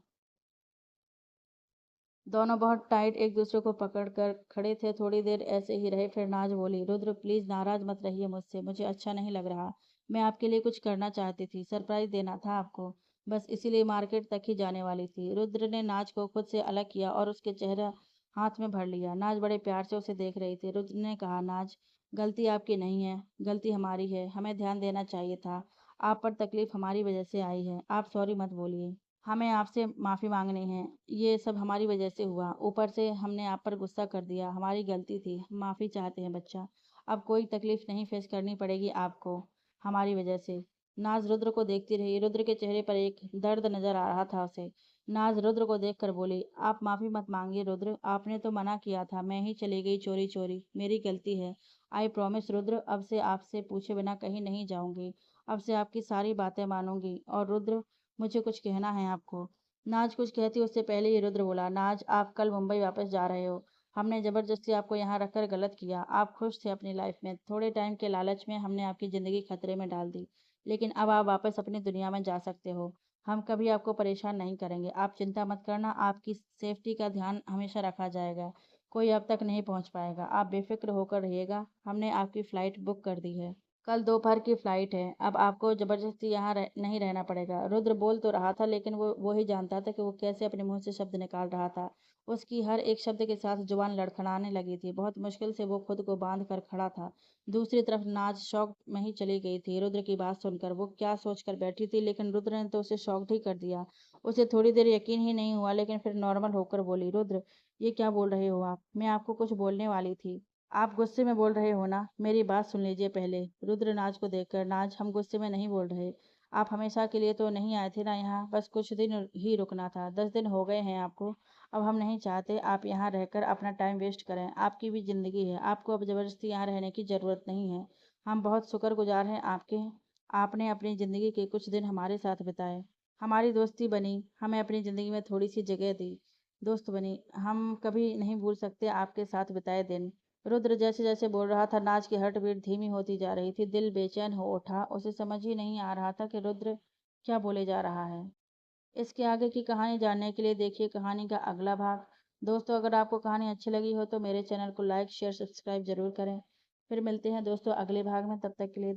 [SPEAKER 1] दोनों बहुत टाइट एक दूसरे को पकड़ कर खड़े थे। थोड़ी देर ऐसे ही रहे, फिर नाज बोली, रुद्र प्लीज नाराज मत रहिए मुझसे, मुझे अच्छा नहीं लग रहा। मैं आपके लिए कुछ करना चाहती थी, सरप्राइज देना था आपको, बस इसीलिए मार्केट तक ही जाने वाली थी। रुद्र ने नाज को खुद से अलग किया और उसके चेहरा हाथ में भर लिया। नाज बड़े प्यार से उसे देख रही थी। रुद्र ने कहा, नाज, गलती आपकी नहीं है, गलती हमारी है, हमें ध्यान देना चाहिए था। आप पर तकलीफ हमारी वजह से आई है, आप सॉरी मत बोलिए। हमें आपसे माफ़ी मांगनी है, ये सब हमारी वजह से हुआ, ऊपर से हमने आप पर गुस्सा कर दिया, हमारी गलती थी, हम माफ़ी चाहते हैं बच्चा। अब कोई तकलीफ नहीं फेस करनी पड़ेगी आपको हमारी वजह से। नाज रुद्र को देखती रही। रुद्र के चेहरे पर एक दर्द नजर आ रहा था उसे। नाज रुद्र को देखकर बोली, आप माफ़ी मत मांगिए रुद्र, आपने तो मना किया था, मैं ही चली गई चोरी चोरी, मेरी गलती है। आई प्रॉमिस रुद्र, अब से आपसे पूछे बिना कहीं नहीं जाऊंगी, अब से आपकी सारी बातें मानूंगी। और रुद्र, मुझे कुछ कहना है आपको। नाज कुछ कहती उससे पहले ही रुद्र बोला, नाज आप कल मुंबई वापस जा रहे हो। हमने जबरदस्ती आपको यहाँ रखकर गलत किया। आप खुश थे अपनी लाइफ में, थोड़े टाइम के लालच में हमने आपकी जिंदगी खतरे में डाल दी। लेकिन अब आप वापस अपनी दुनिया में जा सकते हो। हम कभी आपको परेशान नहीं करेंगे, आप चिंता मत करना। आपकी सेफ्टी का ध्यान हमेशा रखा जाएगा। कोई अब तक नहीं पहुंच पाएगा। आप बेफिक्र होकर रहिएगा। हमने आपकी फ़्लाइट बुक कर दी है। कल दोपहर की फ्लाइट है। अब आपको जबरदस्ती यहाँ नहीं रहना पड़ेगा। रुद्र बोल तो रहा था, लेकिन वो ही जानता था कि वो कैसे अपने मुंह से शब्द निकाल रहा था। उसकी हर एक शब्द के साथ जुबान लड़खड़ाने लगी थी। बहुत मुश्किल से वो खुद को बांध कर खड़ा था। दूसरी तरफ नाज शौक में ही चली गई थी रुद्र की बात सुनकर। वो क्या सोच कर बैठी थी, लेकिन रुद्र ने तो उसे शॉक्ड ही कर दिया। उसे थोड़ी देर यकीन ही नहीं हुआ, लेकिन फिर नॉर्मल होकर बोली, रुद्र ये क्या बोल रहे हो आप? मैं आपको कुछ बोलने वाली थी। आप गुस्से में बोल रहे हो ना? मेरी बात सुन लीजिए पहले। रुद्र नाज को देखकर, नाज हम गुस्से में नहीं बोल रहे। आप हमेशा के लिए तो नहीं आए थे ना यहाँ, बस कुछ दिन ही रुकना था। 10 दिन हो गए हैं आपको। अब हम नहीं चाहते आप यहाँ रहकर अपना टाइम वेस्ट करें। आपकी भी जिंदगी है, आपको अब जबरदस्ती यहाँ रहने की ज़रूरत नहीं है। हम बहुत शुक्रगुजार हैं आपके। आपने अपनी ज़िंदगी के कुछ दिन हमारे साथ बिताए, हमारी दोस्ती बनी, हमें अपनी ज़िंदगी में थोड़ी सी जगह दी, दोस्त बनी। हम कभी नहीं भूल सकते आपके साथ बिताए दिन। रुद्र जैसे जैसे बोल रहा था, नाज की हार्ट बीट धीमी होती जा रही थी। दिल बेचैन हो उठा। उसे समझ ही नहीं आ रहा था कि रुद्र क्या बोले जा रहा है। इसके आगे की कहानी जानने के लिए देखिए कहानी का अगला भाग। दोस्तों, अगर आपको कहानी अच्छी लगी हो तो मेरे चैनल को लाइक शेयर सब्सक्राइब जरूर करें। फिर मिलते हैं दोस्तों अगले भाग में, तब तक के लिए